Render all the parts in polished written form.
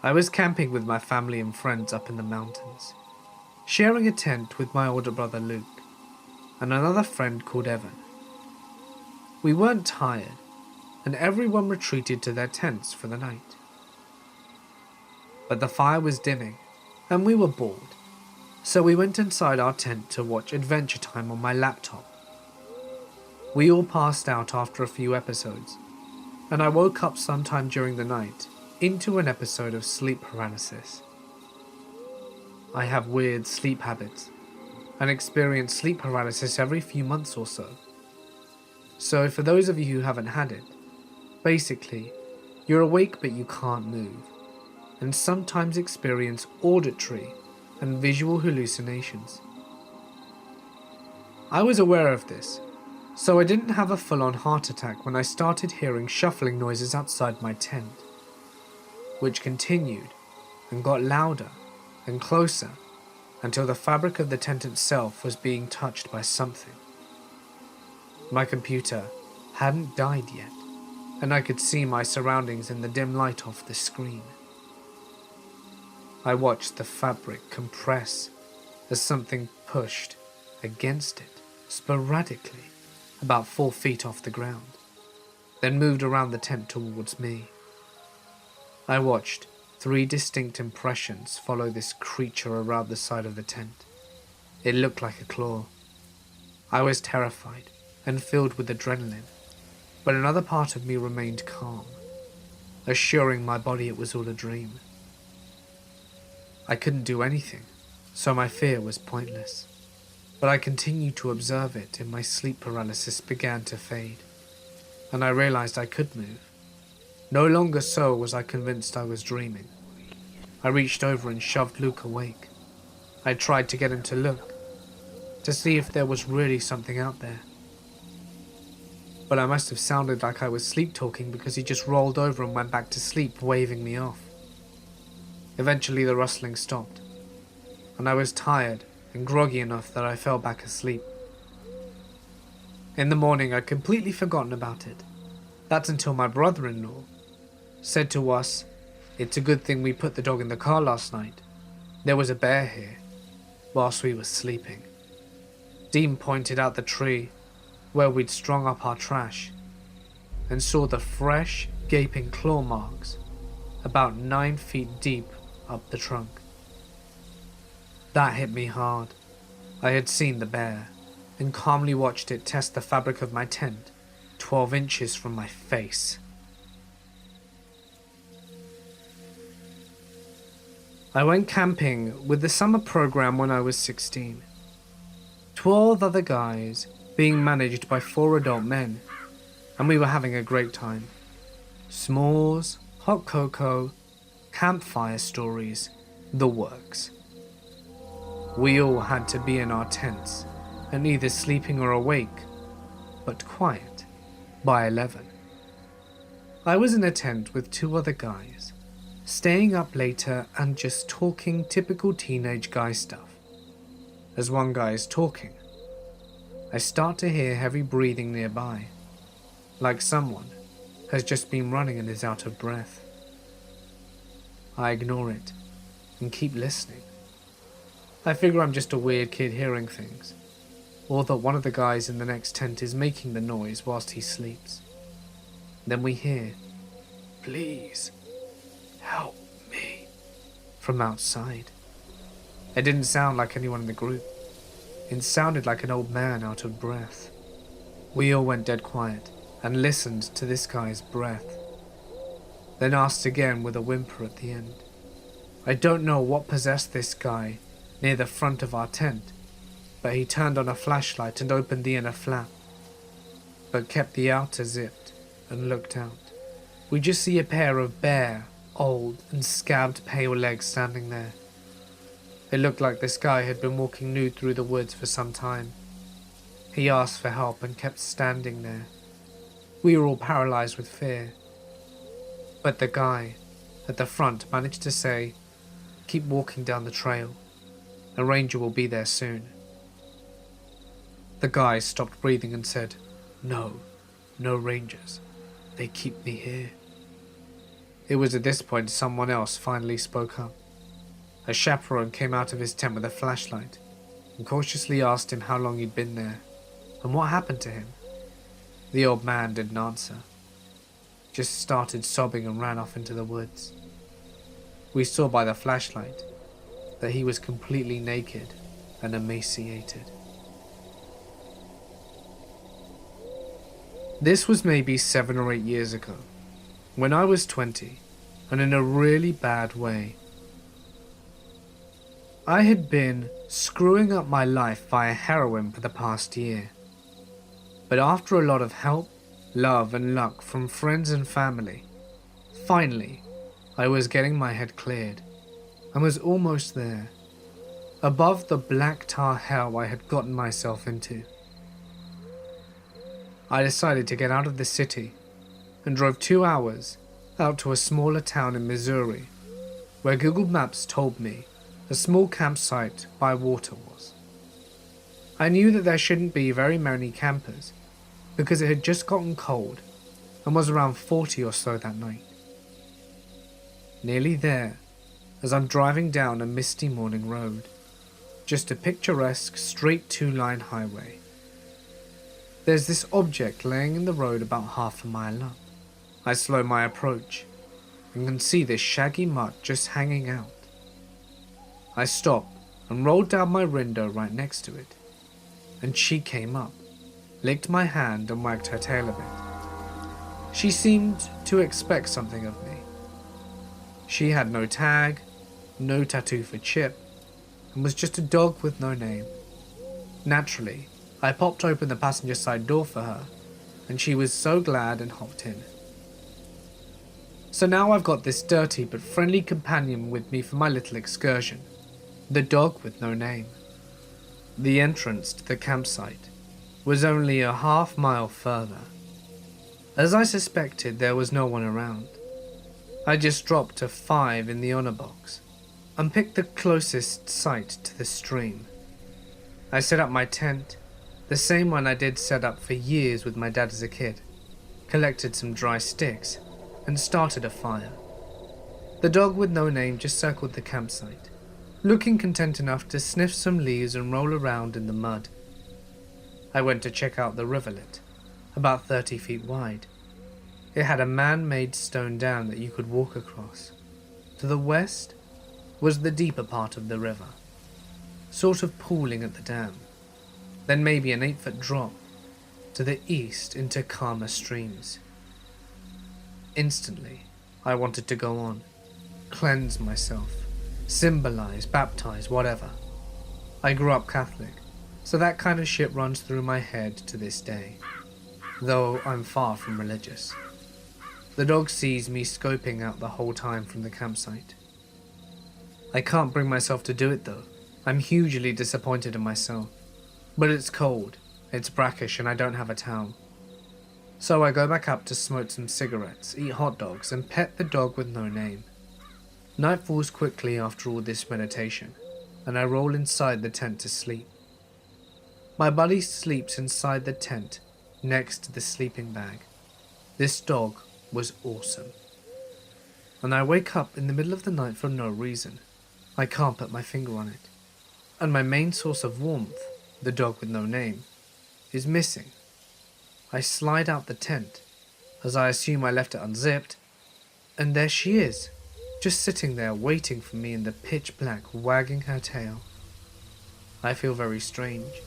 I was camping with my family and friends up in the mountains, sharing a tent with my older brother Luke and another friend called Evan. We weren't tired, and everyone retreated to their tents for the night. But the fire was dimming, and we were bored, so we went inside our tent to watch Adventure Time on my laptop. We all passed out after a few episodes, and I woke up sometime during the night into an episode of sleep paralysis. I have weird sleep habits and experience sleep paralysis every few months or so. So for those of you who haven't had it, basically, you're awake but you can't move, and sometimes experience auditory and visual hallucinations. I was aware of this, so I didn't have a full-on heart attack when I started hearing shuffling noises outside my tent, which continued and got louder and closer until the fabric of the tent itself was being touched by something. My computer hadn't died yet, and I could see my surroundings in the dim light off the screen. I watched the fabric compress as something pushed against it sporadically about 4 feet off the ground, then moved around the tent towards me. I watched 3 distinct impressions follow this creature around the side of the tent. It looked like a claw. I was terrified and filled with adrenaline, but another part of me remained calm, assuring my body it was all a dream. I couldn't do anything, so my fear was pointless, but I continued to observe it and my sleep paralysis began to fade, and I realized I could move. No longer so was I convinced I was dreaming. I reached over and shoved Luke awake. I tried to get him to look, to see if there was really something out there. But I must have sounded like I was sleep-talking because he just rolled over and went back to sleep, waving me off. Eventually the rustling stopped, and I was tired and groggy enough that I fell back asleep. In the morning I'd completely forgotten about it. That's until my brother-in-law said to us, "It's a good thing we put the dog in the car last night. There was a bear here," whilst we were sleeping. Dean pointed out the tree where we'd strung up our trash and saw the fresh, gaping claw marks about 9 feet deep up the trunk. That hit me hard. I had seen the bear and calmly watched it test the fabric of my tent 12 inches from my face. I went camping with the summer program when I was 16. 12 other guys being managed by 4 adult men, and we were having a great time. S'mores, hot cocoa, campfire stories, the works. We all had to be in our tents and either sleeping or awake, but quiet, by 11. I was in a tent with 2 other guys, staying up later and just talking typical teenage guy stuff. As one guy is talking, I start to hear heavy breathing nearby, like someone has just been running and is out of breath. I ignore it and keep listening. I figure I'm just a weird kid hearing things, or that one of the guys in the next tent is making the noise whilst he sleeps. Then we hear, "Please, help me," from outside. It didn't sound like anyone in the group. It sounded like an old man out of breath. We all went dead quiet and listened to this guy's breath, then asked again with a whimper at the end. I don't know what possessed this guy near the front of our tent, but he turned on a flashlight and opened the inner flap, but kept the outer zipped and looked out. We just see a pair of bare, old and scabbed pale legs standing there. It looked like this guy had been walking nude through the woods for some time. He asked for help and kept standing there. We were all paralyzed with fear. But the guy at the front managed to say, "Keep walking down the trail. A ranger will be there soon." The guy stopped breathing and said, No rangers. They keep me here." It was at this point someone else finally spoke up. A chaperone came out of his tent with a flashlight and cautiously asked him how long he'd been there and what happened to him. The old man didn't answer, just started sobbing and ran off into the woods. We saw by the flashlight that he was completely naked and emaciated. This was maybe 7 or 8 years ago, when I was 20, and in a really bad way. I had been screwing up my life via heroin for the past year. But after a lot of help, love and luck from friends and family, finally, I was getting my head cleared and was almost there, above the black tar hell I had gotten myself into. I decided to get out of the city and drove 2 hours out to a smaller town in Missouri, where Google Maps told me a small campsite by water was. I knew that there shouldn't be very many campers because it had just gotten cold and was around 40 or so that night. Nearly there, as I'm driving down a misty morning road, just a picturesque straight 2-line highway. There's this object laying in the road about half a mile up. I slow my approach and can see this shaggy mutt just hanging out. I stop and rolled down my window right next to it, and she came up, licked my hand and wagged her tail a bit. She seemed to expect something of me. She had no tag, no tattoo for Chip, and was just a dog with no name. Naturally, I popped open the passenger side door for her, and she was so glad and hopped in. So now I've got this dirty but friendly companion with me for my little excursion, the dog with no name. The entrance to the campsite was only a half-mile further. As I suspected, there was no one around. I just dropped a 5 in the honor box and picked the closest site to the stream. I set up my tent, the same one I did set up for years with my dad as a kid, collected some dry sticks, and started a fire. The dog with no name just circled the campsite, looking content enough to sniff some leaves and roll around in the mud. I went to check out the rivulet, about 30 feet wide. It had a man-made stone dam that you could walk across. To the west was the deeper part of the river, sort of pooling at the dam, then maybe an 8-foot drop to the east into calmer streams. Instantly, I wanted to go on, cleanse myself, symbolize, baptize, whatever. I grew up Catholic, so that kind of shit runs through my head to this day, though I'm far from religious. The dog sees me scoping out the whole time from the campsite. I can't bring myself to do it though. I'm hugely disappointed in myself. But it's cold, it's brackish, and I don't have a towel. So I go back up to smoke some cigarettes, eat hot dogs, and pet the dog with no name. Night falls quickly after all this meditation, and I roll inside the tent to sleep. My buddy sleeps inside the tent, next to the sleeping bag. This dog was awesome. And I wake up in the middle of the night for no reason. I can't put my finger on it. And my main source of warmth, the dog with no name, is missing. I slide out the tent, as I assume I left it unzipped, and there she is, just sitting there waiting for me in the pitch black, wagging her tail. I feel very strange,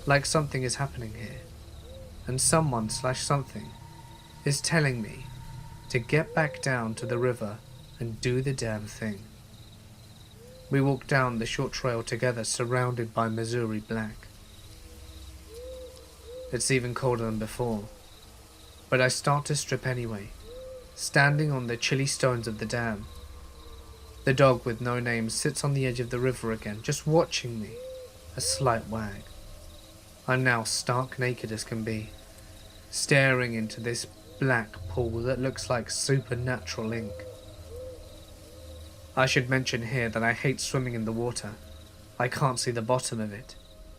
like something is happening here, and someone/something is telling me to get back down to the river and do the damn thing. We walk down the short trail together, surrounded by Missouri black. It's even colder than before, but I start to strip anyway, standing on the chilly stones of the dam. The dog with no name sits on the edge of the river again, just watching me, a slight wag. I'm now stark naked as can be, staring into this black pool that looks like supernatural ink. I should mention here that I hate swimming in the water. I can't see the bottom of it,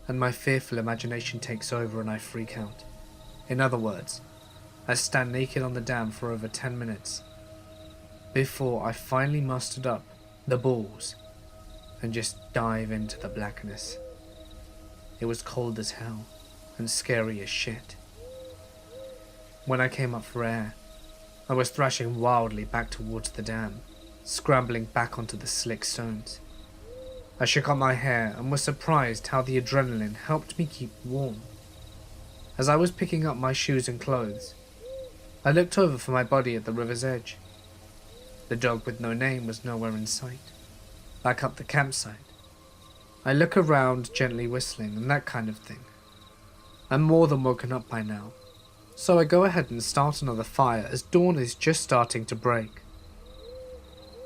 and my fearful imagination takes over and I freak out. In other words, I stand naked on the dam for over 10 minutes. before I finally mustered up the balls and just dive into the blackness. It was cold as hell and scary as shit. When I came up for air, I was thrashing wildly back towards the dam, scrambling back onto the slick stones. I shook out my hair and was surprised how the adrenaline helped me keep warm. As I was picking up my shoes and clothes, I looked over for my buddy at the river's edge. The dog with no name was nowhere in sight. Back up the campsite, I look around, gently whistling and that kind of thing. I'm more than woken up by now, so I go ahead and start another fire as dawn is just starting to break.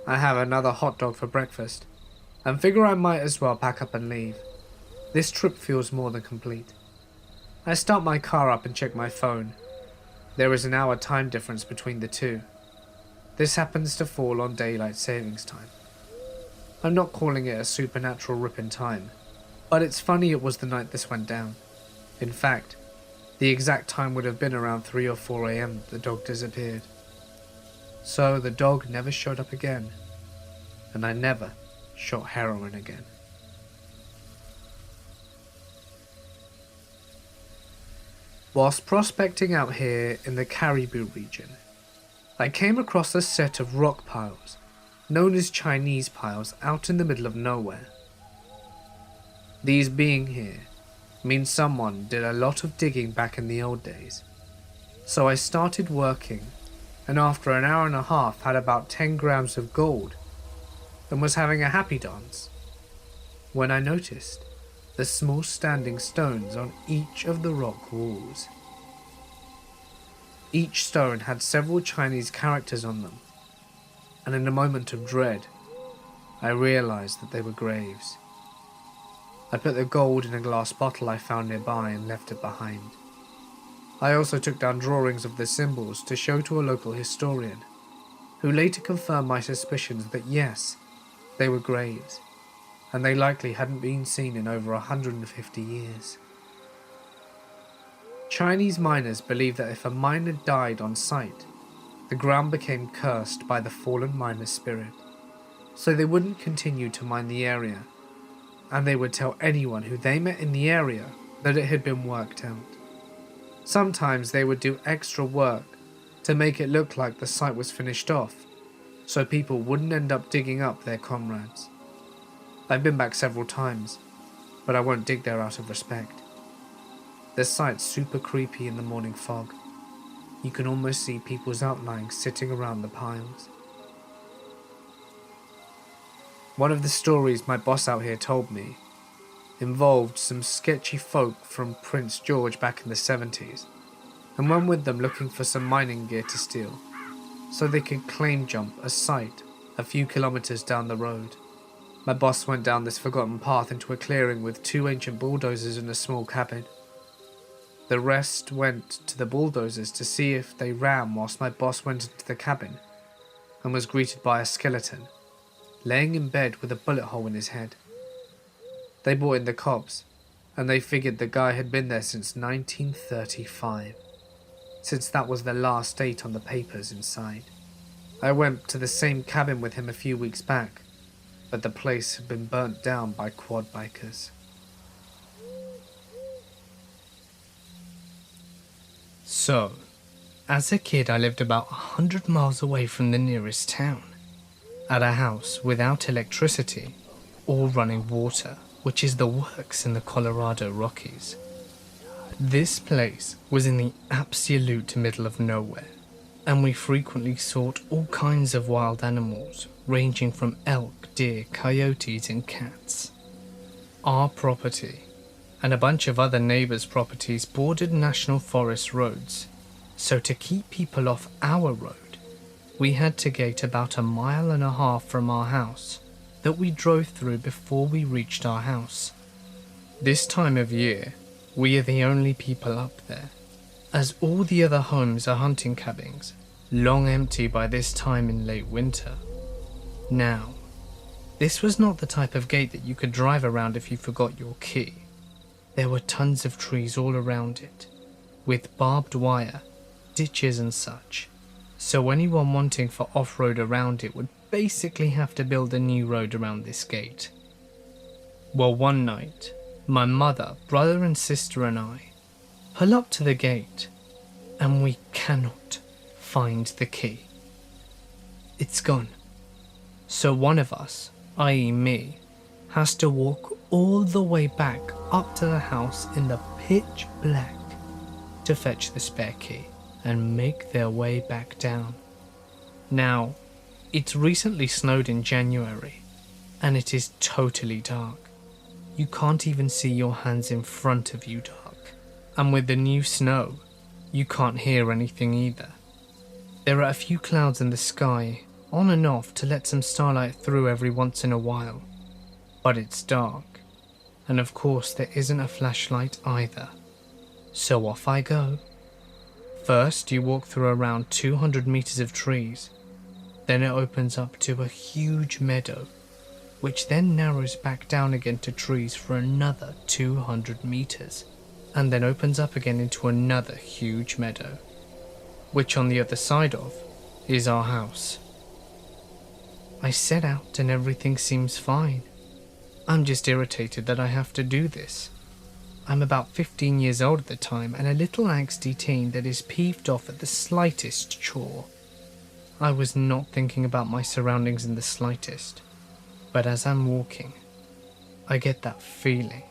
I have another hot dog for breakfast and figure I might as well pack up and leave. This trip feels more than complete. I start my car up and check my phone. There is an hour time difference between the two. This happens to fall on daylight savings time. I'm not calling it a supernatural rip in time, but it's funny it was the night this went down. In fact, the exact time would have been around 3 or 4 a.m. that the dog disappeared. So the dog never showed up again, and I never shot heroin again. Whilst prospecting out here in the Caribou region, I came across a set of rock piles, known as Chinese piles, out in the middle of nowhere. These being here means someone did a lot of digging back in the old days. So I started working, and after an hour and a half had about 10 grams of gold and was having a happy dance when I noticed the small standing stones on each of the rock walls. Each stone had several Chinese characters on them, and in a moment of dread, I realized that they were graves. I put the gold in a glass bottle I found nearby and left it behind. I also took down drawings of the symbols to show to a local historian, who later confirmed my suspicions that yes, they were graves, and they likely hadn't been seen in over 150 years. Chinese miners believe that if a miner died on site, the ground became cursed by the fallen miner's spirit, so they wouldn't continue to mine the area, and they would tell anyone who they met in the area that it had been worked out. Sometimes they would do extra work to make it look like the site was finished off, so people wouldn't end up digging up their comrades. I've been back several times, but I won't dig there out of respect. The site's super creepy in the morning fog. You can almost see people's outlines sitting around the piles. One of the stories my boss out here told me involved some sketchy folk from Prince George back in the 70s, and went with them looking for some mining gear to steal, so they could claim jump a site a few kilometers down the road. My boss went down this forgotten path into a clearing with 2 ancient bulldozers and a small cabin. The rest went to the bulldozers to see if they ran whilst my boss went into the cabin and was greeted by a skeleton, laying in bed with a bullet hole in his head. They brought in the cops, and they figured the guy had been there since 1935, since that was the last date on the papers inside. I went to the same cabin with him a few weeks back, but the place had been burnt down by quad bikers. So, as a kid I lived about 100 miles away from the nearest town, at a house without electricity or running water, which is the works in the Colorado Rockies. This place was in the absolute middle of nowhere, and we frequently sought all kinds of wild animals, ranging from elk, deer, coyotes and cats. Our property and a bunch of other neighbours' properties bordered national forest roads, so to keep people off our road, we had to gate about 1.5 miles from our house that we drove through before we reached our house. This time of year, we are the only people up there, as all the other homes are hunting cabins, long empty by this time in late winter. Now, this was not the type of gate that you could drive around if you forgot your key. There were tons of trees all around it, with barbed wire, ditches and such, So anyone wanting for off-road around it would basically have to build a new road around this gate. Well, one night, my mother, brother and sister and I pull up to the gate and we cannot find the key. It's gone. So one of us, i.e. me, has to walk all the way back up to the house in the pitch black to fetch the spare key and make their way back down. Now, it's recently snowed in January and it is totally dark. You can't even see your hands in front of you dark. And with the new snow, you can't hear anything either. There are a few clouds in the sky, on and off to let some starlight through every once in a while. But it's dark, and of course there isn't a flashlight either. So off I go. First you walk through around 200 meters of trees, then it opens up to a huge meadow, which then narrows back down again to trees for another 200 meters, and then opens up again into another huge meadow, which on the other side of is our house. I set out and everything seems fine. I'm just irritated that I have to do this. I'm about 15 years old at the time and a little angsty teen that is peeved off at the slightest chore. I was not thinking about my surroundings in the slightest, but as I'm walking, I get that feeling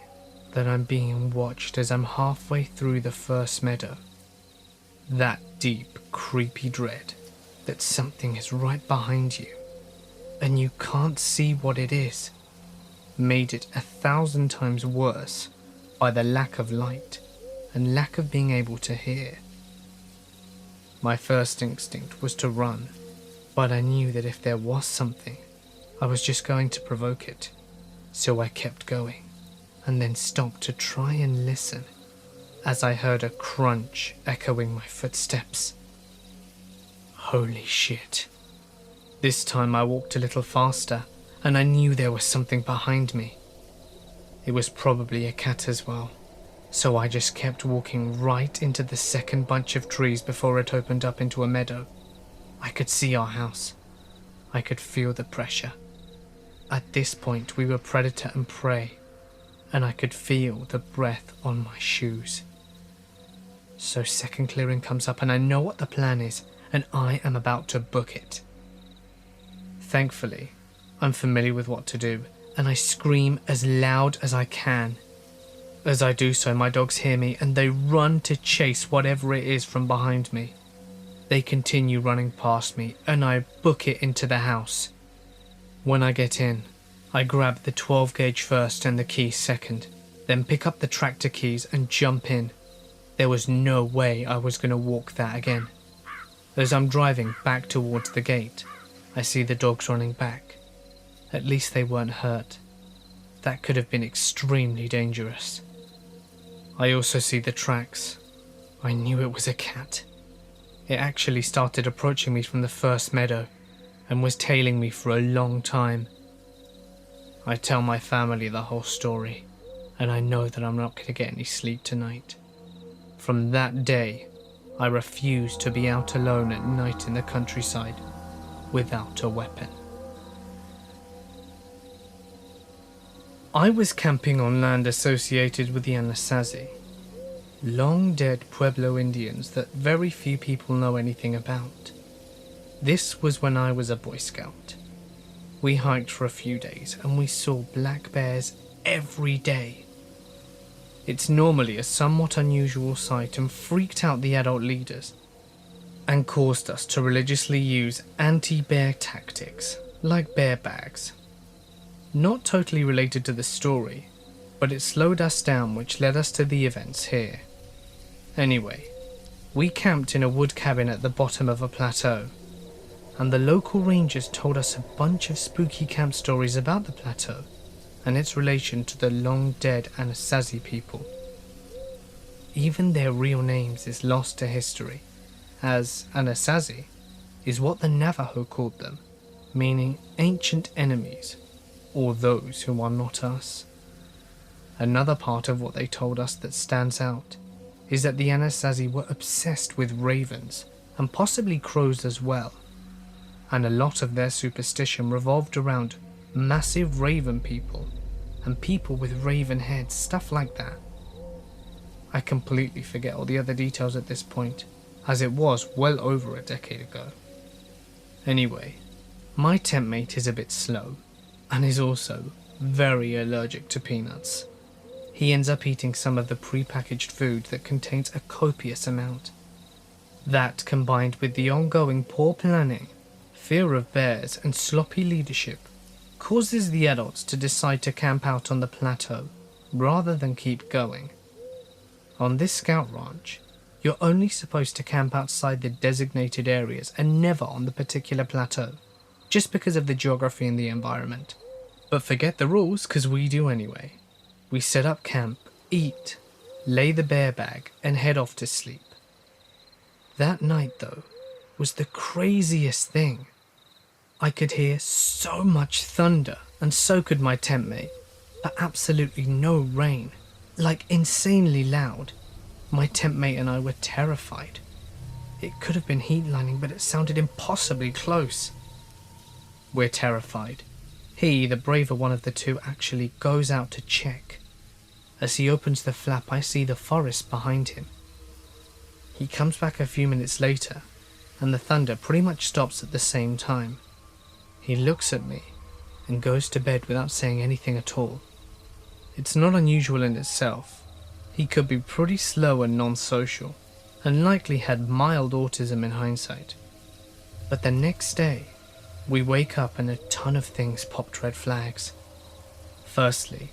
that I'm being watched as I'm halfway through the first meadow. That deep, creepy dread that something is right behind you and you can't see what it is, made it 1,000 times worse by the lack of light and lack of being able to hear. My first instinct was to run, but I knew that if there was something, I was just going to provoke it, so I kept going, and then stopped to try and listen as I heard a crunch echoing my footsteps. Holy shit. This time I walked a little faster, and I knew there was something behind me. It was probably a cat as well, so I just kept walking right into the second bunch of trees before it opened up into a meadow. I could see our house. I could feel the pressure. At this point we were predator and prey, and I could feel the breath on my shoes. So second clearing comes up and I know what the plan is, and I am about to book it. Thankfully, I'm familiar with what to do, and I scream as loud as I can. As I do so, my dogs hear me and they run to chase whatever it is from behind me. They continue running past me and I book it into the house. When I get in, I grab the 12 gauge first and the key second, then pick up the tractor keys and jump in. There was no way I was going to walk that again. As I'm driving back towards the gate, I see the dogs running back. At least they weren't hurt. That could have been extremely dangerous. I also see the tracks. I knew it was a cat. It actually started approaching me from the first meadow and was tailing me for a long time. I tell my family the whole story, and I know that I'm not going to get any sleep tonight. From that day, I refused to be out alone at night in the countryside without a weapon. I was camping on land associated with the Anasazi, long dead Pueblo Indians that very few people know anything about. This was when I was a Boy Scout. We hiked for a few days and we saw black bears every day. It's normally a somewhat unusual sight and freaked out the adult leaders and caused us to religiously use anti-bear tactics like bear bags. Not totally related to the story, but it slowed us down, which led us to the events here. Anyway, we camped in a wood cabin at the bottom of a plateau, and the local rangers told us a bunch of spooky camp stories about the plateau and its relation to the long-dead Anasazi people. Even their real names is lost to history, as Anasazi is what the Navajo called them, meaning ancient enemies, or those who are not us. Another part of what they told us that stands out is that the Anasazi were obsessed with ravens and possibly crows as well. And a lot of their superstition revolved around massive raven people and people with raven heads, stuff like that. I completely forget all the other details at this point, as it was well over a decade ago. Anyway, my tent mate is a bit slow, and is also very allergic to peanuts. He ends up eating some of the pre-packaged food that contains a copious amount. That, combined with the ongoing poor planning, fear of bears, and sloppy leadership, causes the adults to decide to camp out on the plateau rather than keep going. On this scout ranch, you're only supposed to camp outside the designated areas and never on the particular plateau, just because of the geography and the environment. But forget the rules, because we do anyway. We set up camp, eat, lay the bear bag, and head off to sleep. That night, though, was the craziest thing. I could hear so much thunder, and so could my tent mate, but absolutely no rain, like insanely loud. My tent mate and I were terrified. It could have been heat lining, but it sounded impossibly close. We're terrified. He, the braver one of the two, actually goes out to check. As he opens the flap, I see the forest behind him. He comes back a few minutes later, and the thunder pretty much stops at the same time. He looks at me and goes to bed without saying anything at all. It's not unusual in itself. He could be pretty slow and non-social, and likely had mild autism in hindsight. But the next day, we wake up and a ton of things popped red flags. Firstly,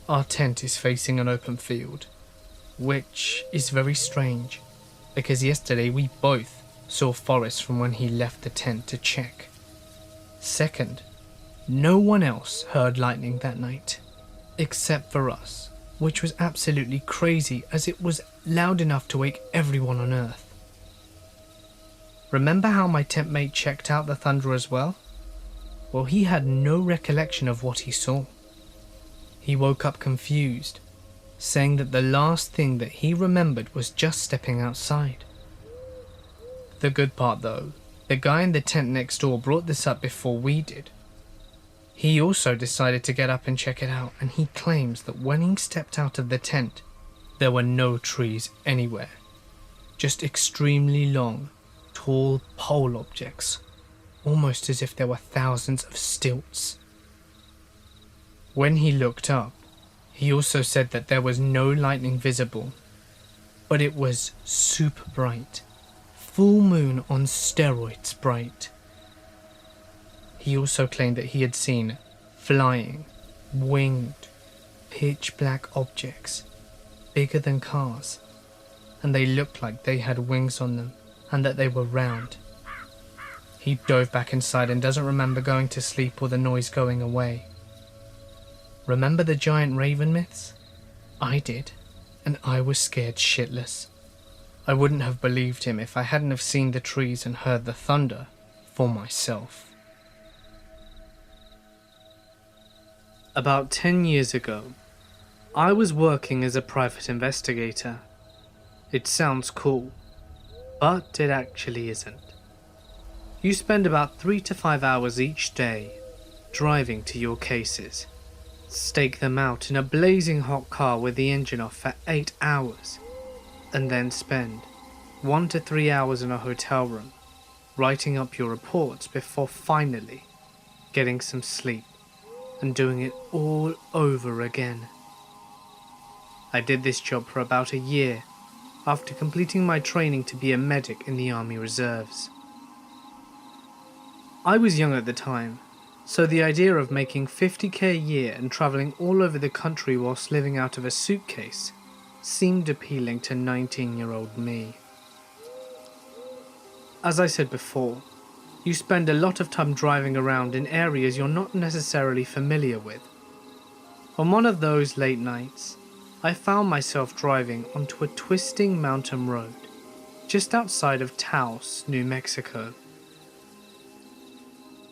our tent is facing an open field, which is very strange, because yesterday we both saw forest from when he left the tent to check. Second, no one else heard lightning that night, except for us, which was absolutely crazy as it was loud enough to wake everyone on Earth. Remember how my tent mate checked out the thunder as well? Well, he had no recollection of what he saw. He woke up confused, saying that the last thing that he remembered was just stepping outside. The good part though, the guy in the tent next door brought this up before we did. He also decided to get up and check it out, and he claims that when he stepped out of the tent, there were no trees anywhere. Just extremely long, tall pole objects, almost as if there were thousands of stilts. When he looked up, he also said that there was no lightning visible, but it was super bright, full moon on steroids bright. He also claimed that he had seen flying, winged, pitch black objects, bigger than cars, and they looked like they had wings on them, and that they were round. He dove back inside and doesn't remember going to sleep or the noise going away. Remember the giant raven myths? I did, and I was scared shitless. I wouldn't have believed him if I hadn't have seen the trees and heard the thunder for myself. About 10 years ago, I was working as a private investigator. It sounds cool, but it actually isn't. You spend about 3 to 5 hours each day driving to your cases, stake them out in a blazing hot car with the engine off for 8 hours, and then spend 1 to 3 hours in a hotel room writing up your reports before finally getting some sleep and doing it all over again. I did this job for about a year after completing my training to be a medic in the Army Reserves. I was young at the time, so the idea of making $50,000 a year and travelling all over the country whilst living out of a suitcase seemed appealing to 19-year-old me. As I said before, you spend a lot of time driving around in areas you're not necessarily familiar with. On one of those late nights, I found myself driving onto a twisting mountain road just outside of Taos, New Mexico.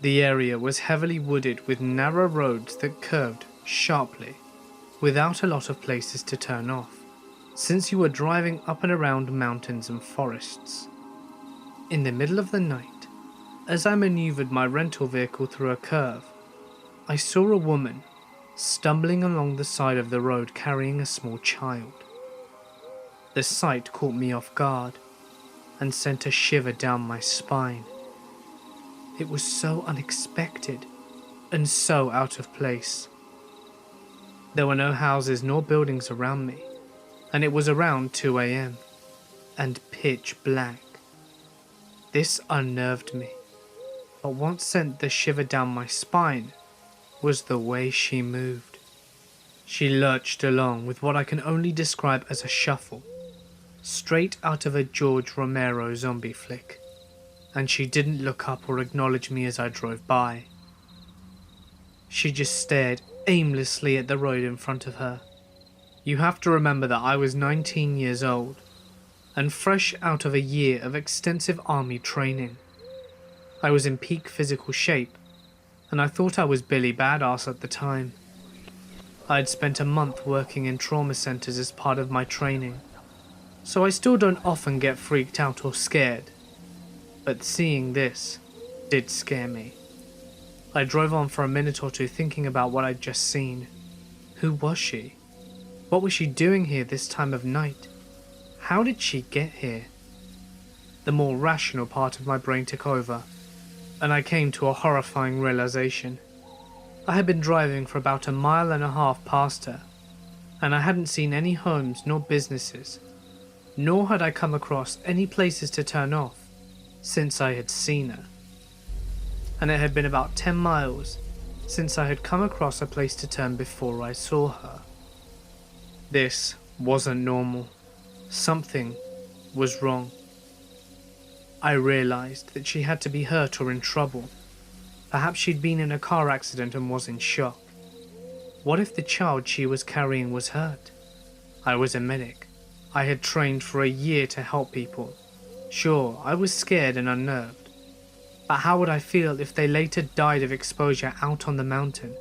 The area was heavily wooded with narrow roads that curved sharply, without a lot of places to turn off, since you were driving up and around mountains and forests. In the middle of the night, as I maneuvered my rental vehicle through a curve, I saw a woman stumbling along the side of the road carrying a small child. The sight caught me off guard and sent a shiver down my spine. It was so unexpected and so out of place. There were no houses nor buildings around me, and it was around 2 a.m. and pitch black. This unnerved me, but what sent the shiver down my spine was the way she moved. She lurched along with what I can only describe as a shuffle, straight out of a George Romero zombie flick, and she didn't look up or acknowledge me as I drove by. She just stared aimlessly at the road in front of her. You have to remember that I was 19 years old and fresh out of a year of extensive army training. I was in peak physical shape, and I thought I was Billy Badass at the time. I had spent a month working in trauma centers as part of my training, so I still don't often get freaked out or scared, but seeing this did scare me. I drove on for a minute or two thinking about what I'd just seen. Who was she? What was she doing here this time of night? How did she get here? The more rational part of my brain took over, and I came to a horrifying realization. I had been driving for about 1.5 miles past her, and I hadn't seen any homes nor businesses, nor had I come across any places to turn off since I had seen her. And it had been about 10 miles since I had come across a place to turn before I saw her. This wasn't normal. Something was wrong. I realized that she had to be hurt or in trouble. Perhaps she'd been in a car accident and was in shock. What if the child she was carrying was hurt? I was a medic. I had trained for a year to help people. Sure, I was scared and unnerved. But how would I feel if they later died of exposure out on the mountain,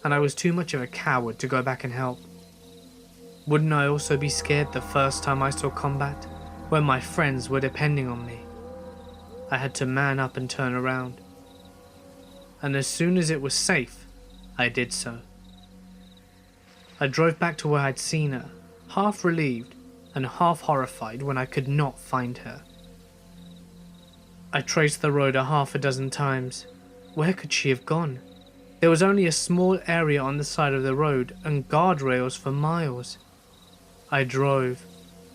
and I was too much of a coward to go back and help? Wouldn't I also be scared the first time I saw combat, when my friends were depending on me? I had to man up and turn around. And as soon as it was safe, I did so. I drove back to where I'd seen her, half relieved and half horrified when I could not find her. I traced the road 6 times. Where could she have gone? There was only a small area on the side of the road and guardrails for miles. I drove,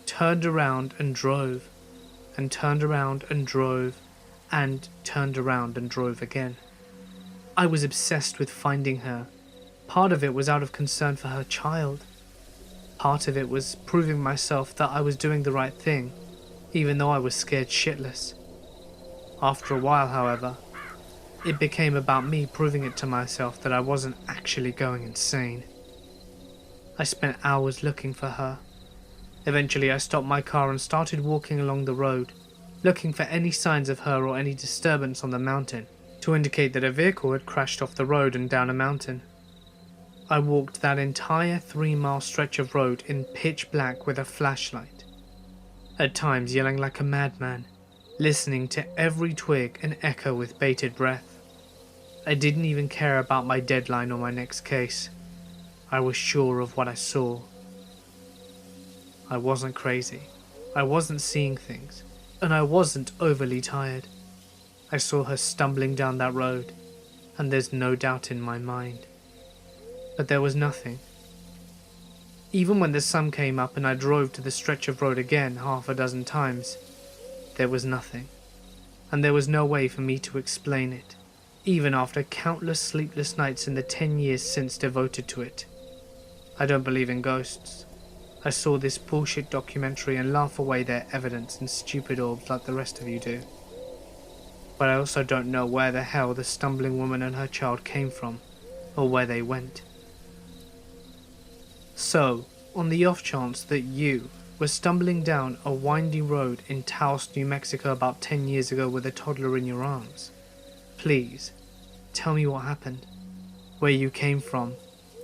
turned around and drove, and turned around and drove, and turned around and drove again. I was obsessed with finding her. Part of it was out of concern for her child. Part of it was proving myself that I was doing the right thing, even though I was scared shitless. After a while, however, it became about me proving it to myself that I wasn't actually going insane. I spent hours looking for her. Eventually I stopped my car and started walking along the road, looking for any signs of her or any disturbance on the mountain to indicate that a vehicle had crashed off the road and down a mountain. I walked that entire 3-mile stretch of road in pitch black with a flashlight, at times yelling like a madman, listening to every twig and echo with bated breath. I didn't even care about my deadline or my next case. I was sure of what I saw. I wasn't crazy. I wasn't seeing things, and I wasn't overly tired. I saw her stumbling down that road, and there's no doubt in my mind. But there was nothing. Even when the sun came up and I drove to the stretch of road again 6 times, there was nothing. And there was no way for me to explain it, even after countless sleepless nights in the 10 years since devoted to it. I don't believe in ghosts. I saw this bullshit documentary and laugh away their evidence in stupid orbs like the rest of you do. But I also don't know where the hell the stumbling woman and her child came from, or where they went. So, on the off chance that you were stumbling down a windy road in Taos, New Mexico about 10 years ago with a toddler in your arms, please, tell me what happened, where you came from,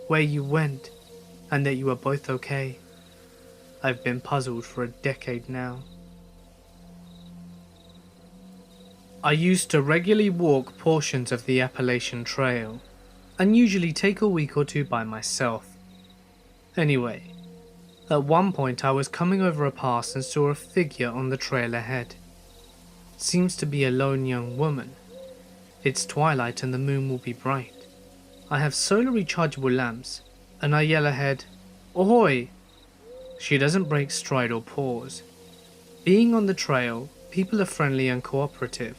where you went, and that you were both okay. I've been puzzled for a decade now. I used to regularly walk portions of the Appalachian Trail, and usually take a week or two by myself. Anyway, at one point I was coming over a pass and saw a figure on the trail ahead. Seems to be a lone young woman. It's twilight and the moon will be bright. I have solar rechargeable lamps, and I yell ahead, "Ahoy!" She doesn't break stride or pause. Being on the trail, people are friendly and cooperative.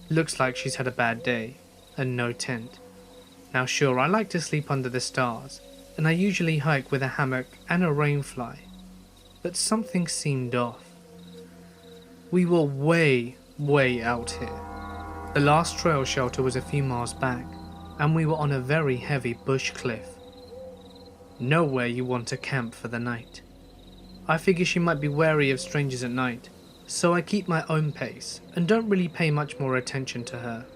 Looks like she's had a bad day, and no tent. Now sure, I like to sleep under the stars, and I usually hike with a hammock and a rainfly, but something seemed off. We were way out here. The last trail shelter was a few miles back, and we were on a very heavy bush cliff. Nowhere you want to camp for the night. I figure she might be wary of strangers at night, so I keep my own pace and don't really pay much more attention to her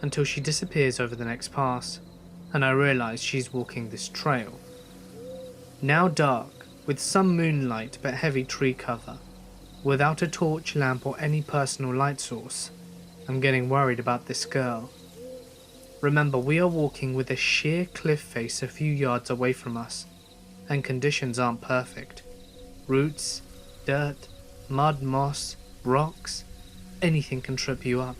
until she disappears over the next pass, and I realize she's walking this trail. Now dark, with some moonlight but heavy tree cover, without a torch, lamp or any personal light source. I'm getting worried about this girl. Remember, we are walking with a sheer cliff face a few yards away from us, and conditions aren't perfect. Roots, dirt, mud, moss, rocks, anything can trip you up.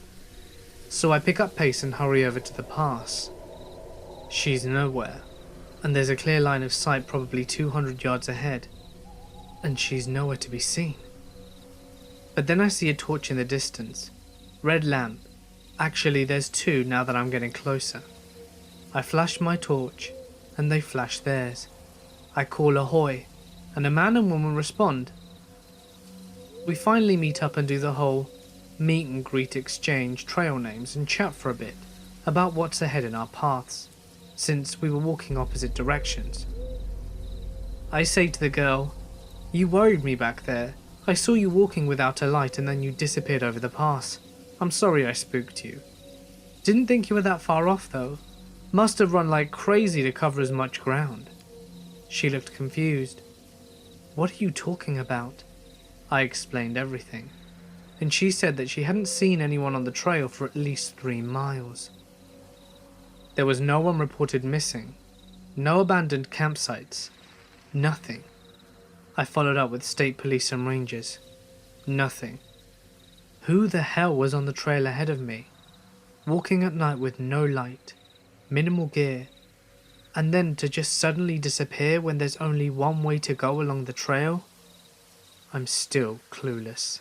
So I pick up pace and hurry over to the pass. She's nowhere, and there's a clear line of sight probably 200 yards ahead, and she's nowhere to be seen. But then I see a torch in the distance. Red lamp. Actually, there's two now that I'm getting closer. I flash my torch, and they flash theirs. I call ahoy, and a man and woman respond. We finally meet up and do the whole meet and greet, exchange trail names and chat for a bit about what's ahead in our paths, since we were walking opposite directions. I say to the girl, "You worried me back there. I saw you walking without a light and then you disappeared over the pass. I'm sorry I spooked you. Didn't think you were that far off though. Must have run like crazy to cover as much ground." She looked confused. "What are you talking about?" I explained everything, and she said that she hadn't seen anyone on the trail for at least 3 miles. There was no one reported missing, no abandoned campsites, nothing. I followed up with state police and rangers. Nothing. Who the hell was on the trail ahead of me? Walking at night with no light, minimal gear, and then to just suddenly disappear when there's only one way to go along the trail? I'm still clueless.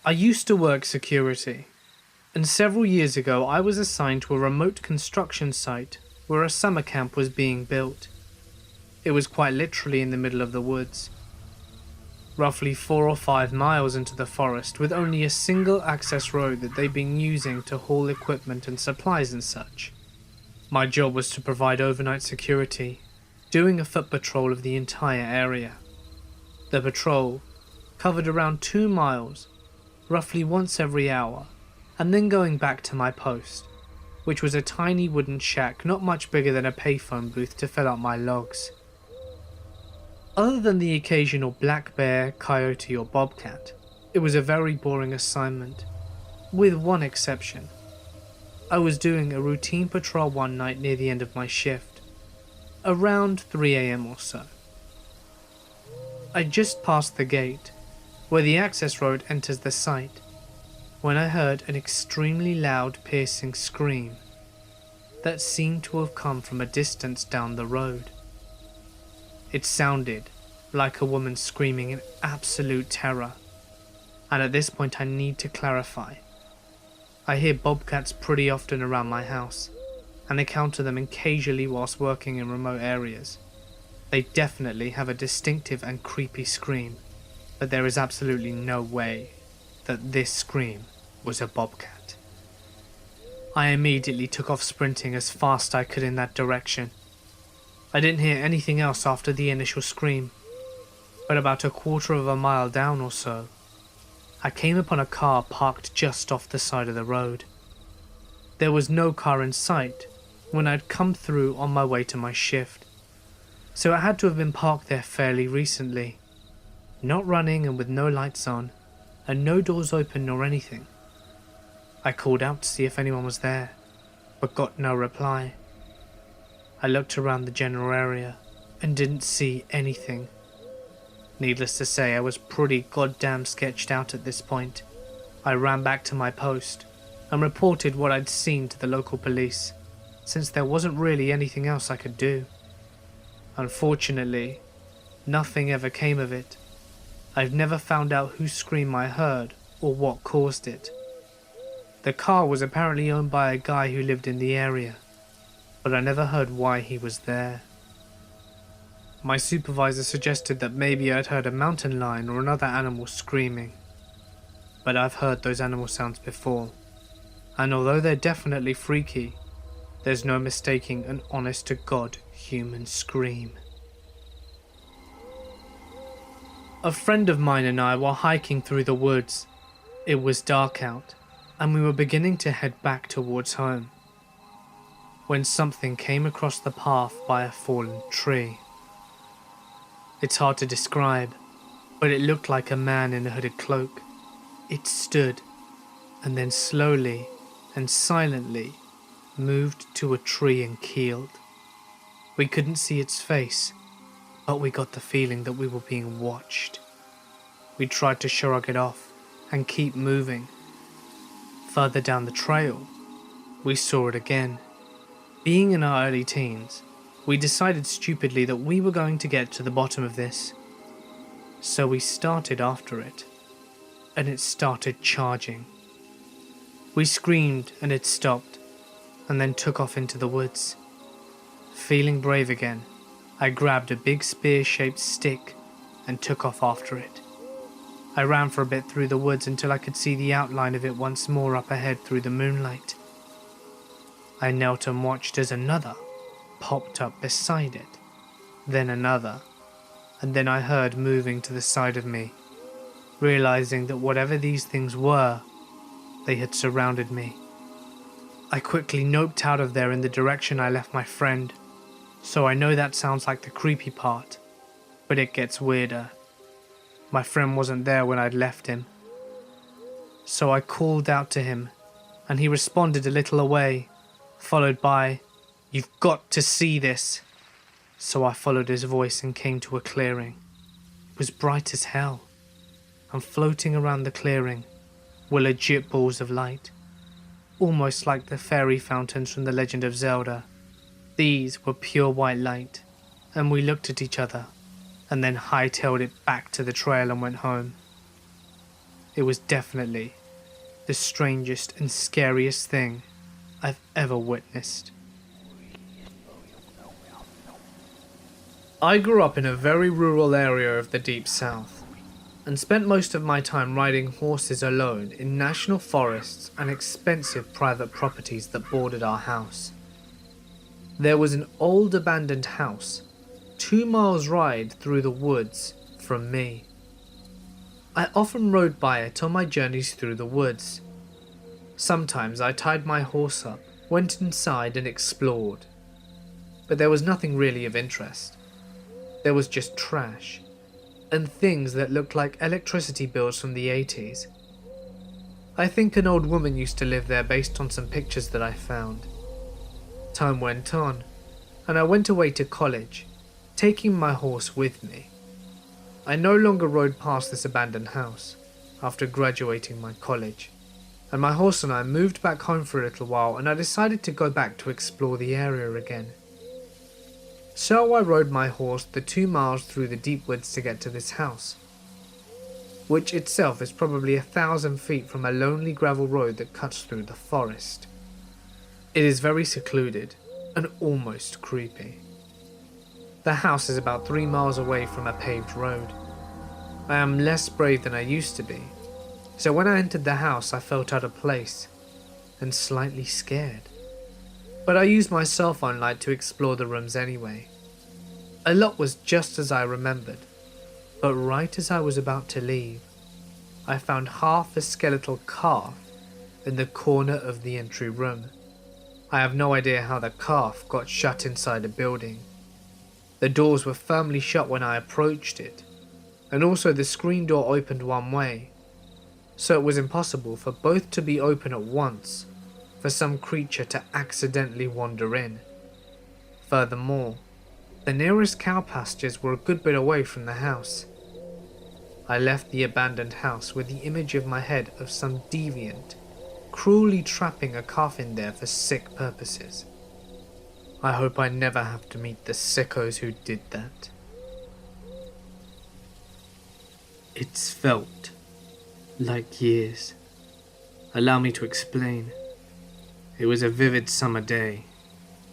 I used to work security, and several years ago I was assigned to a remote construction site where a summer camp was being built. It was quite literally in the middle of the woods, roughly 4 or 5 miles into the forest, with only a single access road that they'd been using to haul equipment and supplies and such. My job was to provide overnight security, doing a foot patrol of the entire area. The patrol covered around 2 miles, roughly once every hour, and then going back to my post, which was a tiny wooden shack not much bigger than a payphone booth to fill up my logs. Other than the occasional black bear, coyote or bobcat, it was a very boring assignment, with one exception. I was doing a routine patrol one night near the end of my shift, around 3 AM or so. I just passed the gate, where the access road enters the site, when I heard an extremely loud, piercing scream that seemed to have come from a distance down the road. It sounded like a woman screaming in absolute terror, and at this point I need to clarify. I hear bobcats pretty often around my house, and encounter them occasionally whilst working in remote areas. They definitely have a distinctive and creepy scream, but there is absolutely no way that this scream was a bobcat. I immediately took off sprinting as fast I could in that direction. I didn't hear anything else after the initial scream, but about a quarter of a mile down or so, I came upon a car parked just off the side of the road. There was no car in sight when I'd come through on my way to my shift, so it had to have been parked there fairly recently. Not running and with no lights on, and no doors open nor anything. I called out to see if anyone was there, but got no reply. I looked around the general area and didn't see anything. Needless to say, I was pretty goddamn sketched out at this point. I ran back to my post and reported what I'd seen to the local police, since there wasn't really anything else I could do. Unfortunately, nothing ever came of it. I've never found out whose scream I heard or what caused it. The car was apparently owned by a guy who lived in the area, but I never heard why he was there. My supervisor suggested that maybe I'd heard a mountain lion or another animal screaming, but I've heard those animal sounds before, and although they're definitely freaky, there's no mistaking an honest-to-God human scream. A friend of mine and I were hiking through the woods. It was dark out, and we were beginning to head back towards home, when something came across the path by a fallen tree. It's hard to describe, but it looked like a man in a hooded cloak. It stood, and then slowly and silently moved to a tree and keeled. We couldn't see its face, but we got the feeling that we were being watched. We tried to shrug it off and keep moving. Further down the trail, we saw it again. Being in our early teens, we decided stupidly that we were going to get to the bottom of this. So we started after it, and it started charging. We screamed and it stopped, and then took off into the woods. Feeling brave again, I grabbed a big spear-shaped stick and took off after it. I ran for a bit through the woods until I could see the outline of it once more up ahead through the moonlight. I knelt and watched as another popped up beside it, then another, and then I heard moving to the side of me, realizing that whatever these things were, they had surrounded me. I quickly noped out of there in the direction I left my friend, so I know that sounds like the creepy part, but it gets weirder. My friend wasn't there when I'd left him, so I called out to him, and he responded a little away, followed by, "You've got to see this." So I followed his voice and came to a clearing. It was bright as hell, and floating around the clearing were legit balls of light, almost like the fairy fountains from The Legend of Zelda. These were pure white light, and we looked at each other, and then hightailed it back to the trail and went home. It was definitely the strangest and scariest thing I've ever witnessed. I grew up in a very rural area of the Deep South, and spent most of my time riding horses alone in national forests and expensive private properties that bordered our house. There was an old abandoned house 2 miles ride through the woods from me. I often rode by it on my journeys through the woods. Sometimes I tied my horse up, went inside and explored, but there was nothing really of interest. There was just trash, and things that looked like electricity bills from the 80s. I think an old woman used to live there based on some pictures that I found. Time went on, and I went away to college, taking my horse with me. I no longer rode past this abandoned house after graduating my college, and my horse and I moved back home for a little while, and I decided to go back to explore the area again. So I rode my horse the 2 miles through the deep woods to get to this house, which itself is probably 1,000 feet from a lonely gravel road that cuts through the forest. It is very secluded and almost creepy. The house is about 3 miles away from a paved road. I am less brave than I used to be, so when I entered the house I felt out of place and slightly scared. But I used my cell phone light to explore the rooms anyway. A lot was just as I remembered, but right as I was about to leave, I found half a skeletal calf in the corner of the entry room. I have no idea how the calf got shut inside a building. The doors were firmly shut when I approached it, and also the screen door opened one way, so it was impossible for both to be open at once for some creature to accidentally wander in. Furthermore, the nearest cow pastures were a good bit away from the house. I left the abandoned house with the image in my head of some deviant, cruelly trapping a calf in there for sick purposes. I hope I never have to meet the sickos who did that. It's felt like years. Allow me to explain. It was a vivid summer day,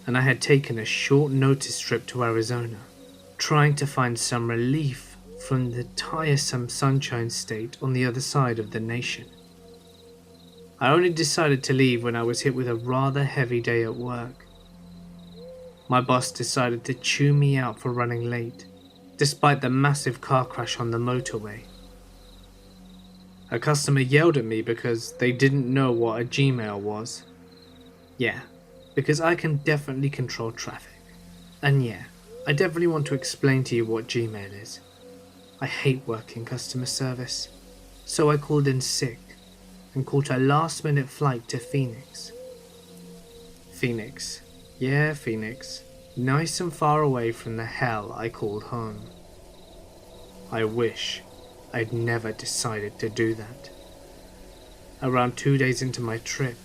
and I had taken a short notice trip to Arizona, trying to find some relief from the tiresome sunshine state on the other side of the nation. I only decided to leave when I was hit with a rather heavy day at work. My boss decided to chew me out for running late, despite the massive car crash on the motorway. A customer yelled at me because they didn't know what a Gmail was. Yeah, because I can definitely control traffic. And yeah, I definitely want to explain to you what Gmail is. I hate working customer service, so I called in sick and caught a last-minute flight to Phoenix. Phoenix. Yeah, Phoenix. Nice and far away from the hell I called home. I wish I'd never decided to do that. Around 2 days into my trip,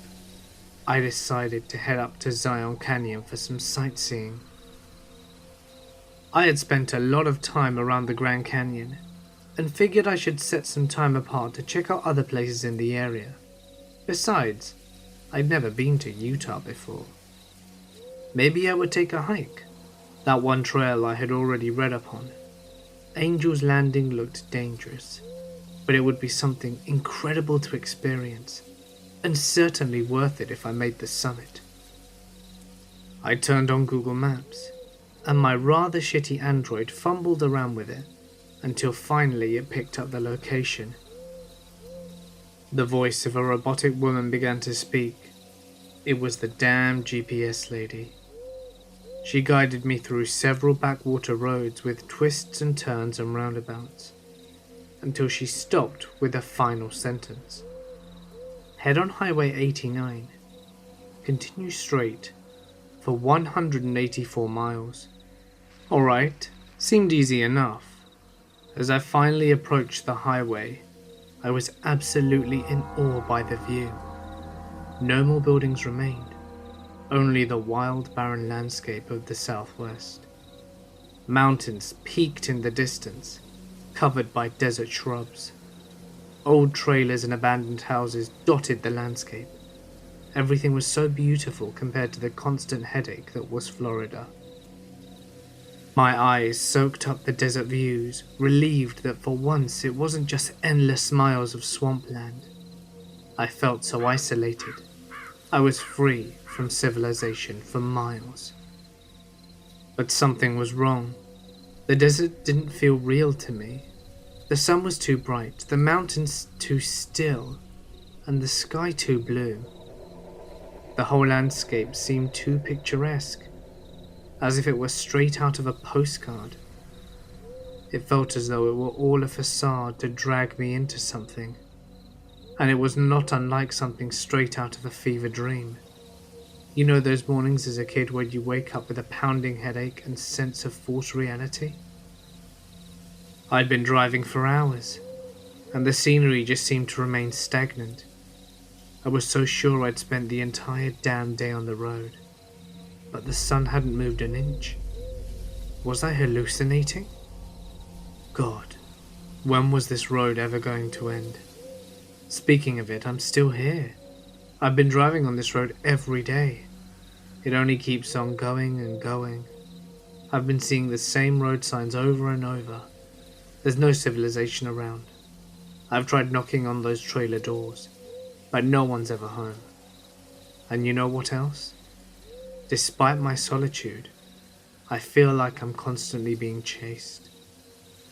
I decided to head up to Zion Canyon for some sightseeing. I had spent a lot of time around the Grand Canyon and figured I should set some time apart to check out other places in the area. Besides, I'd never been to Utah before. Maybe I would take a hike, that one trail I had already read upon. Angel's Landing looked dangerous, but it would be something incredible to experience, and certainly worth it if I made the summit. I turned on Google Maps, and my rather shitty Android fumbled around with it until finally it picked up the location. The voice of a robotic woman began to speak. It was the damn GPS lady. She guided me through several backwater roads with twists and turns and roundabouts, until she stopped with a final sentence. Head on Highway 89. Continue straight for 184 miles. Alright, seemed easy enough. As I finally approached the highway, I was absolutely in awe by the view. No more buildings remained. Only the wild, barren landscape of the southwest. Mountains peaked in the distance, covered by desert shrubs. Old trailers and abandoned houses dotted the landscape. Everything was so beautiful compared to the constant headache that was Florida. My eyes soaked up the desert views, relieved that for once it wasn't just endless miles of swampland. I felt so isolated. I was free from civilization for miles. But something was wrong. The desert didn't feel real to me. The sun was too bright, the mountains too still, and the sky too blue. The whole landscape seemed too picturesque, as if it were straight out of a postcard. It felt as though it were all a facade to drag me into something, and it was not unlike something straight out of a fever dream. You know those mornings as a kid where you wake up with a pounding headache and sense of false reality? I'd been driving for hours, and the scenery just seemed to remain stagnant. I was so sure I'd spent the entire damn day on the road, but the sun hadn't moved an inch. Was I hallucinating? God, when was this road ever going to end? Speaking of it, I'm still here. I've been driving on this road every day. It only keeps on going and going. I've been seeing the same road signs over and over. There's no civilization around. I've tried knocking on those trailer doors, but no one's ever home. And you know what else? Despite my solitude, I feel like I'm constantly being chased.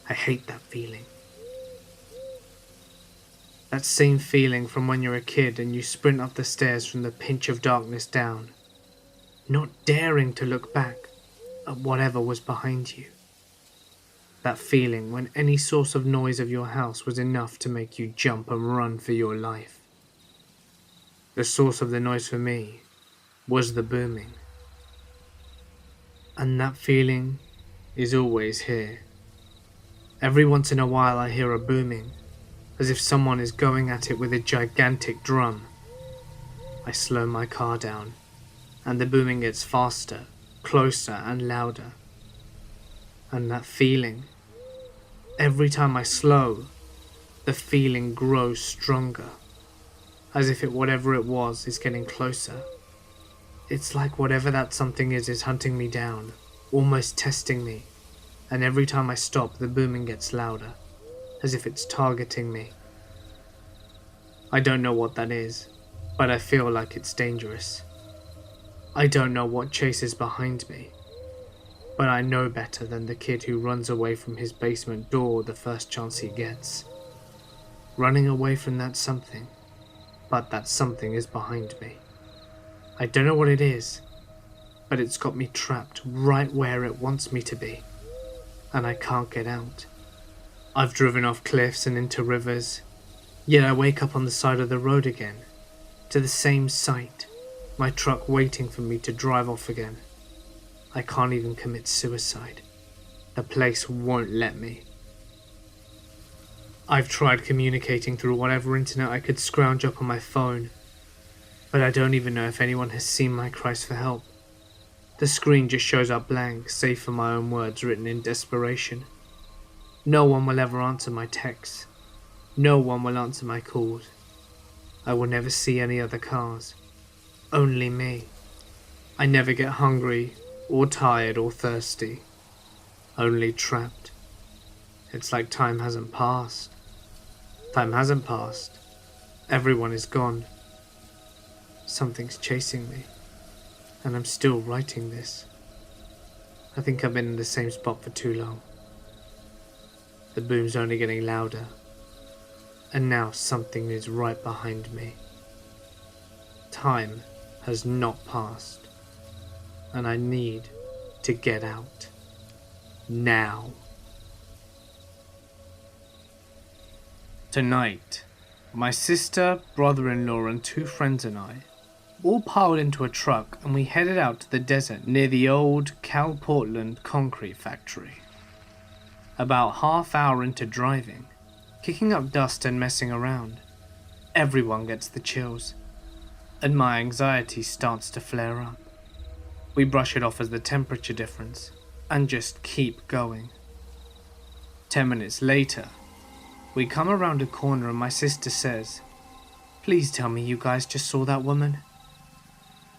I hate that feeling. That same feeling from when you're a kid and you sprint up the stairs from the pinch of darkness down, not daring to look back at whatever was behind you. That feeling when any source of noise of your house was enough to make you jump and run for your life. The source of the noise for me was the booming. And that feeling is always here. Every once in a while I hear a booming, as if someone is going at it with a gigantic drum. I slow my car down, and the booming gets faster, closer and louder. And that feeling, every time I slow, the feeling grows stronger, as if whatever it was is getting closer. It's like whatever that something is hunting me down, almost testing me, and every time I stop the booming gets louder, as if it's targeting me. I don't know what that is, but I feel like it's dangerous. I don't know what chases behind me, but I know better than the kid who runs away from his basement door the first chance he gets. Running away from that something, but that something is behind me. I don't know what it is, but it's got me trapped right where it wants me to be, and I can't get out. I've driven off cliffs and into rivers, yet I wake up on the side of the road again, to the same sight, my truck waiting for me to drive off again. I can't even commit suicide. The place won't let me. I've tried communicating through whatever internet I could scrounge up on my phone, but I don't even know if anyone has seen my cries for help. The screen just shows up blank, save for my own words written in desperation. No one will ever answer my texts. No one will answer my calls. I will never see any other cars. Only me. I never get hungry, or tired, or thirsty. Only trapped. It's like time hasn't passed. Time hasn't passed. Everyone is gone. Something's chasing me, and I'm still writing this. I think I've been in the same spot for too long. The boom's only getting louder, and now something is right behind me. Time has not passed, and I need to get out. Now. Tonight, my sister, brother-in-law and 2 friends and I all piled into a truck and we headed out to the desert near the old Cal Portland concrete factory. About half hour into driving, kicking up dust and messing around, everyone gets the chills, and my anxiety starts to flare up. We brush it off as the temperature difference and just keep going. 10 minutes later, we come around a corner and my sister says, "Please tell me you guys just saw that woman."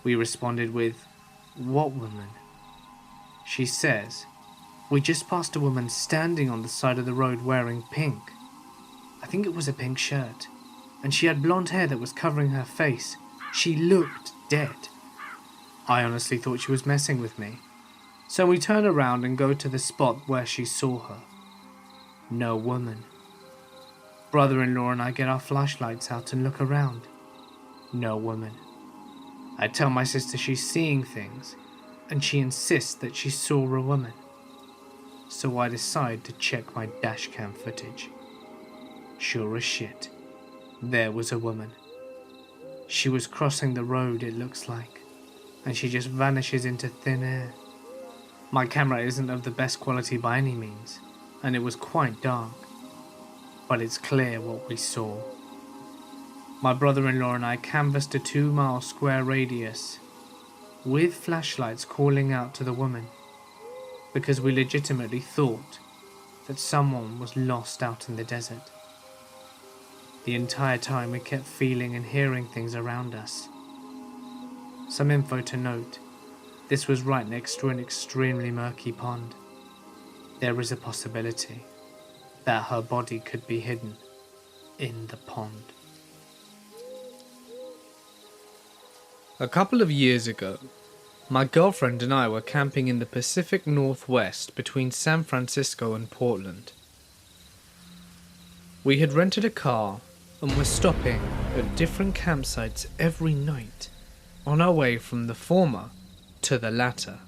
We responded with, "What woman?" She says, "We just passed a woman standing on the side of the road wearing pink. I think it was a pink shirt, and she had blonde hair that was covering her face. She looked dead." I honestly thought she was messing with me, so we turn around and go to the spot where she saw her. No woman. Brother-in-law and I get our flashlights out and look around. No woman. I tell my sister she's seeing things, and she insists that she saw a woman. So I decide to check my dashcam footage. Sure as shit, there was a woman. She was crossing the road, it looks like, and she just vanishes into thin air. My camera isn't of the best quality by any means, and it was quite dark, but it's clear what we saw. My brother-in-law and I canvassed a 2-mile square radius with flashlights calling out to the woman because we legitimately thought that someone was lost out in the desert. The entire time we kept feeling and hearing things around us. Some info to note, this was right next to an extremely murky pond. There is a possibility that her body could be hidden in the pond. A couple of years ago, my girlfriend and I were camping in the Pacific Northwest between San Francisco and Portland. We had rented a car and were stopping at different campsites every night on our way from the former to the latter.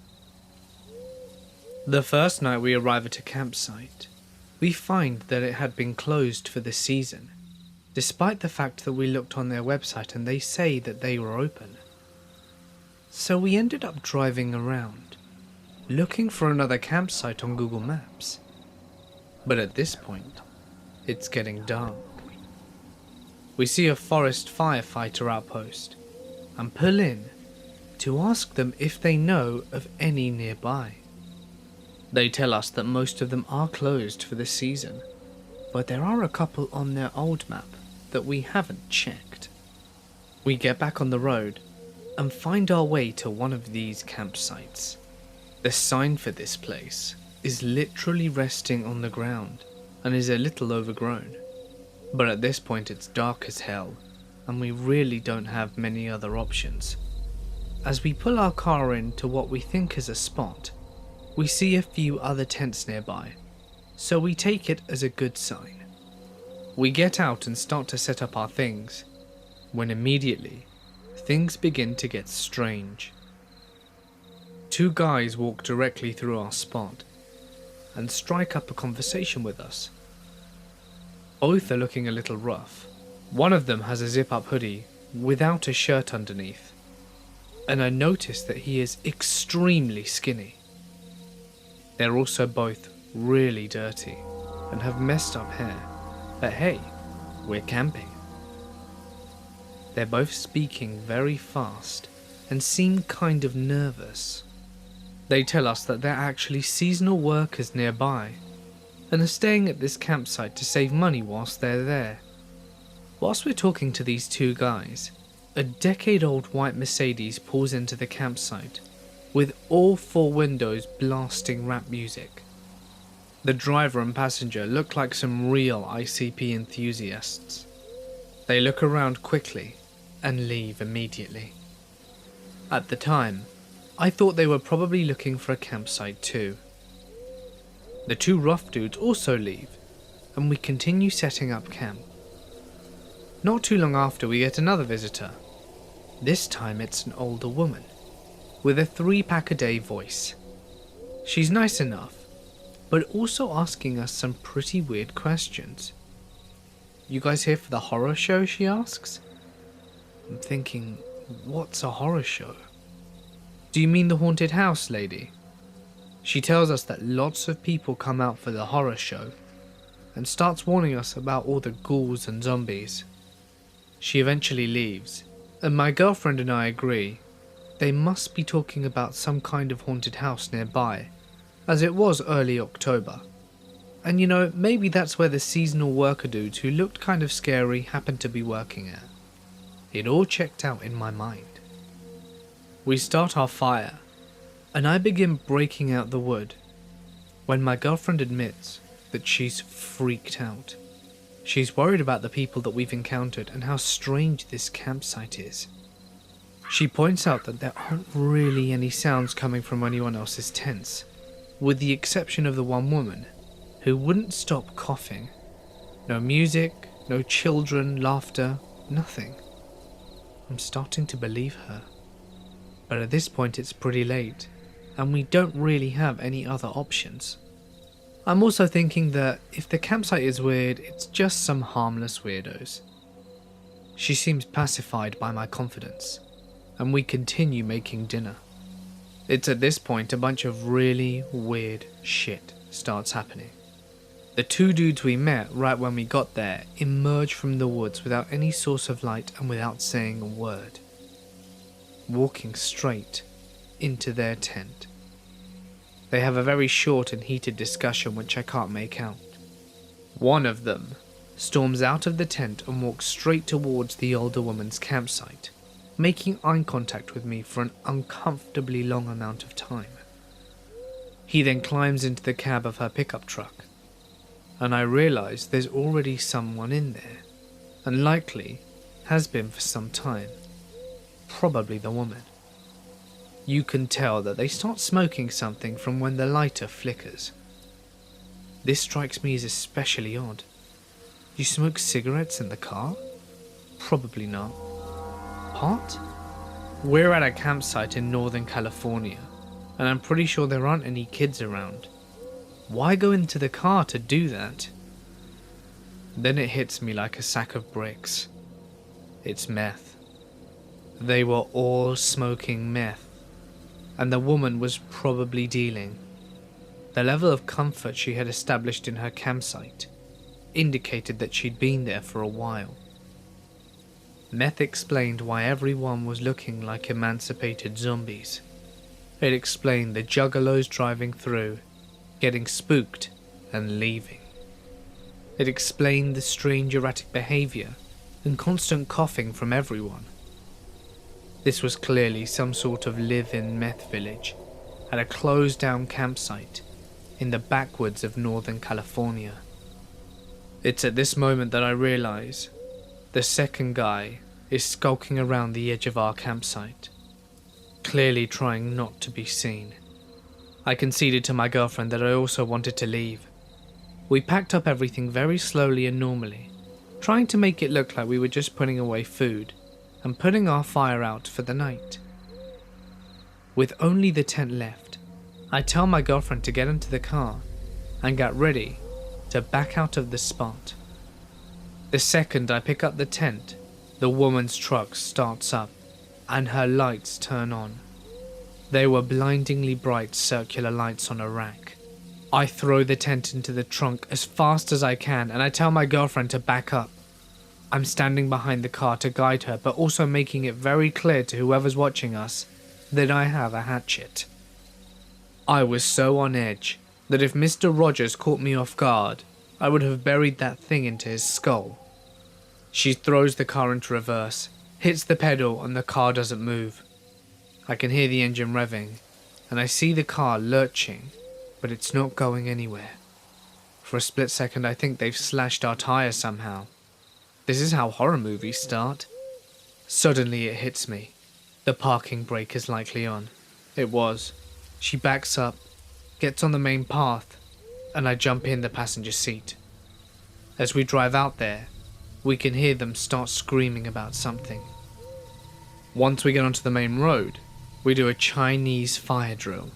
The first night we arrive at a campsite, we find that it had been closed for the season, despite the fact that we looked on their website and they say that they were open. So we ended up driving around, looking for another campsite on Google Maps. But at this point, it's getting dark. We see a forest firefighter outpost and pull in to ask them if they know of any nearby. They tell us that most of them are closed for the season, but there are a couple on their old map that we haven't checked. We get back on the road and find our way to one of these campsites. The sign for this place is literally resting on the ground and is a little overgrown. But at this point it's dark as hell, and we really don't have many other options. As we pull our car into what we think is a spot, we see a few other tents nearby, so we take it as a good sign. We get out and start to set up our things, when immediately, things begin to get strange. Two guys walk directly through our spot, and strike up a conversation with us. Both are looking a little rough. One of them has a zip-up hoodie without a shirt underneath, and I notice that he is extremely skinny. They're also both really dirty and have messed up hair, but hey, we're camping. They're both speaking very fast and seem kind of nervous. They tell us that they're actually seasonal workers nearby and are staying at this campsite to save money whilst they're there. Whilst we're talking to these two guys, a decade-old white Mercedes pulls into the campsite with all four windows blasting rap music. The driver and passenger look like some real ICP enthusiasts. They look around quickly and leave immediately. At the time, I thought they were probably looking for a campsite too. The two rough dudes also leave, and we continue setting up camp. Not too long after, we get another visitor. This time it's an older woman, with a 3-pack-a-day voice. She's nice enough, but also asking us some pretty weird questions. "You guys here for the horror show?" she asks. I'm thinking, what's a horror show? "Do you mean the haunted house, lady?" She tells us that lots of people come out for the horror show and starts warning us about all the ghouls and zombies. She eventually leaves, and my girlfriend and I agree they must be talking about some kind of haunted house nearby, as it was early October. And you know, maybe that's where the seasonal worker dudes who looked kind of scary happened to be working at. It all checked out in my mind. We start our fire, and I begin breaking out the wood, when my girlfriend admits that she's freaked out. She's worried about the people that we've encountered and how strange this campsite is. She points out that there aren't really any sounds coming from anyone else's tents, with the exception of the one woman, who wouldn't stop coughing. No music, no children, laughter, nothing. I'm starting to believe her. But at this point it's pretty late, and we don't really have any other options. I'm also thinking that if the campsite is weird, it's just some harmless weirdos. She seems pacified by my confidence, and we continue making dinner. It's at this point a bunch of really weird shit starts happening. The two dudes we met right when we got there emerge from the woods without any source of light and without saying a word, walking straight into their tent. They have a very short and heated discussion which I can't make out. One of them storms out of the tent and walks straight towards the older woman's campsite, making eye contact with me for an uncomfortably long amount of time. He then climbs into the cab of her pickup truck, and I realise there's already someone in there, and likely has been for some time. Probably the woman. You can tell that they start smoking something from when the lighter flickers. This strikes me as especially odd. You smoke cigarettes in the car? Probably not. Pot? We're at a campsite in Northern California, and I'm pretty sure there aren't any kids around. Why go into the car to do that? Then it hits me like a sack of bricks. It's meth. They were all smoking meth, and the woman was probably dealing. The level of comfort she had established in her campsite indicated that she'd been there for a while. Meth explained why everyone was looking like emancipated zombies. It explained the juggalos driving through, getting spooked and leaving. It explained the strange erratic behavior and constant coughing from everyone. This was clearly some sort of live-in meth village at a closed-down campsite in the backwoods of Northern California. It's at this moment that I realize the second guy is skulking around the edge of our campsite, clearly trying not to be seen. I conceded to my girlfriend that I also wanted to leave. We packed up everything very slowly and normally, trying to make it look like we were just putting away food and putting our fire out for the night. With only the tent left, I tell my girlfriend to get into the car and get ready to back out of the spot. The second I pick up the tent, the woman's truck starts up and her lights turn on. They were blindingly bright circular lights on a rack. I throw the tent into the trunk as fast as I can and I tell my girlfriend to back up. I'm standing behind the car to guide her, but also making it very clear to whoever's watching us that I have a hatchet. I was so on edge that if Mr. Rogers caught me off guard, I would have buried that thing into his skull. She throws the car into reverse, hits the pedal, and the car doesn't move. I can hear the engine revving, and I see the car lurching, but it's not going anywhere. For a split second I think they've slashed our tires somehow. This is how horror movies start. Suddenly it hits me. The parking brake is likely on. It was. She backs up, gets on the main path, and I jump in the passenger seat. As we drive out there, we can hear them start screaming about something. Once we get onto the main road, we do a Chinese fire drill.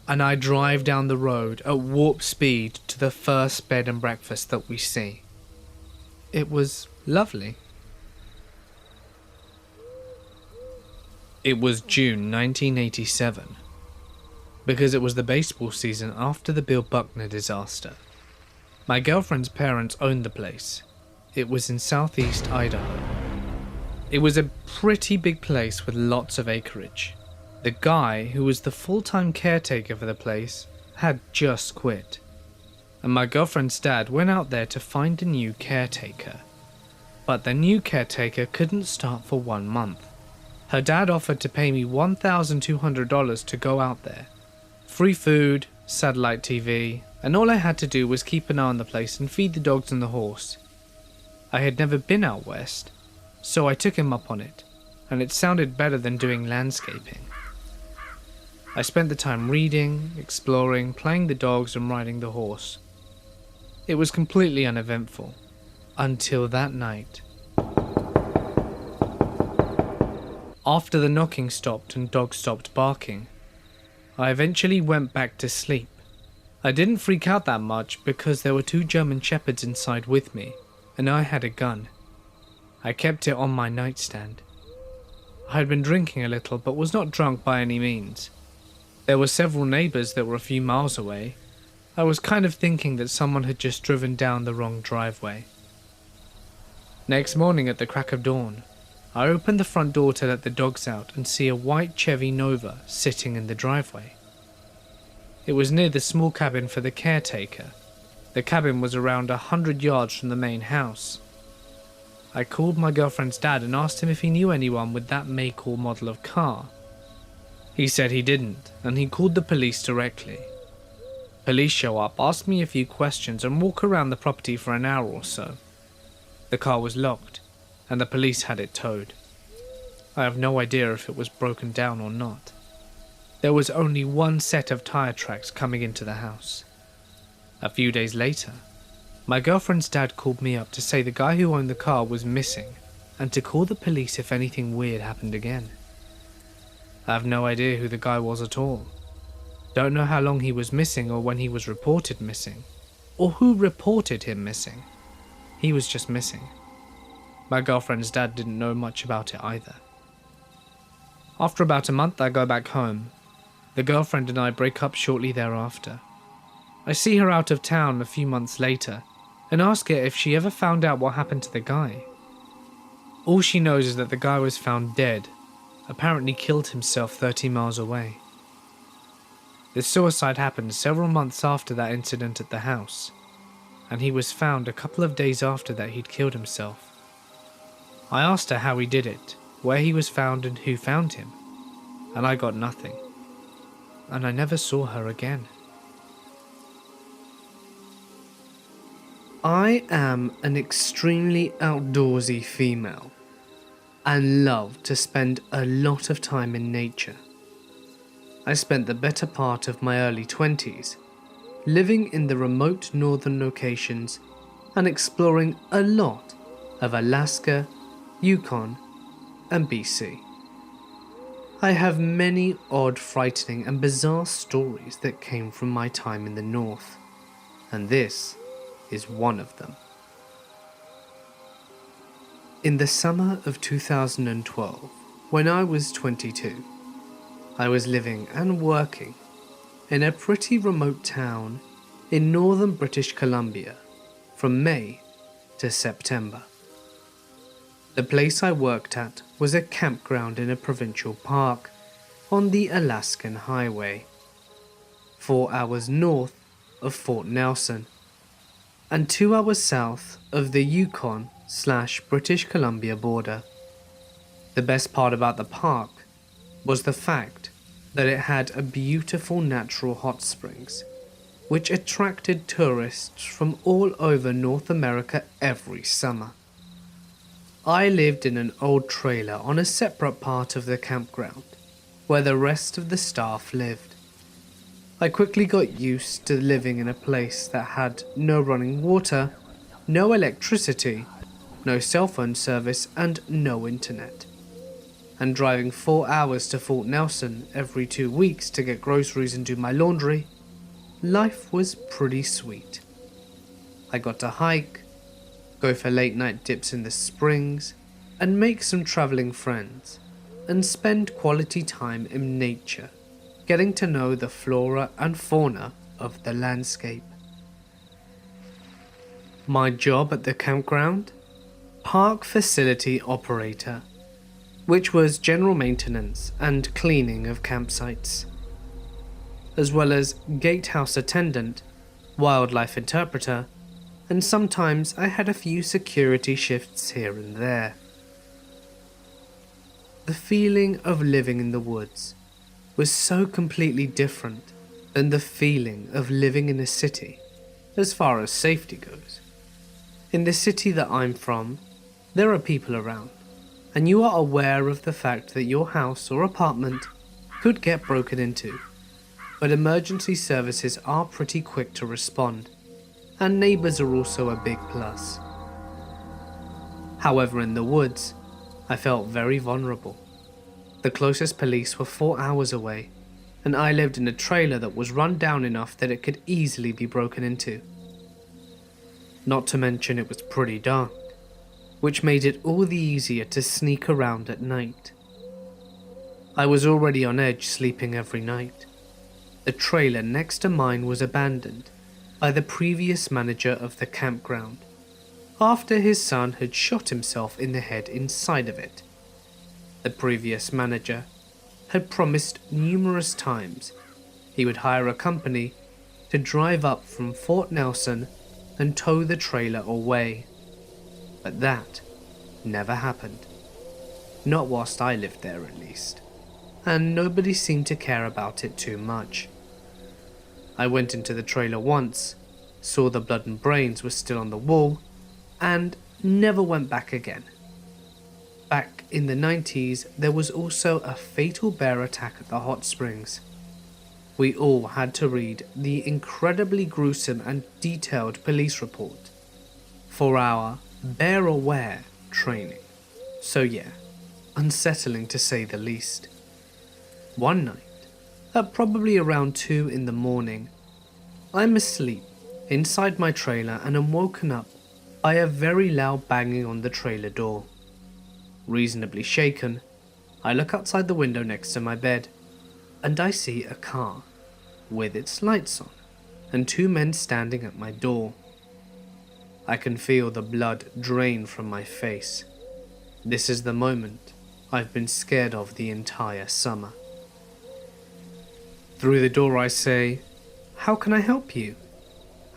And I drive down the road at warp speed to the first bed and breakfast that we see. It was lovely. It was June 1987, because it was the baseball season after the Bill Buckner disaster. My girlfriend's parents owned the place. It was in southeast Idaho. It was a pretty big place with lots of acreage. The guy who was the full-time caretaker for the place had just quit, and my girlfriend's dad went out there to find a new caretaker. But the new caretaker couldn't start for 1 month. Her dad offered to pay me $1,200 to go out there. Free food, satellite TV, and all I had to do was keep an eye on the place and feed the dogs and the horse. I had never been out west, so I took him up on it, and it sounded better than doing landscaping. I spent the time reading, exploring, playing the dogs and riding the horse. It was completely uneventful, until that night. After the knocking stopped and dogs stopped barking, I eventually went back to sleep. I didn't freak out that much because there were 2 German shepherds inside with me, and I had a gun. I kept it on my nightstand. I had been drinking a little but was not drunk by any means. There were several neighbours that were a few miles away. I was kind of thinking that someone had just driven down the wrong driveway. Next morning at the crack of dawn, I opened the front door to let the dogs out and see a white Chevy Nova sitting in the driveway. It was near the small cabin for the caretaker. The cabin was around 100 yards from the main house. I called my girlfriend's dad and asked him if he knew anyone with that make or model of car. He said he didn't, and he called the police directly. Police show up, ask me a few questions, and walk around the property for an hour or so. The car was locked, and the police had it towed. I have no idea if it was broken down or not. There was only 1 set of tire tracks coming into the house. A few days later, my girlfriend's dad called me up to say the guy who owned the car was missing and to call the police if anything weird happened again. I have no idea who the guy was at all. Don't know how long he was missing or when he was reported missing, or who reported him missing. He was just missing. My girlfriend's dad didn't know much about it either. After about a month, I go back home. The girlfriend and I break up shortly thereafter. I see her out of town a few months later and ask her if she ever found out what happened to the guy. All she knows is that the guy was found dead, apparently killed himself 30 miles away. The suicide happened several months after that incident at the house, and he was found a couple of days after that he'd killed himself. I asked her how he did it, where he was found and who found him, and I got nothing. And I never saw her again. I am an extremely outdoorsy female and love to spend a lot of time in nature. I spent the better part of my early 20s living in the remote northern locations and exploring a lot of Alaska, Yukon, and BC. I have many odd, frightening, and bizarre stories that came from my time in the north, and this is one of them. In the summer of 2012, when I was 22, I was living and working in a pretty remote town in northern British Columbia from May to September. The place I worked at was a campground in a provincial park on the Alaskan Highway, 4 hours north of Fort Nelson and 2 hours south of the Yukon/British Columbia border. The best part about the park was the fact that it had a beautiful natural hot springs, which attracted tourists from all over North America every summer. I lived in an old trailer on a separate part of the campground, where the rest of the staff lived. I quickly got used to living in a place that had no running water, no electricity, no cell phone service, and no internet. And driving 4 hours to Fort Nelson every 2 weeks to get groceries and do my laundry, life was pretty sweet. I got to hike, go for late night dips in the springs, and make some traveling friends, and spend quality time in nature, getting to know the flora and fauna of the landscape. My job at the campground? Park facility operator, which was general maintenance and cleaning of campsites, as well as gatehouse attendant, wildlife interpreter, and sometimes I had a few security shifts here and there. The feeling of living in the woods was so completely different than the feeling of living in a city, as far as safety goes. In the city that I'm from, there are people around, and you are aware of the fact that your house or apartment could get broken into, but emergency services are pretty quick to respond, and neighbours are also a big plus. However, in the woods, I felt very vulnerable. The closest police were 4 hours away, and I lived in a trailer that was run down enough that it could easily be broken into. Not to mention it was pretty dark, which made it all the easier to sneak around at night. I was already on edge sleeping every night. The trailer next to mine was abandoned by the previous manager of the campground, after his son had shot himself in the head inside of it. The previous manager had promised numerous times he would hire a company to drive up from Fort Nelson and tow the trailer away, but that never happened. Not whilst I lived there, at least, and nobody seemed to care about it too much. I went into the trailer once, saw the blood and brains were still on the wall, and never went back again. Back in the 90s, there was also a fatal bear attack at the hot springs. We all had to read the incredibly gruesome and detailed police report for our bear aware training. So yeah, unsettling to say the least. One night, at probably around 2 in the morning, I'm asleep inside my trailer and am woken up by a very loud banging on the trailer door. Reasonably shaken, I look outside the window next to my bed, and I see a car with its lights on and 2 men standing at my door. I can feel the blood drain from my face. This is the moment I've been scared of the entire summer. Through the door I say, "How can I help you?"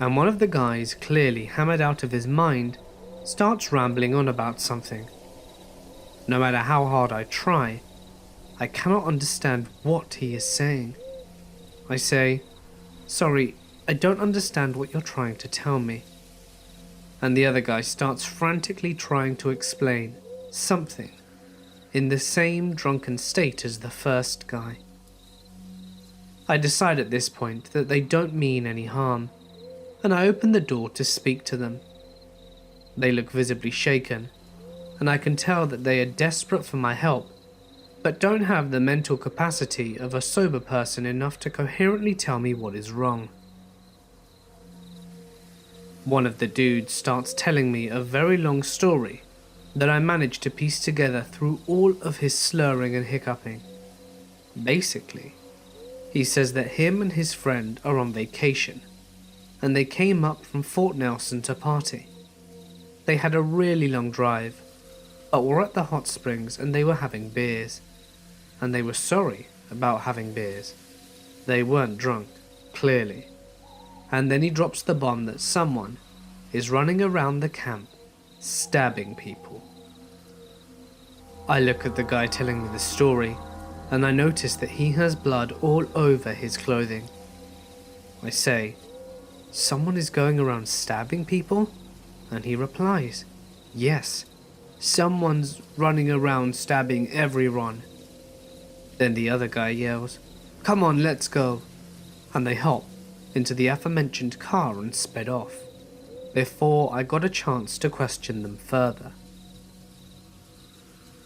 And one of the guys, clearly hammered out of his mind, starts rambling on about something. No matter how hard I try, I cannot understand what he is saying. I say, "Sorry, I don't understand what you're trying to tell me." And the other guy starts frantically trying to explain something in the same drunken state as the first guy. I decide at this point that they don't mean any harm, and I open the door to speak to them. They look visibly shaken, and I can tell that they are desperate for my help, but don't have the mental capacity of a sober person enough to coherently tell me what is wrong. One of the dudes starts telling me a very long story that I managed to piece together through all of his slurring and hiccuping. Basically, he says that him and his friend are on vacation, and they came up from Fort Nelson to party. They had a really long drive, but were at the hot springs and they were having beers, and they were sorry about having beers. They weren't drunk, clearly. And then he drops the bomb that someone is running around the camp stabbing people. I look at the guy telling me the story, and I notice that he has blood all over his clothing. I say, "Someone is going around stabbing people?" And he replies, "Yes, someone's running around stabbing everyone." Then the other guy yells, "Come on, let's go." And they hop into the aforementioned car and sped off, before I got a chance to question them further.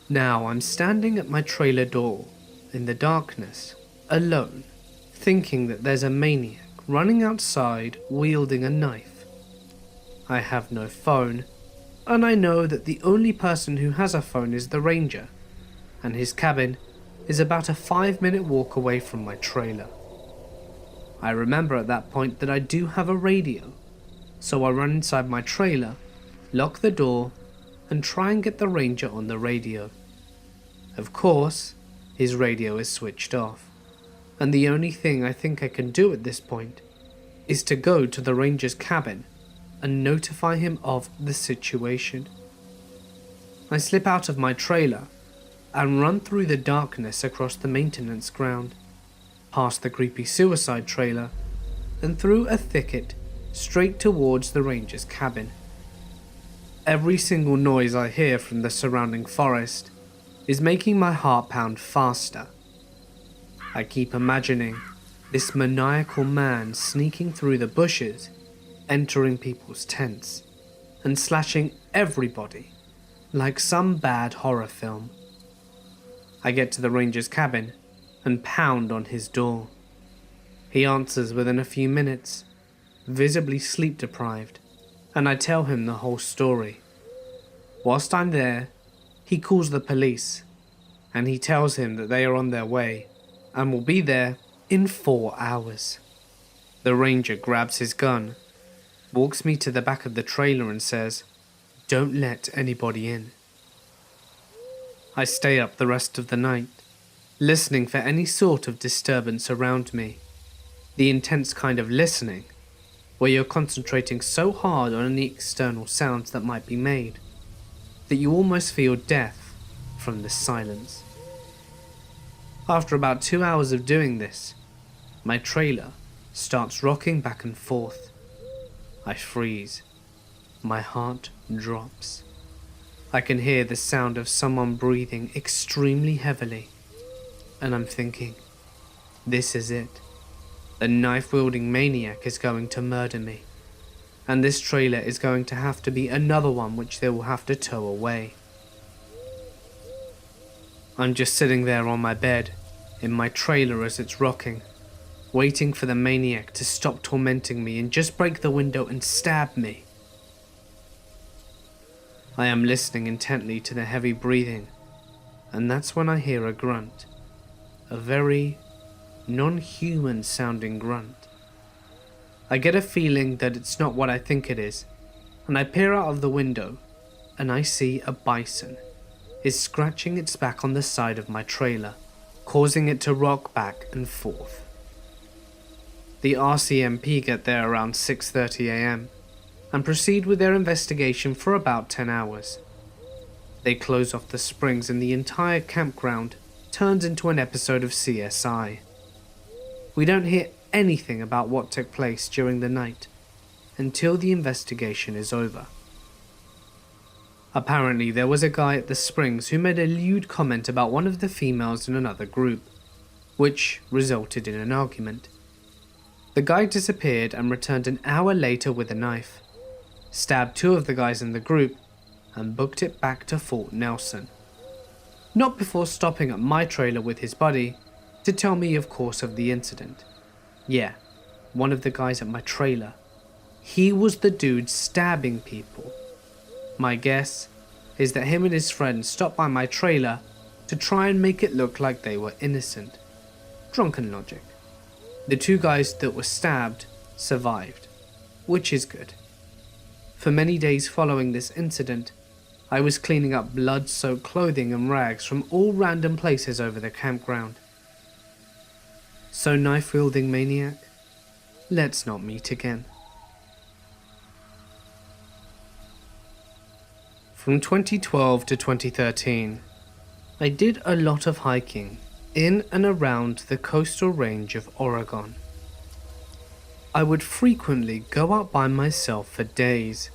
Now I'm standing at my trailer door, in the darkness, alone, thinking that there's a maniac running outside wielding a knife. I have no phone, and I know that the only person who has a phone is the ranger, and his cabin is about a 5-minute walk away from my trailer. I remember at that point that I do have a radio, so I run inside my trailer, lock the door, and try and get the ranger on the radio. Of course, his radio is switched off, and the only thing I think I can do at this point is to go to the ranger's cabin and notify him of the situation. I slip out of my trailer and run through the darkness across the maintenance ground, past the creepy suicide trailer, and through a thicket straight towards the ranger's cabin. Every single noise I hear from the surrounding forest is making my heart pound faster. I keep imagining this maniacal man sneaking through the bushes, entering people's tents, and slashing everybody like some bad horror film. I get to the ranger's cabin and pound on his door. He answers within a few minutes, visibly sleep deprived, and I tell him the whole story. Whilst I'm there, he calls the police, and he tells him that they are on their way and will be there in 4 hours. The ranger grabs his gun, walks me to the back of the trailer and says, "Don't let anybody in." I stay up the rest of the night, listening for any sort of disturbance around me. The intense kind of listening, where you're concentrating so hard on any external sounds that might be made, that you almost feel death from the silence. After about 2 hours of doing this, my trailer starts rocking back and forth. I freeze. My heart drops. I can hear the sound of someone breathing extremely heavily, and I'm thinking, this is it. The knife-wielding maniac is going to murder me, and this trailer is going to have to be another one which they will have to tow away. I'm just sitting there on my bed, in my trailer as it's rocking, waiting for the maniac to stop tormenting me and just break the window and stab me. I am listening intently to the heavy breathing, and that's when I hear a grunt, a very non-human sounding grunt. I get a feeling that it's not what I think it is, and I peer out of the window, and I see a bison is scratching its back on the side of my trailer, causing it to rock back and forth. The RCMP get there around 6:30 AM and proceed with their investigation for about 10 hours. They close off the springs and the entire campground turns into an episode of CSI. We don't hear anything about what took place during the night until the investigation is over. Apparently, there was a guy at the springs who made a lewd comment about one of the females in another group, which resulted in an argument. The guy disappeared and returned an hour later with a knife, stabbed 2 of the guys in the group, and booked it back to Fort Nelson. Not before stopping at my trailer with his buddy to tell me, of course, of the incident. Yeah, one of the guys at my trailer. He was the dude stabbing people. My guess is that him and his friends stopped by my trailer to try and make it look like they were innocent. Drunken logic. The 2 guys that were stabbed survived, which is good. For many days following this incident, I was cleaning up blood-soaked clothing and rags from all random places over the campground. So, knife-wielding maniac, let's not meet again. From 2012 to 2013, I did a lot of hiking in and around the coastal range of Oregon. I would frequently go out by myself for days,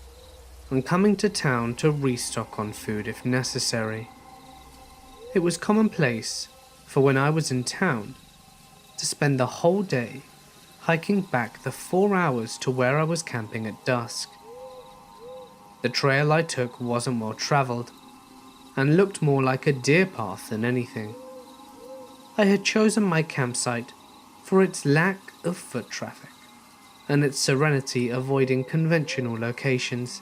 and coming to town to restock on food if necessary. It was commonplace for when I was in town to spend the whole day hiking back the 4 hours to where I was camping at dusk. The trail I took wasn't well traveled and looked more like a deer path than anything. I had chosen my campsite for its lack of foot traffic and its serenity avoiding conventional locations.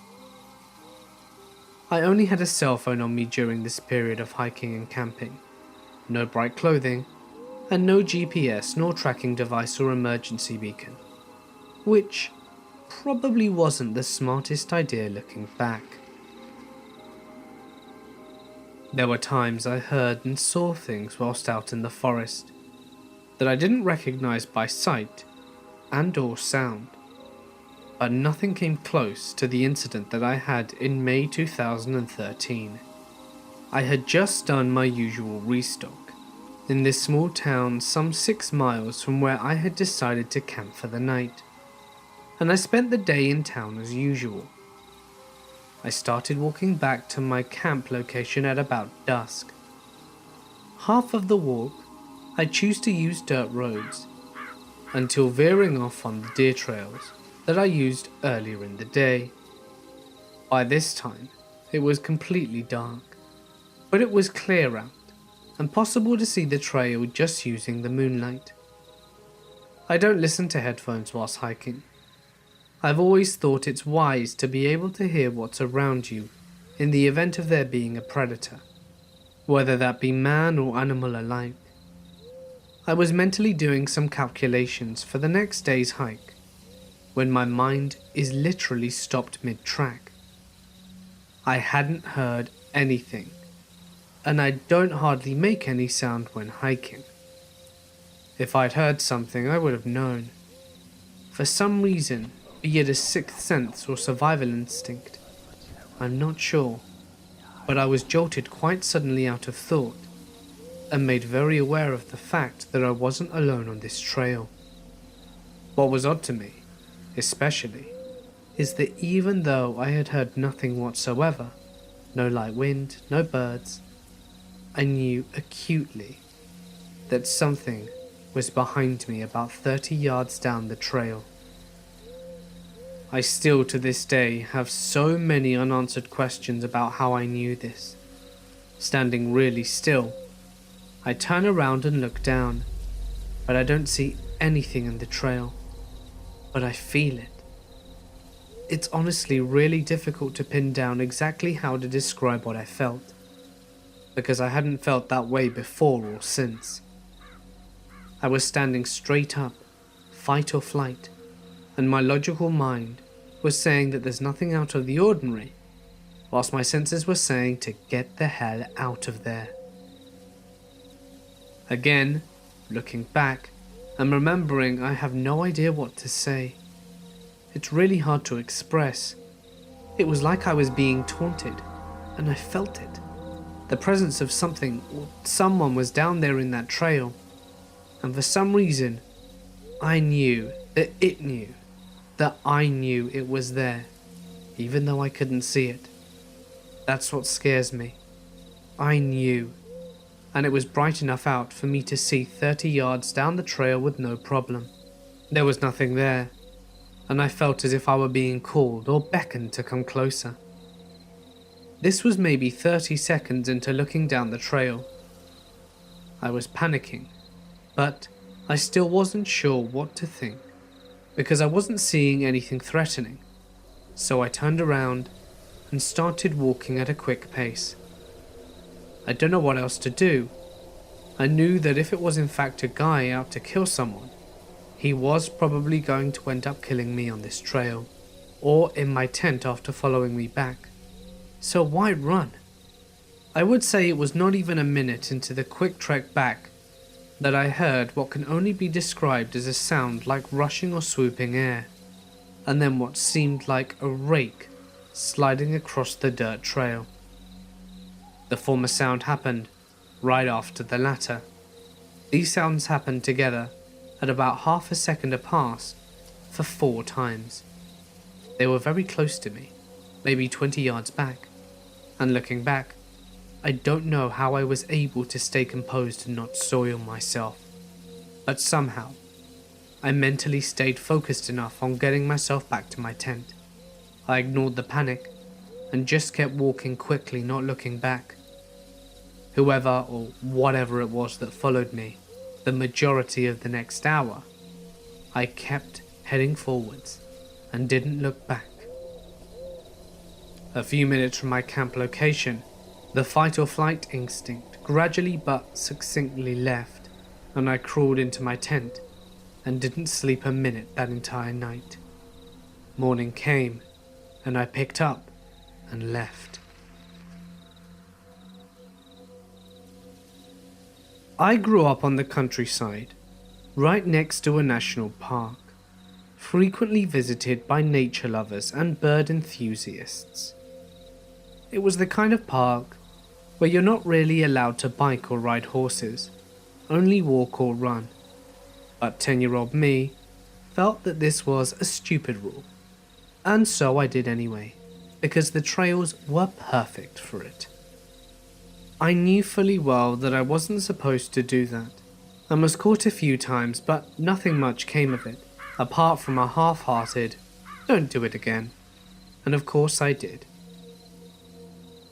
I only had a cell phone on me during this period of hiking and camping, no bright clothing, and no GPS nor tracking device or emergency beacon, which probably wasn't the smartest idea looking back. There were times I heard and saw things whilst out in the forest that I didn't recognize by sight and or sound, but nothing came close to the incident that I had in May 2013. I had just done my usual restock in this small town some 6 miles from where I had decided to camp for the night, and I spent the day in town as usual. I started walking back to my camp location at about dusk. Half of the walk I choose to use dirt roads, until veering off on the deer trails that I used earlier in the day. By this time, it was completely dark, but it was clear out and possible to see the trail just using the moonlight. I don't listen to headphones whilst hiking. I've always thought it's wise to be able to hear what's around you in the event of there being a predator, whether that be man or animal alike. I was mentally doing some calculations for the next day's hike when my mind is literally stopped mid-track. I hadn't heard anything, and I don't hardly make any sound when hiking. If I'd heard something, I would have known. For some reason, be it a sixth sense or survival instinct, I'm not sure, but I was jolted quite suddenly out of thought and made very aware of the fact that I wasn't alone on this trail. What was odd to me, especially, is that even though I had heard nothing whatsoever, no light wind, no birds, I knew acutely that something was behind me about 30 yards down the trail. I still to this day have so many unanswered questions about how I knew this. Standing really still, I turn around and look down, but I don't see anything in the trail. But I feel it. It's honestly really difficult to pin down exactly how to describe what I felt, because I hadn't felt that way before or since. I was standing straight up, fight or flight, and my logical mind was saying that there's nothing out of the ordinary, whilst my senses were saying to get the hell out of there. Again, looking back, and remembering I have no idea what to say. It's really hard to express. It was like I was being taunted, and I felt it. The presence of something or someone was down there in that trail, and for some reason, I knew that it knew that I knew it was there, even though I couldn't see it. That's what scares me. I knew, and it was bright enough out for me to see 30 yards down the trail with no problem. There was nothing there, and I felt as if I were being called or beckoned to come closer. This was maybe 30 seconds into looking down the trail. I was panicking, but I still wasn't sure what to think, because I wasn't seeing anything threatening. So I turned around and started walking at a quick pace. I don't know what else to do. I knew that if it was in fact a guy out to kill someone, he was probably going to end up killing me on this trail, or in my tent after following me back. So why run? I would say it was not even a minute into the quick trek back that I heard what can only be described as a sound like rushing or swooping air, and then what seemed like a rake sliding across the dirt trail. The former sound happened right after the latter. These sounds happened together at about half a second apart for 4 times. They were very close to me, maybe 20 yards back, and looking back, I don't know how I was able to stay composed and not soil myself, but somehow I mentally stayed focused enough on getting myself back to my tent. I ignored the panic and just kept walking quickly, not looking back. Whoever or whatever it was that followed me, the majority of the next hour, I kept heading forwards and didn't look back. A few minutes from my camp location, the fight or flight instinct gradually but succinctly left, and I crawled into my tent and didn't sleep a minute that entire night. Morning came, and I picked up and left. I grew up on the countryside, right next to a national park, frequently visited by nature lovers and bird enthusiasts. It was the kind of park where you're not really allowed to bike or ride horses, only walk or run. But 10-year-old me felt that this was a stupid rule, and so I did anyway, because the trails were perfect for it. I knew fully well that I wasn't supposed to do that, and was caught a few times, but nothing much came of it, apart from a half-hearted, "Don't do it again," and of course I did.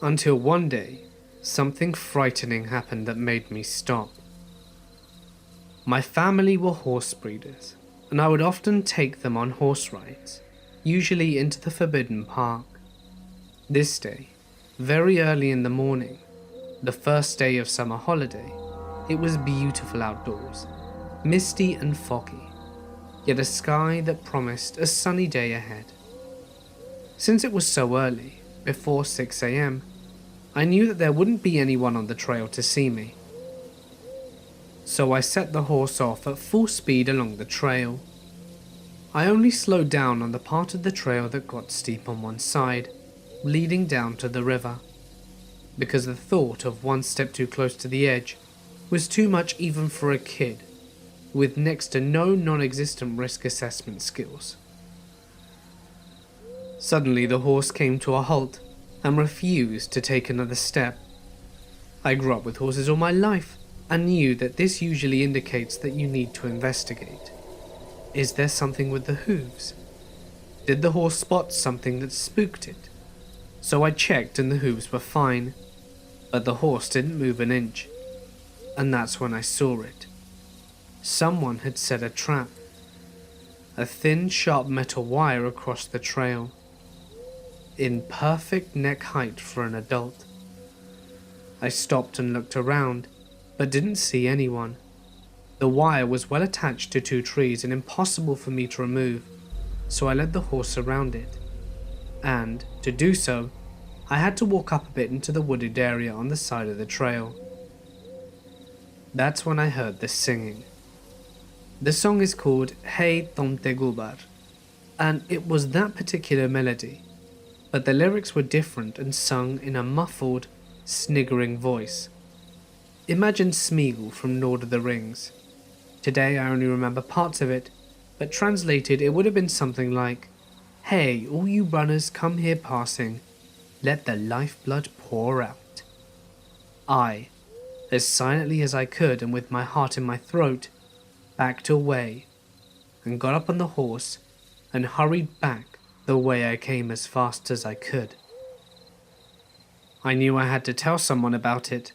Until one day, something frightening happened that made me stop. My family were horse breeders, and I would often take them on horse rides, usually into the Forbidden Park. This day, very early in the morning, the first day of summer holiday, it was beautiful outdoors, misty and foggy, yet a sky that promised a sunny day ahead. Since it was so early, before 6 a.m, I knew that there wouldn't be anyone on the trail to see me. So I set the horse off at full speed along the trail. I only slowed down on the part of the trail that got steep on one side, leading down to the river, because the thought of one step too close to the edge was too much even for a kid with next to no non-existent risk assessment skills. Suddenly the horse came to a halt and refused to take another step. I grew up with horses all my life and knew that this usually indicates that you need to investigate. Is there something with the hooves? Did the horse spot something that spooked it? So I checked and the hooves were fine, but the horse didn't move an inch. and that's when I saw it. Someone had set a trap. A thin, sharp metal wire across the trail, in perfect neck height for an adult. I stopped and looked around, but didn't see anyone. The wire was well attached to two trees and impossible for me to remove, so I led the horse around it. And, to do so, I had to walk up a bit into the wooded area on the side of the trail. That's when I heard the singing. The song is called Hey Tonte Gubar, and it was that particular melody, but the lyrics were different and sung in a muffled, sniggering voice. Imagine Smeagol from Lord of the Rings. Today I only remember parts of it, but translated it would have been something like, "Hey, all you runners come here passing, let the lifeblood pour out." I, as silently as I could and with my heart in my throat, backed away and got up on the horse and hurried back the way I came as fast as I could. I knew I had to tell someone about it,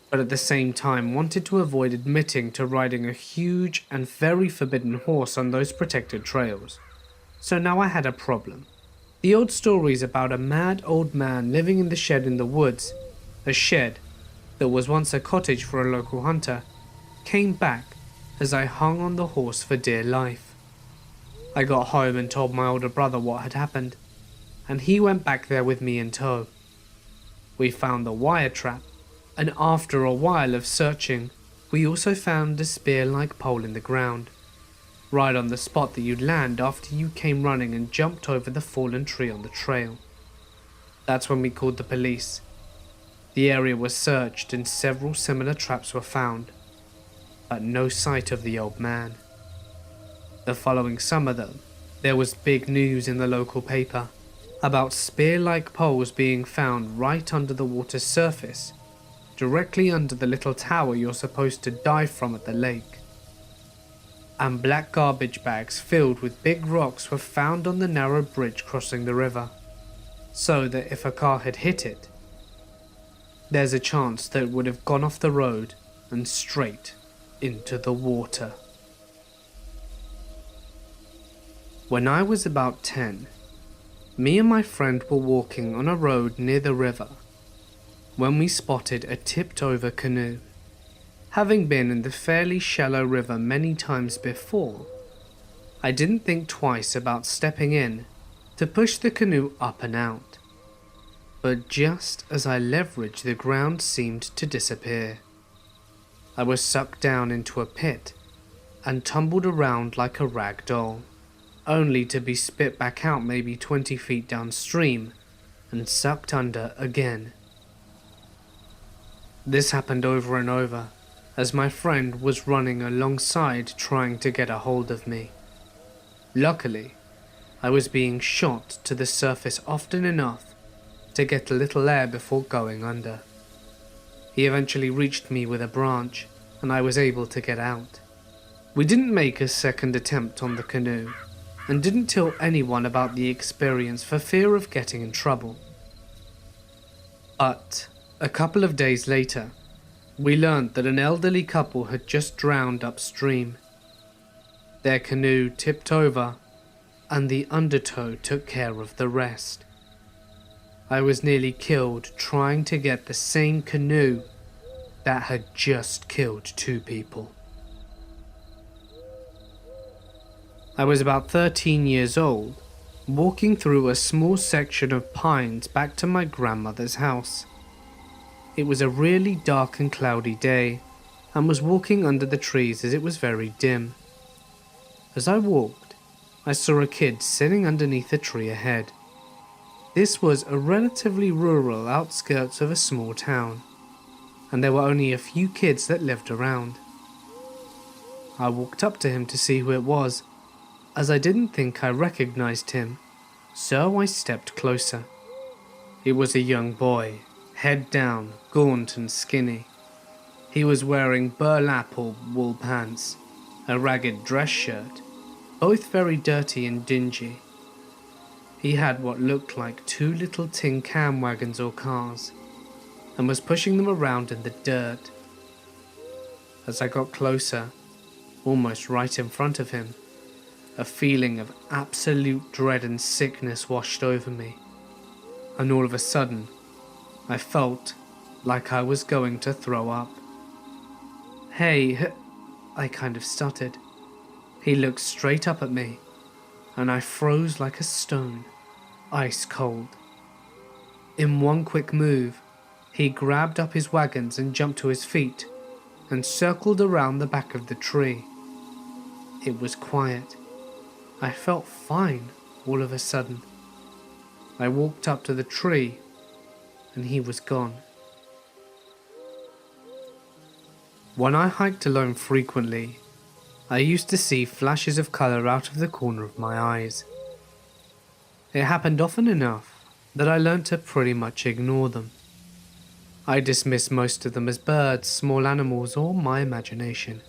but at the same time wanted to avoid admitting to riding a huge and very forbidden horse on those protected trails. So now I had a problem. The old stories about a mad old man living in the shed in the woods, a shed that was once a cottage for a local hunter, came back as I hung on the horse for dear life. I got home and told my older brother what had happened, and he went back there with me in tow. We found the wire trap, and after a while of searching, we also found a spear-like pole in the ground, right on the spot that you'd land after you came running and jumped over the fallen tree on the trail. That's when we called the police. The area was searched and several similar traps were found, but no sight of the old man. The following summer though, there was big news in the local paper about spear-like poles being found right under the water's surface, directly under the little tower you're supposed to dive from at the lake. And black garbage bags filled with big rocks were found on the narrow bridge crossing the river, so that if a car had hit it, there's a chance that it would have gone off the road and straight into the water. When I was about 10, me and my friend were walking on a road near the river when we spotted a tipped-over canoe. Having been in the fairly shallow river many times before, I didn't think twice about stepping in to push the canoe up and out. But just as I leveraged, the ground seemed to disappear. I was sucked down into a pit and tumbled around like a rag doll, only to be spit back out maybe 20 feet downstream and sucked under again. This happened over and over, as my friend was running alongside trying to get a hold of me. Luckily, I was being shot to the surface often enough to get a little air before going under. He eventually reached me with a branch, and I was able to get out. We didn't make a second attempt on the canoe, and didn't tell anyone about the experience for fear of getting in trouble. But a couple of days later, we learned that an elderly couple had just drowned upstream. Their canoe tipped over, and the undertow took care of the rest. I was nearly killed trying to get the same canoe that had just killed 2 people. I was about 13 years old, walking through a small section of pines back to my grandmother's house. It was a really dark and cloudy day, and was walking under the trees as it was very dim. As I walked, I saw a kid sitting underneath a tree ahead. This was a relatively rural outskirts of a small town, and there were only a few kids that lived around. I walked up to him to see who it was, as I didn't think I recognized him, so I stepped closer. It was a young boy, head down, gaunt and skinny. He was wearing burlap or wool pants, a ragged dress shirt, both very dirty and dingy. He had what looked like 2 little tin can wagons or cars, and was pushing them around in the dirt. As I got closer, almost right in front of him, a feeling of absolute dread and sickness washed over me, and all of a sudden, I felt like I was going to throw up. "Hey," I kind of stuttered. He looked straight up at me, and I froze like a stone, ice cold. In one quick move, he grabbed up his wagons and jumped to his feet, and circled around the back of the tree. It was quiet. I felt fine all of a sudden. I walked up to the tree, and he was gone. When I hiked alone frequently, I used to see flashes of colour out of the corner of my eyes. It happened often enough that I learned to pretty much ignore them. I dismissed most of them as birds, small animals, or my imagination.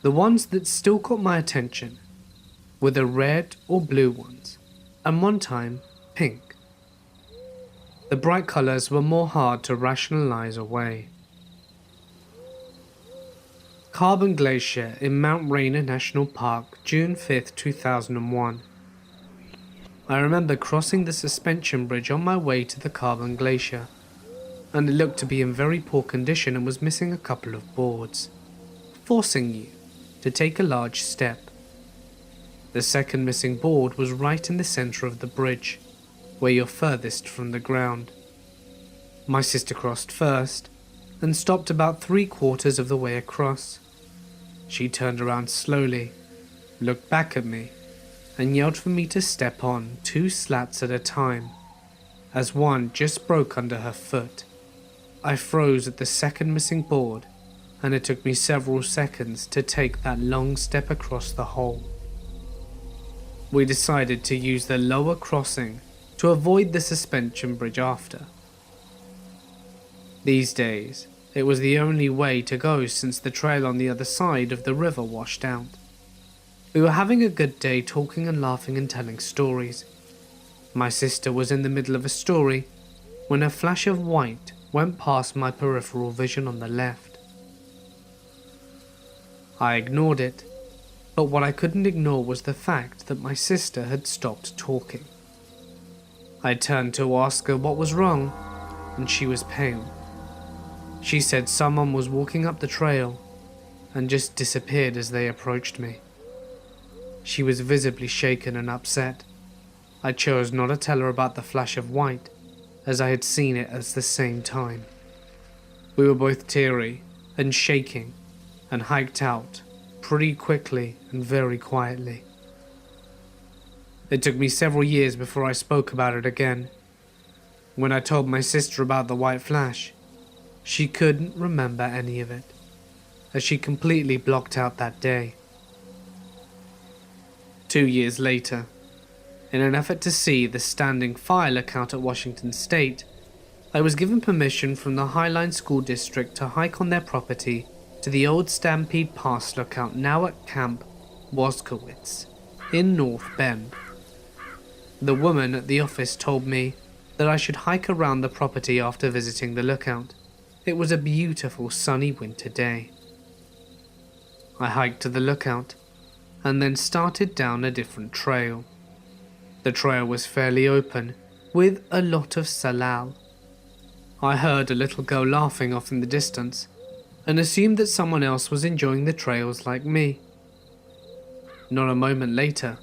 The ones that still caught my attention were the red or blue ones, and one time, pink. The bright colours were more hard to rationalise away. Carbon Glacier in Mount Rainier National Park, June 5th, 2001. I remember crossing the suspension bridge on my way to the Carbon Glacier, and it looked to be in very poor condition and was missing a couple of boards, forcing you to take a large step. The second missing board was right in the centre of the bridge, where you're furthest from the ground. My sister crossed first, and stopped about 3/4 of the way across. She turned around slowly, looked back at me, and yelled for me to step on 2 slats at a time, as one just broke under her foot. I froze at the second missing board, and it took me several seconds to take that long step across the hole. We decided to use the lower crossing to avoid the suspension bridge after. These days, it was the only way to go since the trail on the other side of the river washed out. We were having a good day talking and laughing and telling stories. My sister was in the middle of a story when a flash of white went past my peripheral vision on the left. I ignored it, but what I couldn't ignore was the fact that my sister had stopped talking. I turned to ask her what was wrong, and she was pale. She said someone was walking up the trail and just disappeared as they approached me. She was visibly shaken and upset. I chose not to tell her about the flash of white, as I had seen it at the same time. We were both teary and shaking and hiked out pretty quickly and very quietly. It took me several years before I spoke about it again. When I told my sister about the white flash, she couldn't remember any of it, as she completely blocked out that day. 2 years later, in an effort to see the standing file account at Washington State, I was given permission from the Highline School District to hike on their property to the old Stampede Pass lookout, now at Camp Woskowitz in North Bend. The woman at the office told me that I should hike around the property after visiting the lookout. It was a beautiful sunny winter day. I hiked to the lookout and then started down a different trail. The trail was fairly open, with a lot of salal. I heard a little girl laughing off in the distance, and assumed that someone else was enjoying the trails like me. Not a moment later,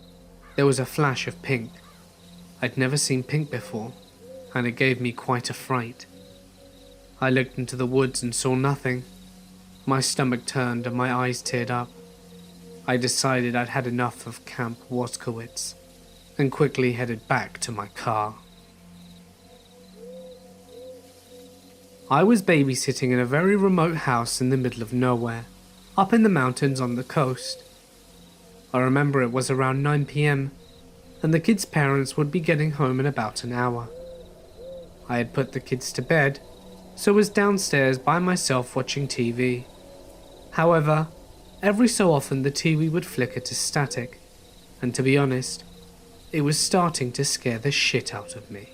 there was a flash of pink. I'd never seen pink before, and it gave me quite a fright. I looked into the woods and saw nothing. My stomach turned and my eyes teared up. I decided I'd had enough of Camp Woskowitz, and quickly headed back to my car. I was babysitting in a very remote house in the middle of nowhere, up in the mountains on the coast. I remember it was around 9 p.m, and the kids' parents would be getting home in about an hour. I had put the kids to bed, so was downstairs by myself watching TV. However, every so often the TV would flicker to static, and to be honest, it was starting to scare the shit out of me.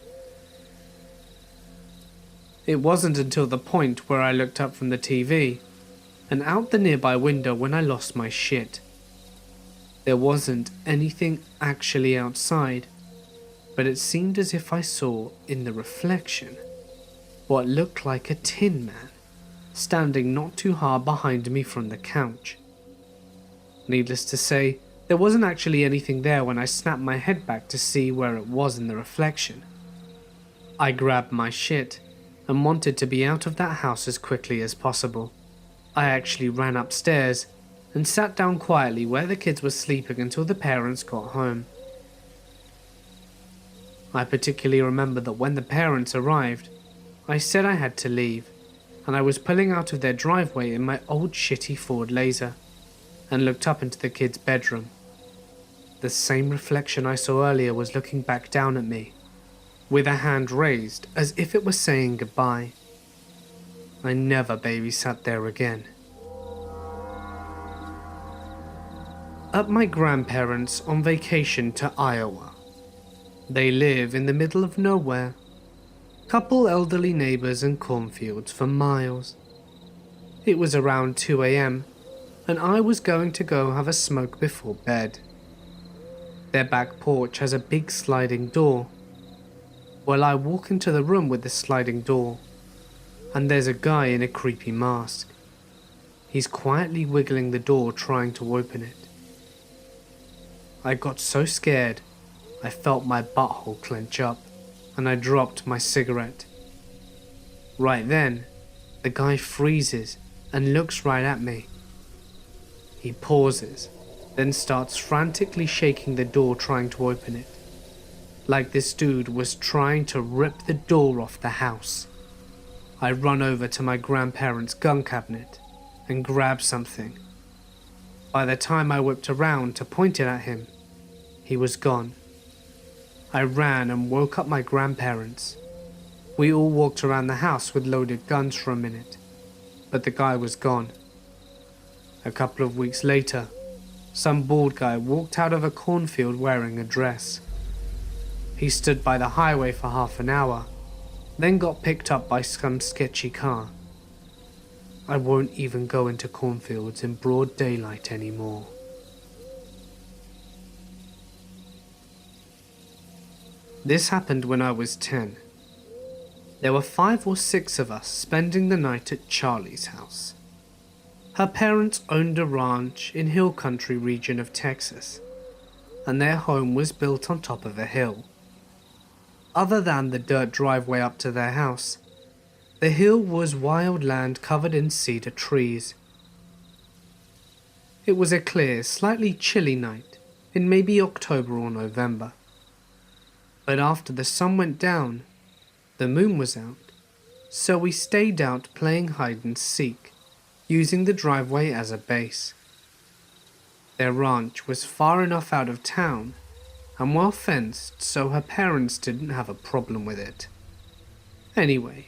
It wasn't until the point where I looked up from the TV and out the nearby window when I lost my shit. There wasn't anything actually outside, but it seemed as if I saw in the reflection what looked like a tin man standing not too far behind me from the couch. Needless to say, there wasn't actually anything there when I snapped my head back to see where it was in the reflection. I grabbed my shit and wanted to be out of that house as quickly as possible. I actually ran upstairs and sat down quietly where the kids were sleeping until the parents got home. I particularly remember that when the parents arrived, I said I had to leave, and I was pulling out of their driveway in my old shitty Ford Laser and looked up into the kids' bedroom. The same reflection I saw earlier was looking back down at me, with a hand raised as if it was saying goodbye. I never babysat there again. At my grandparents' on vacation to Iowa. They live in the middle of nowhere. Couple elderly neighbors and cornfields for miles. It was around 2 a.m. and I was going to go have a smoke before bed. Their back porch has a big sliding door. Well, I walk into the room with the sliding door, and there's a guy in a creepy mask. He's quietly wiggling the door trying to open it. I got so scared, I felt my butthole clench up, and I dropped my cigarette. Right then, the guy freezes and looks right at me. He pauses, then starts frantically shaking the door trying to open it, like this dude was trying to rip the door off the house. I run over to my grandparents' gun cabinet and grab something. By the time I whipped around to point it at him, he was gone. I ran and woke up my grandparents. We all walked around the house with loaded guns for a minute, but the guy was gone. A couple of weeks later, some bald guy walked out of a cornfield wearing a dress. He stood by the highway for half an hour, then got picked up by some sketchy car. I won't even go into cornfields in broad daylight anymore. This happened when I was 10. There were 5 or 6 of us spending the night at Charlie's house. Her parents owned a ranch in hill country region of Texas, and their home was built on top of a hill. Other than the dirt driveway up to their house, the hill was wild land covered in cedar trees. It was a clear, slightly chilly night in maybe October or November. But after the sun went down, the moon was out, so we stayed out playing hide and seek, using the driveway as a base. Their ranch was far enough out of town and well fenced, so her parents didn't have a problem with it. Anyway,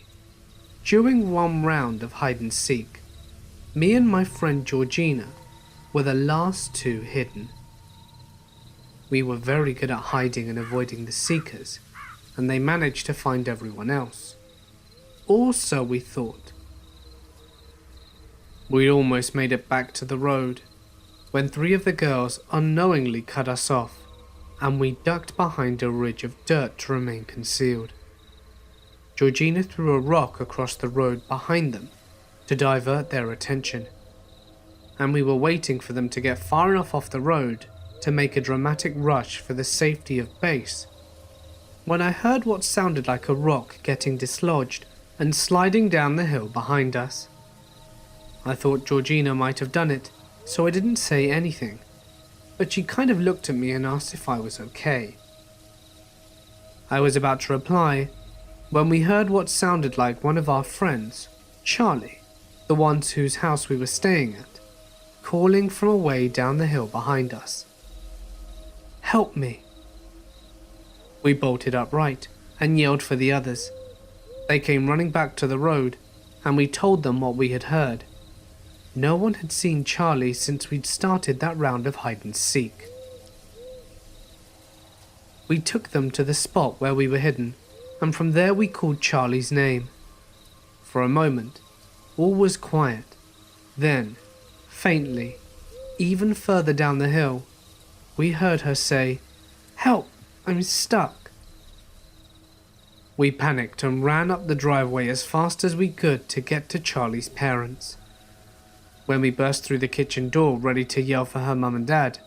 during one round of hide and seek, me and my friend Georgina were the last 2 hidden. We were very good at hiding and avoiding the seekers, and they managed to find everyone else. Or so we thought. We almost made it back to the road, when 3 of the girls unknowingly cut us off, and we ducked behind a ridge of dirt to remain concealed. Georgina threw a rock across the road behind them to divert their attention, and we were waiting for them to get far enough off the road to make a dramatic rush for the safety of base, when I heard what sounded like a rock getting dislodged and sliding down the hill behind us. I thought Georgina might have done it, so I didn't say anything, but she kind of looked at me and asked if I was okay. I was about to reply when we heard what sounded like one of our friends, Charlie, the ones whose house we were staying at, calling from away down the hill behind us. "Help me." We bolted upright and yelled for the others. They came running back to the road, and we told them what we had heard. No one had seen Charlie since we'd started that round of hide and seek. We took them to the spot where we were hidden, and from there we called Charlie's name. For a moment, all was quiet, Then, faintly, even further down the hill, we heard her say, "Help, I'm stuck." We panicked and ran up the driveway as fast as we could to get to Charlie's parents. When we burst through the kitchen door ready to yell for her mum and dad,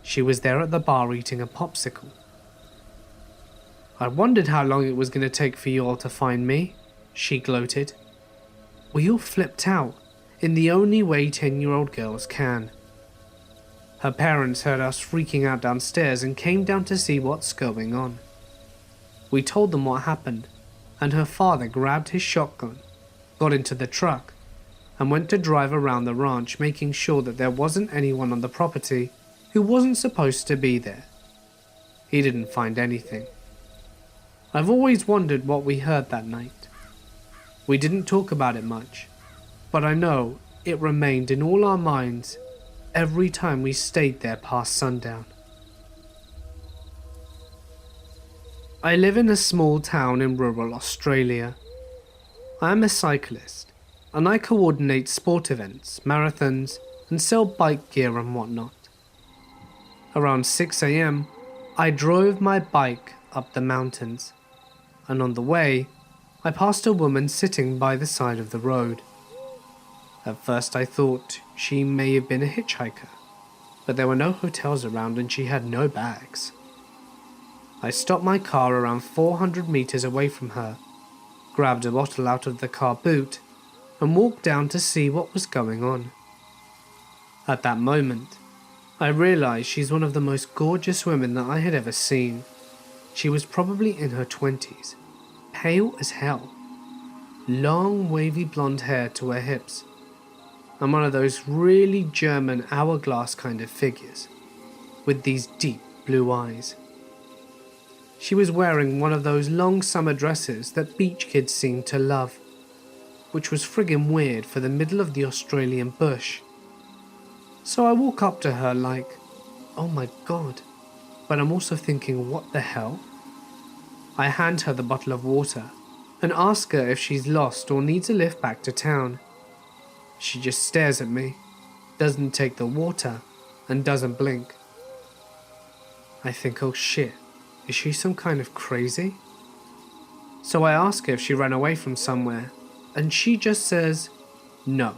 she was there at the bar eating a popsicle. "I wondered how long it was going to take for you all to find me," she gloated. We all flipped out, in the only way 10-year-old girls can. Her parents heard us freaking out downstairs and came down to see what's going on. We told them what happened, and her father grabbed his shotgun, got into the truck, and went to drive around the ranch, making sure that there wasn't anyone on the property who wasn't supposed to be there. He didn't find anything. I've always wondered what we heard that night. We didn't talk about it much, but I know it remained in all our minds every time we stayed there past sundown. I live in a small town in rural Australia. I am a cyclist, and I coordinate sport events, marathons, and sell bike gear and whatnot. Around 6 a.m, I drove my bike up the mountains, and on the way, I passed a woman sitting by the side of the road. At first I thought she may have been a hitchhiker, but there were no hotels around and she had no bags. I stopped my car around 400 meters away from her, grabbed a bottle out of the car boot, and walked down to see what was going on. At that moment, I realized she's one of the most gorgeous women that I had ever seen. She was probably in her 20s, pale as hell, long wavy blonde hair to her hips, and one of those really German hourglass kind of figures, with these deep blue eyes. She was wearing one of those long summer dresses that beach kids seem to love, which was friggin' weird for the middle of the Australian bush. So I walk up to her like, oh my god, but I'm also thinking, what the hell? I hand her the bottle of water and ask her if she's lost or needs a lift back to town. She just stares at me, doesn't take the water, and doesn't blink. I think, oh shit, is she some kind of crazy? So I ask her if she ran away from somewhere, and she just says, no,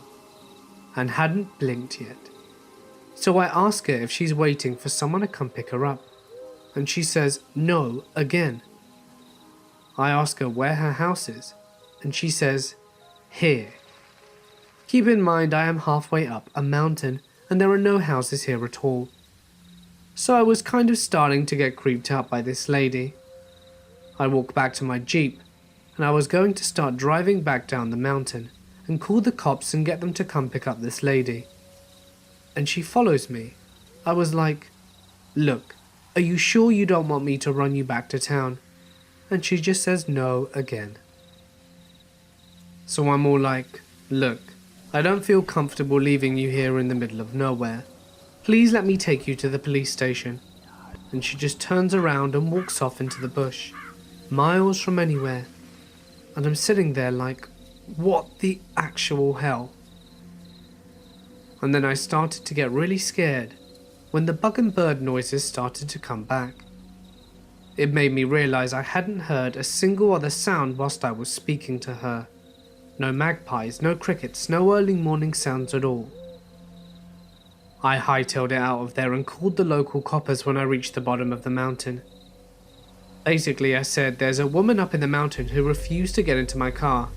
and hadn't blinked yet. So I ask her if she's waiting for someone to come pick her up, and she says no again. I ask her where her house is, and she says, here. Keep in mind I am halfway up a mountain, and there are no houses here at all. So I was kind of starting to get creeped out by this lady. I walked back to my Jeep, and I was going to start driving back down the mountain and call the cops and get them to come pick up this lady. And she follows me. I was like, look, are you sure you don't want me to run you back to town? And she just says no again. So I'm all like, look, I don't feel comfortable leaving you here in the middle of nowhere. Please let me take you to the police station. And she just turns around and walks off into the bush, miles from anywhere. And I'm sitting there like, what the actual hell? And then I started to get really scared when the bug and bird noises started to come back. It made me realize I hadn't heard a single other sound whilst I was speaking to her. No magpies, no crickets, no early morning sounds at all. I hightailed it out of there and called the local coppers when I reached the bottom of the mountain. Basically, I said there's a woman up in the mountain who refused to get into my car,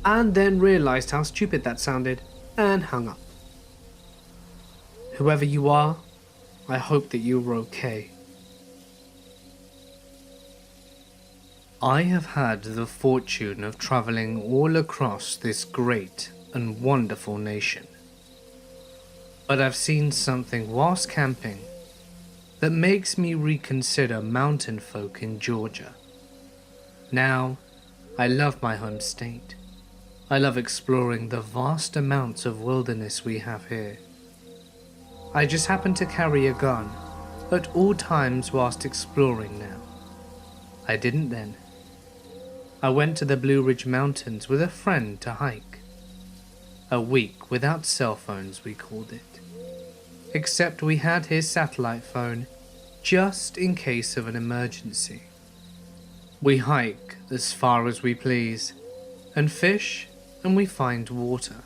and then realized how stupid that sounded and hung up. Whoever you are, I hope that you're okay. I have had the fortune of traveling all across this great and wonderful nation. But I've seen something whilst camping that makes me reconsider mountain folk in Georgia. Now, I love my home state. I love exploring the vast amounts of wilderness we have here. I just happen to carry a gun at all times whilst exploring now. I didn't then. I went to the Blue Ridge Mountains with a friend to hike. A week without cell phones, we called it. Except we had his satellite phone, just in case of an emergency. We hike as far as we please, and fish, and we find water.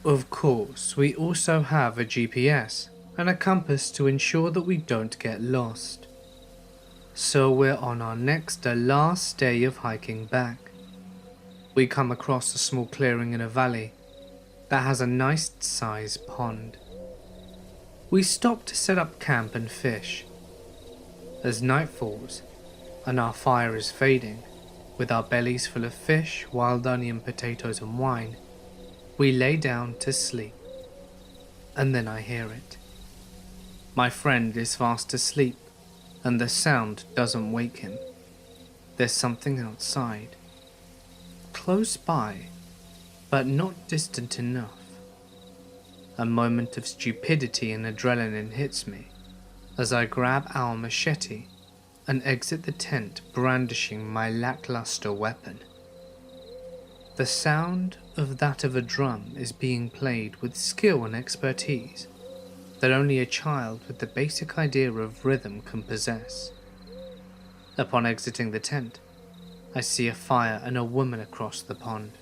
Of course, we also have a GPS and a compass to ensure that we don't get lost. So we're on our next to last day of hiking back. We come across a small clearing in a valley that has a nice sized pond. We stop to set up camp and fish. As night falls and our fire is fading, with our bellies full of fish, wild onion, potatoes and wine, we lay down to sleep. And then I hear it. My friend is fast asleep and the sound doesn't wake him. There's something outside, close by, but not distant enough. A moment of stupidity and adrenaline hits me as I grab our machete and exit the tent brandishing my lackluster weapon. The sound of that of a drum is being played with skill and expertise that only a child with the basic idea of rhythm can possess. Upon exiting the tent, I see a fire and a woman across the pond.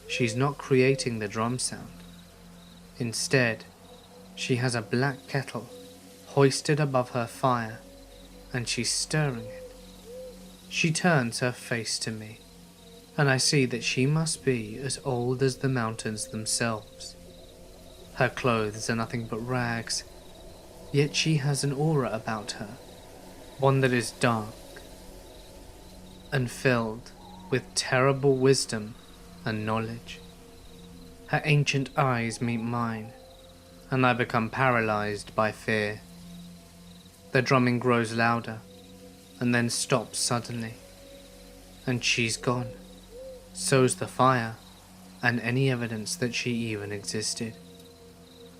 She's not creating the drum sound. Instead, she has a black kettle hoisted above her fire, and she's stirring it. She turns her face to me, and I see that she must be as old as the mountains themselves. Her clothes are nothing but rags, yet she has an aura about her, one that is dark and filled with terrible wisdom and knowledge. Her ancient eyes meet mine, and I become paralyzed by fear. The drumming grows louder, and then stops suddenly. And she's gone. So's the fire, and any evidence that she even existed.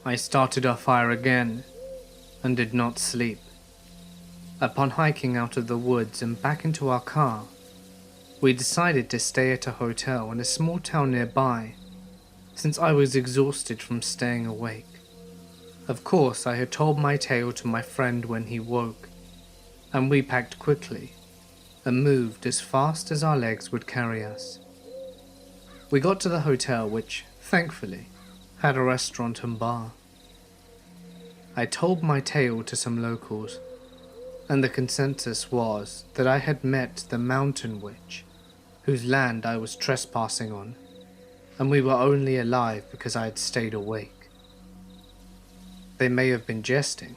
I started our fire again, and did not sleep. Upon hiking out of the woods and back into our car, we decided to stay at a hotel in a small town nearby, since I was exhausted from staying awake. Of course, I had told my tale to my friend when he woke, and we packed quickly and moved as fast as our legs would carry us. We got to the hotel, which, thankfully, had a restaurant and bar. I told my tale to some locals, and the consensus was that I had met the mountain witch, whose land I was trespassing on, and we were only alive because I had stayed awake. They may have been jesting,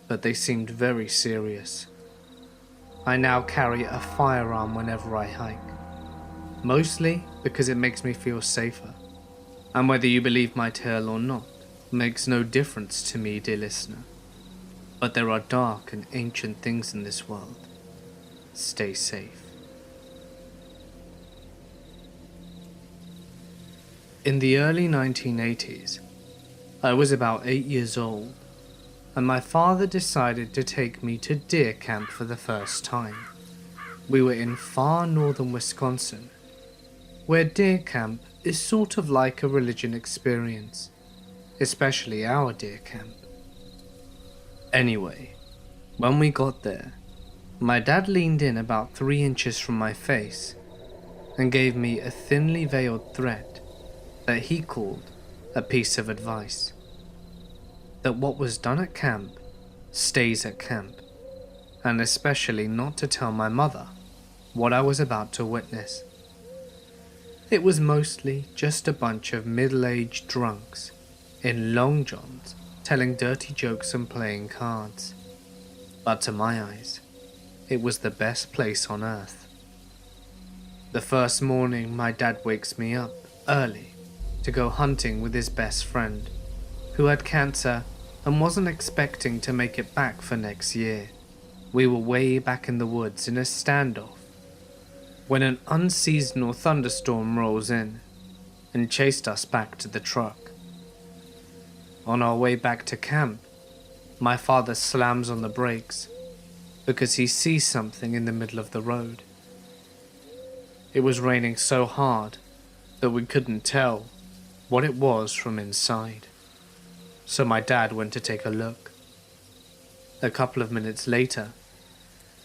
but they seemed very serious. I now carry a firearm whenever I hike, mostly because it makes me feel safer, and whether you believe my tale or not makes no difference to me, dear listener. But there are dark and ancient things in this world. Stay safe. In the early 1980s, I was about 8 years old, and my father decided to take me to deer camp for the first time. We were in far northern Wisconsin, where deer camp is sort of like a religion experience, especially our deer camp. Anyway, when we got there, my dad leaned in about 3 inches from my face and gave me a thinly veiled threat that he called a piece of advice. That what was done at camp stays at camp, and especially not to tell my mother what I was about to witness. It was mostly just a bunch of middle-aged drunks in long johns telling dirty jokes and playing cards. But to my eyes, it was the best place on earth. The first morning, my dad wakes me up early to go hunting with his best friend, who had cancer and wasn't expecting to make it back for next year. We were way back in the woods in a standoff when an unseasonal thunderstorm rolls in and chased us back to the truck. On our way back to camp, my father slams on the brakes because he sees something in the middle of the road. It was raining so hard that we couldn't tell what it was from inside. So my dad went to take a look. A couple of minutes later,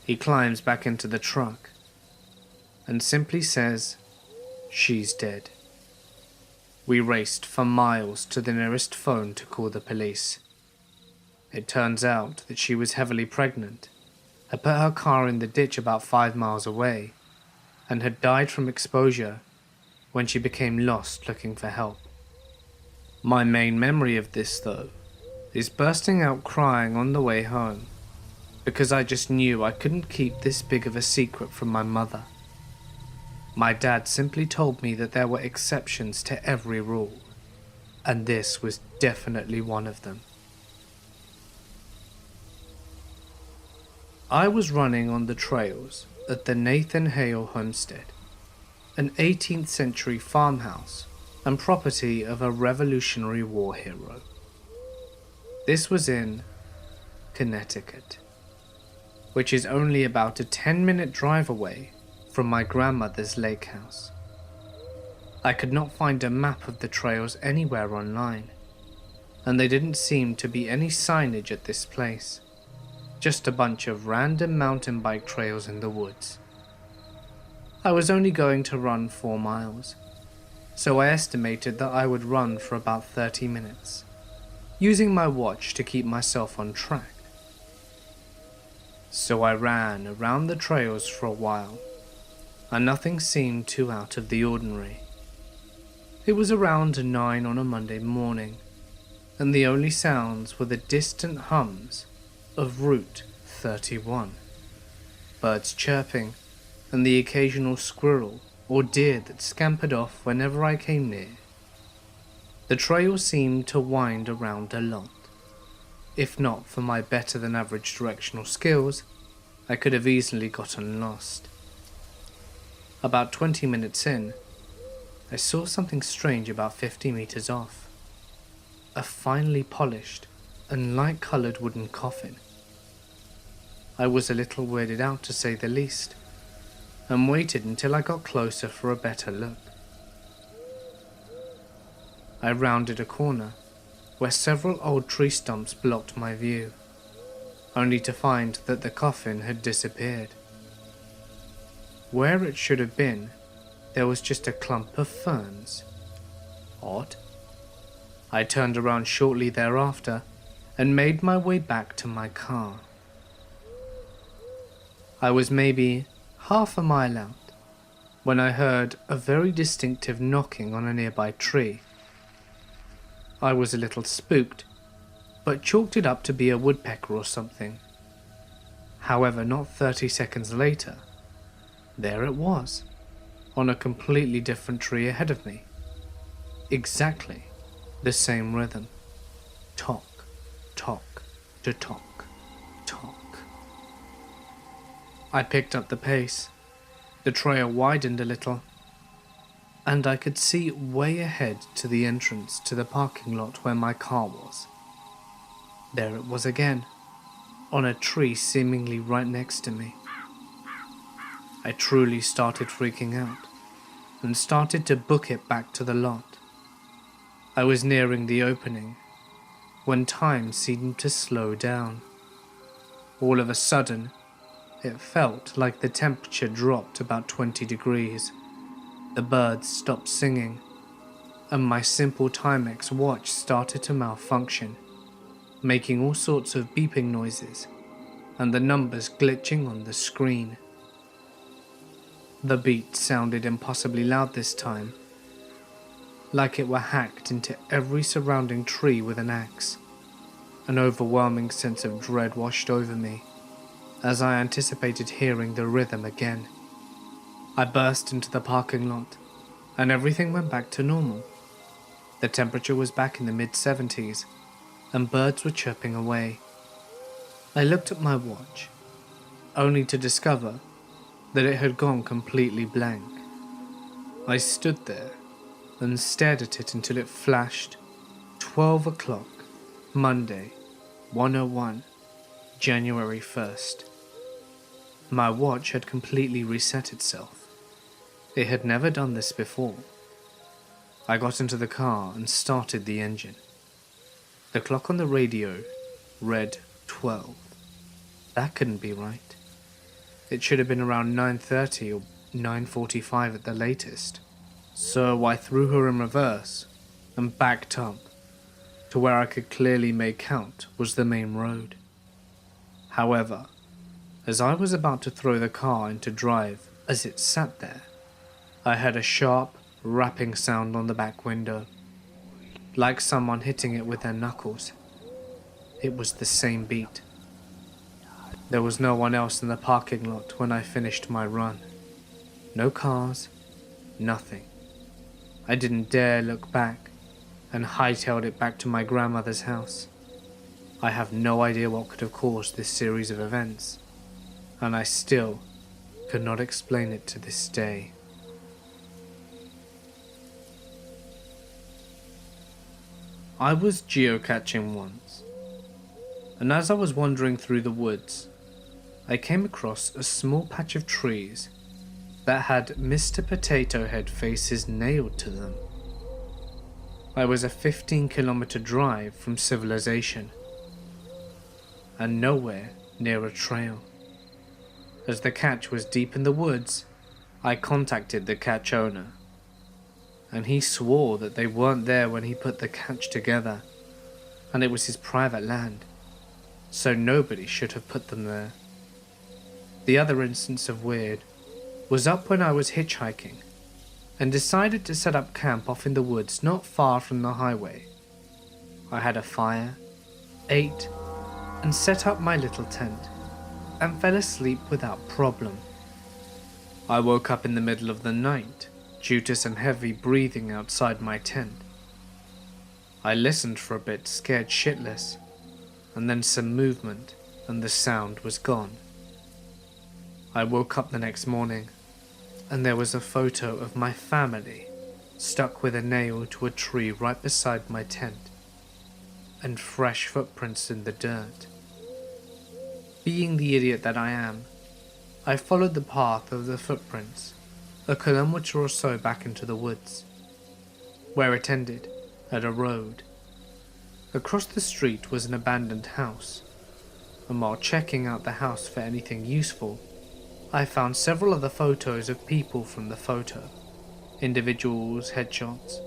he climbs back into the truck and simply says, "She's dead." We raced for miles to the nearest phone to call the police. It turns out that she was heavily pregnant, had put her car in the ditch about 5 miles away, and had died from exposure when she became lost looking for help. My main memory of this, though, is bursting out crying on the way home, because I just knew I couldn't keep this big of a secret from my mother. My dad simply told me that there were exceptions to every rule, and this was definitely one of them. I was running on the trails at the Nathan Hale homestead, an 18th century farmhouse and property of a Revolutionary War hero. This was in Connecticut, which is only about a 10-minute drive away from my grandmother's lake house. I could not find a map of the trails anywhere online, and there didn't seem to be any signage at this place, just a bunch of random mountain bike trails in the woods. I was only going to run 4 miles, so I estimated that I would run for about 30 minutes, using my watch to keep myself on track. So I ran around the trails for a while, and nothing seemed too out of the ordinary. It was around 9 on a Monday morning, and the only sounds were the distant hums of Route 31, birds chirping, and the occasional squirrel or deer that scampered off whenever I came near. The trail seemed to wind around a lot. If not for my better than average directional skills, I could have easily gotten lost. About 20 minutes in, I saw something strange about 50 meters off. A finely polished and light-colored wooden coffin. I was a little weirded out, to say the least, and waited until I got closer for a better look. I rounded a corner where several old tree stumps blocked my view, only to find that the coffin had disappeared. Where it should have been, there was just a clump of ferns. Odd. I turned around shortly thereafter and made my way back to my car. I was maybe half a mile out when I heard a very distinctive knocking on a nearby tree. I was a little spooked, but chalked it up to be a woodpecker or something. However, not 30 seconds later, there it was, on a completely different tree ahead of me. Exactly the same rhythm. Tock, tock, to tock, tock. I picked up the pace. The trail widened a little, and I could see way ahead to the entrance to the parking lot where my car was. There it was again, on a tree seemingly right next to me. I truly started freaking out, and started to book it back to the lot. I was nearing the opening, when time seemed to slow down. All of a sudden, it felt like the temperature dropped about 20 degrees. The birds stopped singing, and my simple Timex watch started to malfunction, making all sorts of beeping noises, and the numbers glitching on the screen. The beat sounded impossibly loud this time, like it were hacked into every surrounding tree with an axe. An overwhelming sense of dread washed over me, as I anticipated hearing the rhythm again. I burst into the parking lot, and everything went back to normal. The temperature was back in the mid-70s, and birds were chirping away. I looked at my watch, only to discover that it had gone completely blank. I stood there and stared at it until it flashed 12 o'clock, Monday, 1:01, January 1st. My watch had completely reset itself. It had never done this before. I got into the car and started the engine. The clock on the radio read 12. That couldn't be right. It should have been around 9:30 or 9:45 at the latest. So I threw her in reverse and backed up to where I could clearly make out was the main road. However, as I was about to throw the car into drive as it sat there, I heard a sharp, rapping sound on the back window, like someone hitting it with their knuckles. It was the same beat. There was no one else in the parking lot when I finished my run. No cars, nothing. I didn't dare look back and hightailed it back to my grandmother's house. I have no idea what could have caused this series of events, and I still could not explain it to this day. I was geocaching once, and as I was wandering through the woods, I came across a small patch of trees that had Mr. Potato Head faces nailed to them. I was a 15-kilometer drive from civilization, and nowhere near a trail. As the cache was deep in the woods, I contacted the cache owner, and he swore that they weren't there when he put the cache together, and it was his private land, so nobody should have put them there. The other instance of weird was up when I was hitchhiking and decided to set up camp off in the woods not far from the highway. I had a fire, ate, and set up my little tent and fell asleep without problem. I woke up in the middle of the night due to some heavy breathing outside my tent. I listened for a bit, scared shitless, and then some movement and the sound was gone. I woke up the next morning and there was a photo of my family stuck with a nail to a tree right beside my tent, and fresh footprints in the dirt. Being the idiot that I am, I followed the path of the footprints a kilometer or so back into the woods, where it ended at a road. Across the street was an abandoned house, and while checking out the house for anything useful, I found several other photos of people from the photo, individuals' headshots,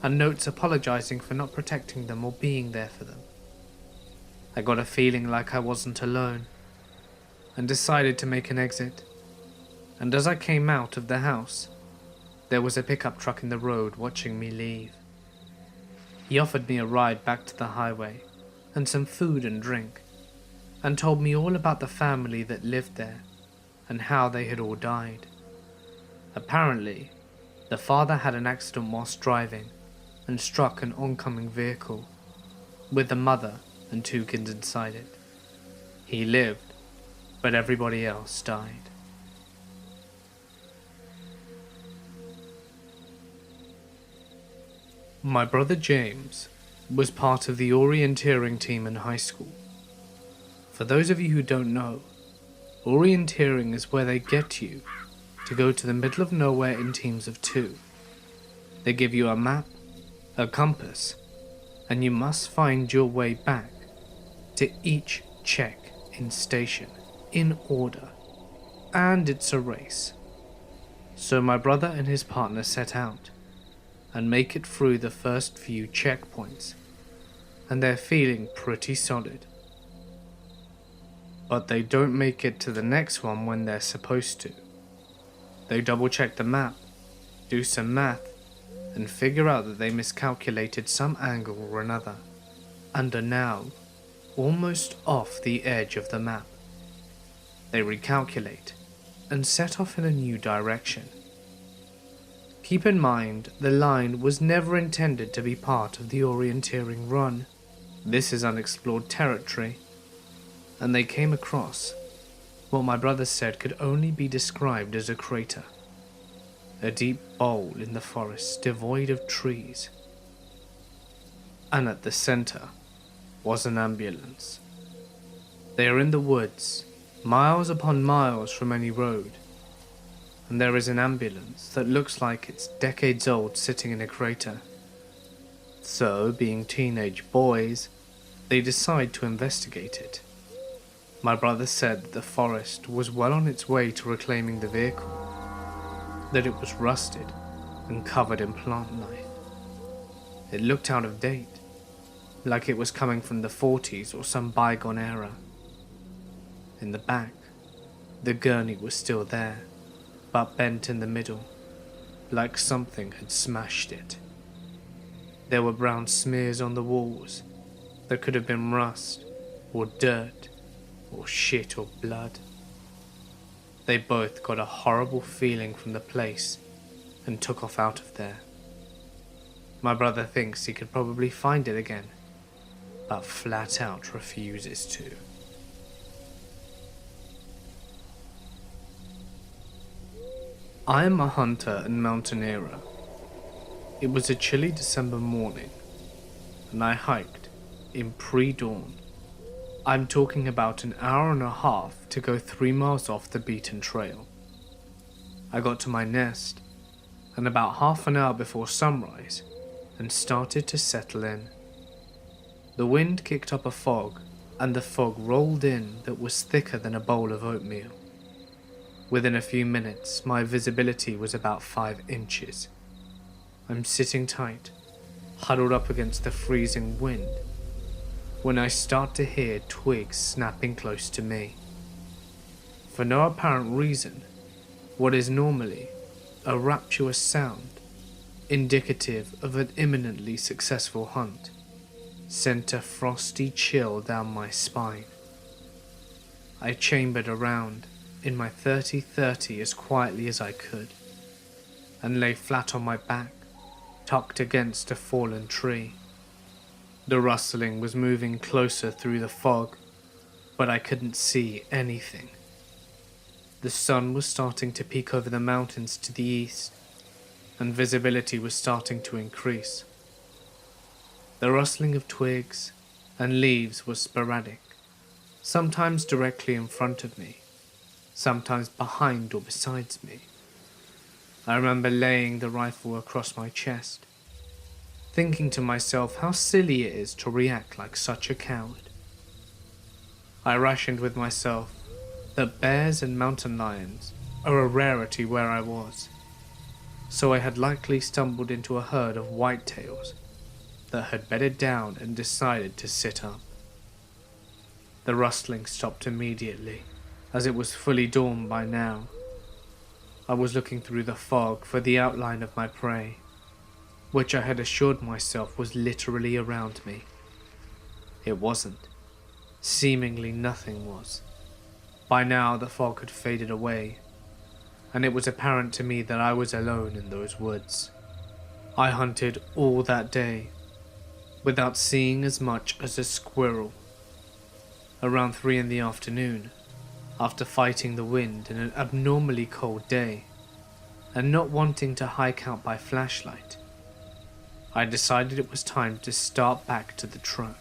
and notes apologizing for not protecting them or being there for them. I got a feeling like I wasn't alone, and decided to make an exit. And as I came out of the house, there was a pickup truck in the road watching me leave. He offered me a ride back to the highway, and some food and drink, and told me all about the family that lived there, and how they had all died. Apparently, the father had an accident whilst driving and struck an oncoming vehicle, with the mother and 2 kids inside it. He lived, but everybody else died. My brother James was part of the orienteering team in high school. For those of you who don't know, orienteering is where they get you to go to the middle of nowhere in teams of 2. They give you a map, a compass, and you must find your way back to each check-in station in order, and it's a race. So my brother and his partner set out and make it through the first few checkpoints, and they're feeling pretty solid. But they don't make it to the next one when they're supposed to. They double check the map, do some math, and figure out that they miscalculated some angle or another, and are now almost off the edge of the map. They recalculate and set off in a new direction. Keep in mind, the line was never intended to be part of the orienteering run. This is unexplored territory, and they came across what my brother said could only be described as a crater. A deep bowl in the forest devoid of trees. And at the center was an ambulance. They are in the woods, miles upon miles from any road. and there is an ambulance that looks like it's decades old sitting in a crater. So, being teenage boys, they decide to investigate it. My brother said that the forest was well on its way to reclaiming the vehicle, that it was rusted and covered in plant life. It looked out of date, like it was coming from the 40s or some bygone era. In the back, the gurney was still there, but bent in the middle, like something had smashed it. There were brown smears on the walls that could have been rust or dirt or shit or blood. They both got a horrible feeling from the place and took off out of there. My brother thinks he could probably find it again, but flat out refuses to. I am a hunter and mountaineer. It was a chilly December morning, and I hiked in pre-dawn. I'm talking about an hour and a half to go 3 miles off the beaten trail. I got to my nest, and about half an hour before sunrise, and started to settle in. The wind kicked up a fog, and the fog rolled in that was thicker than a bowl of oatmeal. Within a few minutes, my visibility was about 5 inches. I'm sitting tight, huddled up against the freezing wind, when I start to hear twigs snapping close to me. For no apparent reason, what is normally a rapturous sound, indicative of an imminently successful hunt, sent a frosty chill down my spine. I chambered around in my 30-30 as quietly as I could, and lay flat on my back, tucked against a fallen tree. The rustling was moving closer through the fog, but I couldn't see anything. The sun was starting to peek over the mountains to the east, and visibility was starting to increase. The rustling of twigs and leaves was sporadic, sometimes directly in front of me, sometimes behind or beside me. I remember laying the rifle across my chest, thinking to myself how silly it is to react like such a coward. I rationed with myself that bears and mountain lions are a rarity where I was, so I had likely stumbled into a herd of whitetails that had bedded down and decided to sit up. The rustling stopped immediately, as it was fully dawn by now. I was looking through the fog for the outline of my prey, which I had assured myself was literally around me. It wasn't. Seemingly nothing was. By now the fog had faded away, and it was apparent to me that I was alone in those woods. I hunted all that day, without seeing as much as a squirrel. Around 3 in the afternoon, after fighting the wind in an abnormally cold day, and not wanting to hike out by flashlight, I decided it was time to start back to the truck.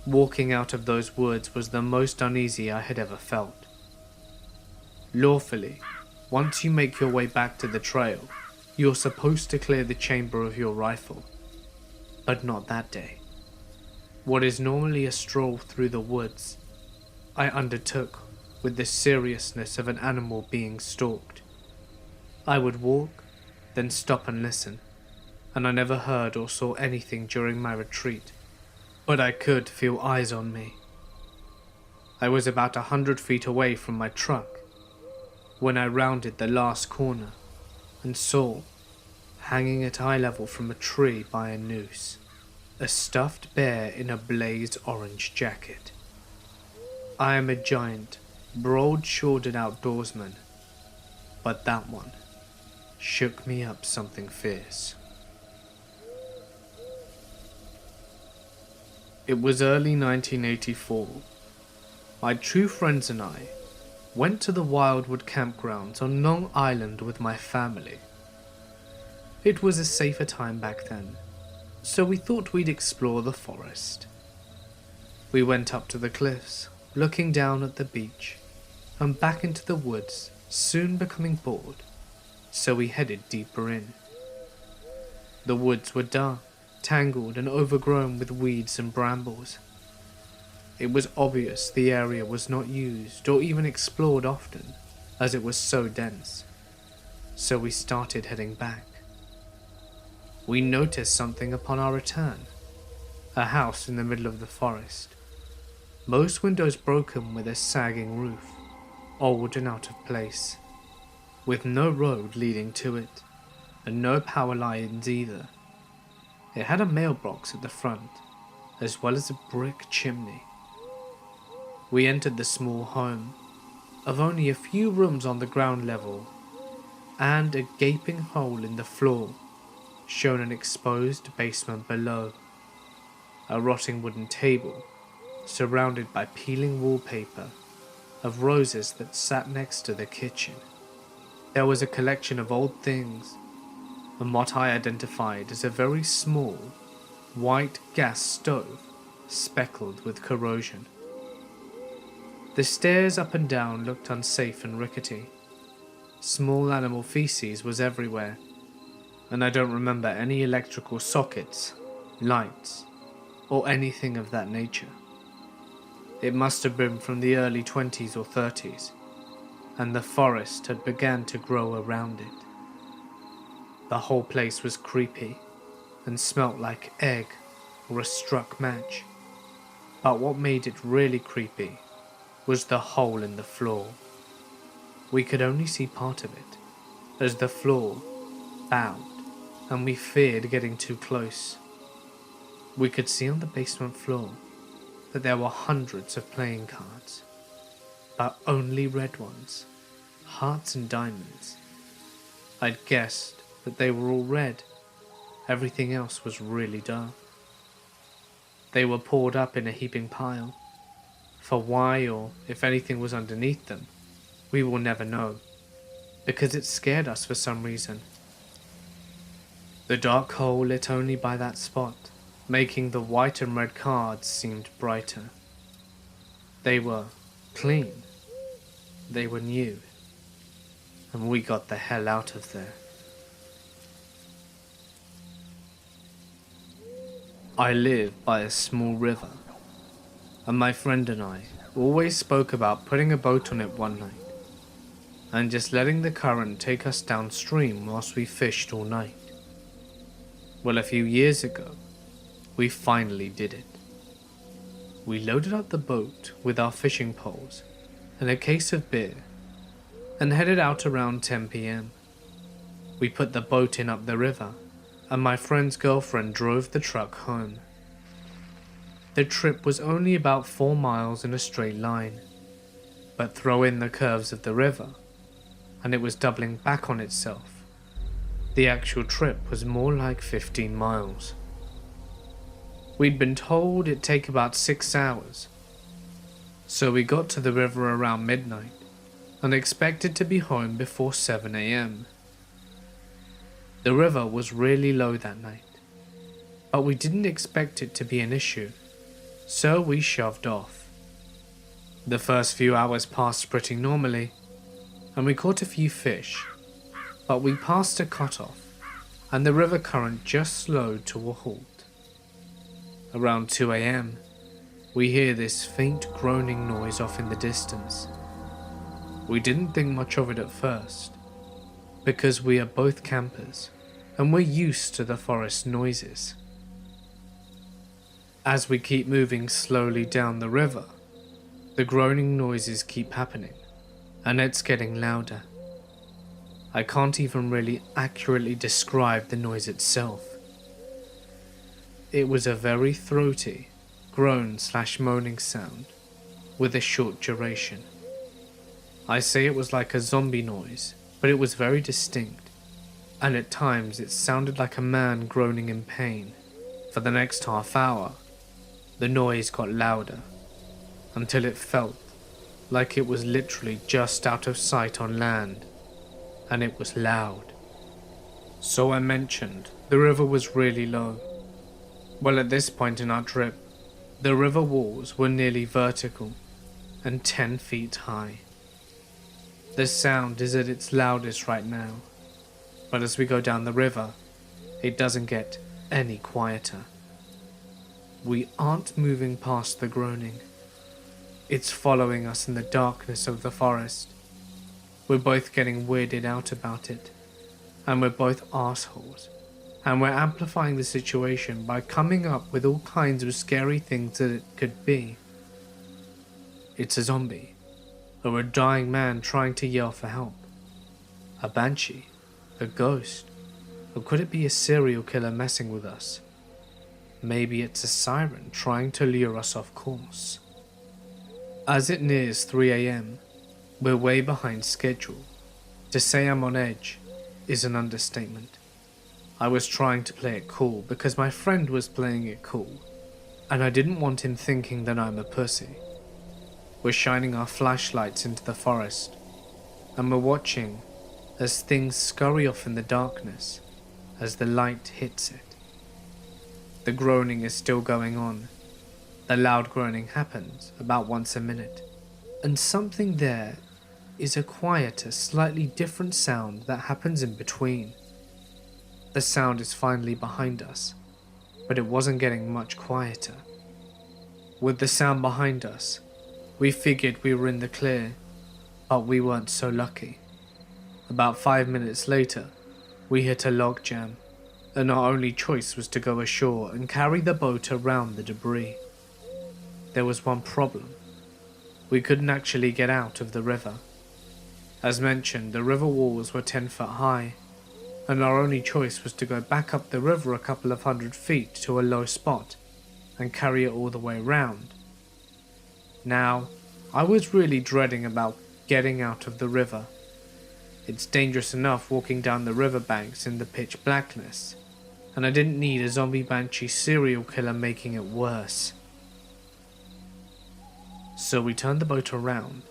Walking out of those woods was the most uneasy I had ever felt. Lawfully, once you make your way back to the trail, you're supposed to clear the chamber of your rifle. But not that day. What is normally a stroll through the woods, I undertook with the seriousness of an animal being stalked. I would walk, then stop and listen, and I never heard or saw anything during my retreat, but I could feel eyes on me. I was about 100 feet away from my truck when I rounded the last corner and saw, hanging at eye level from a tree by a noose, a stuffed bear in a blaze orange jacket. I am a giant, broad-shouldered outdoorsman, but that one shook me up something fierce. It was early 1984. My two friends and I went to the Wildwood campgrounds on Long Island with my family. It was a safer time back then, so we thought we'd explore the forest. We went up to the cliffs, looking down at the beach, and back into the woods soon becoming bored, so we headed deeper in. The woods were dark, tangled and overgrown with weeds and brambles. It was obvious the area was not used or even explored often, as it was so dense, so we started heading back. We noticed something upon our return, a house in the middle of the forest, most windows broken with a sagging roof, old and out of place, with no road leading to it, and no power lines either. It had a mailbox at the front, as well as a brick chimney. We entered the small home, of only a few rooms on the ground level, and a gaping hole in the floor showed an exposed basement below. A rotting wooden table, surrounded by peeling wallpaper of roses that sat next to the kitchen. There was a collection of old things, and what I identified as a very small, white gas stove speckled with corrosion. The stairs up and down looked unsafe and rickety. Small animal feces was everywhere, and I don't remember any electrical sockets, lights, or anything of that nature. It must have been from the early 20s or 30s, and the forest had begun to grow around it. The whole place was creepy, and smelt like egg or a struck match. But what made it really creepy was the hole in the floor. We could only see part of it, as the floor bowed, and we feared getting too close. We could see on the basement floor that there were hundreds of playing cards, but only red ones, hearts and diamonds. I'd guessed that they were all red. Everything else was really dark. They were poured up in a heaping pile. For why, or if anything was underneath them, we will never know, because it scared us for some reason. The dark hole lit only by that spot, making the white and red cards seemed brighter. They were clean. They were new. And we got the hell out of there. I live by a small river, and my friend and I always spoke about putting a boat on it one night, and just letting the current take us downstream whilst we fished all night. Well, a few years ago, we finally did it. We loaded up the boat with our fishing poles and a case of beer, and headed out around 10 p.m. We put the boat in up the river, and my friend's girlfriend drove the truck home. The trip was only about 4 miles in a straight line, but throw in the curves of the river, and it was doubling back on itself. The actual trip was more like 15 miles. We'd been told it'd take about 6 hours, so we got to the river around midnight and expected to be home before 7 a.m. The river was really low that night, but we didn't expect it to be an issue, so we shoved off. The first few hours passed pretty normally, and we caught a few fish, but we passed a cutoff, and the river current just slowed to a halt. Around 2 a.m., we hear this faint groaning noise off in the distance. We didn't think much of it at first, because we are both campers, and we're used to the forest noises. As we keep moving slowly down the river, the groaning noises keep happening, and it's getting louder. I can't even really accurately describe the noise itself. It was a very throaty, groan/moaning sound, with a short duration. I say it was like a zombie noise, but it was very distinct, and at times it sounded like a man groaning in pain. For the next half hour, the noise got louder, until it felt like it was literally just out of sight on land, and it was loud. So I mentioned the river was really low. Well, at this point in our trip, the river walls were nearly vertical and 10 feet high. The sound is at its loudest right now, but as we go down the river, it doesn't get any quieter. We aren't moving past the groaning. It's following us in the darkness of the forest. We're both getting weirded out about it, and we're both assholes, and we're amplifying the situation by coming up with all kinds of scary things that it could be. It's a zombie, or a dying man trying to yell for help, a banshee, a ghost, or could it be a serial killer messing with us? Maybe it's a siren trying to lure us off course. As it nears 3 AM, we're way behind schedule. To say I'm on edge is an understatement. I was trying to play it cool because my friend was playing it cool, and I didn't want him thinking that I'm a pussy. We're shining our flashlights into the forest, and we're watching as things scurry off in the darkness as the light hits it. The groaning is still going on. The loud groaning happens about once a minute, and something there is a quieter, slightly different sound that happens in between. The sound is finally behind us, but it wasn't getting much quieter. With the sound behind us, we figured we were in the clear, but we weren't so lucky. About 5 minutes later, we hit a log jam, and our only choice was to go ashore and carry the boat around the debris. There was one problem. We couldn't actually get out of the river. As mentioned, the river walls were 10 foot high, and our only choice was to go back up the river a couple of 100 feet to a low spot and carry it all the way round. Now, I was really dreading about getting out of the river. It's dangerous enough walking down the riverbanks in the pitch blackness, and I didn't need a zombie banshee serial killer making it worse. So we turned the boat around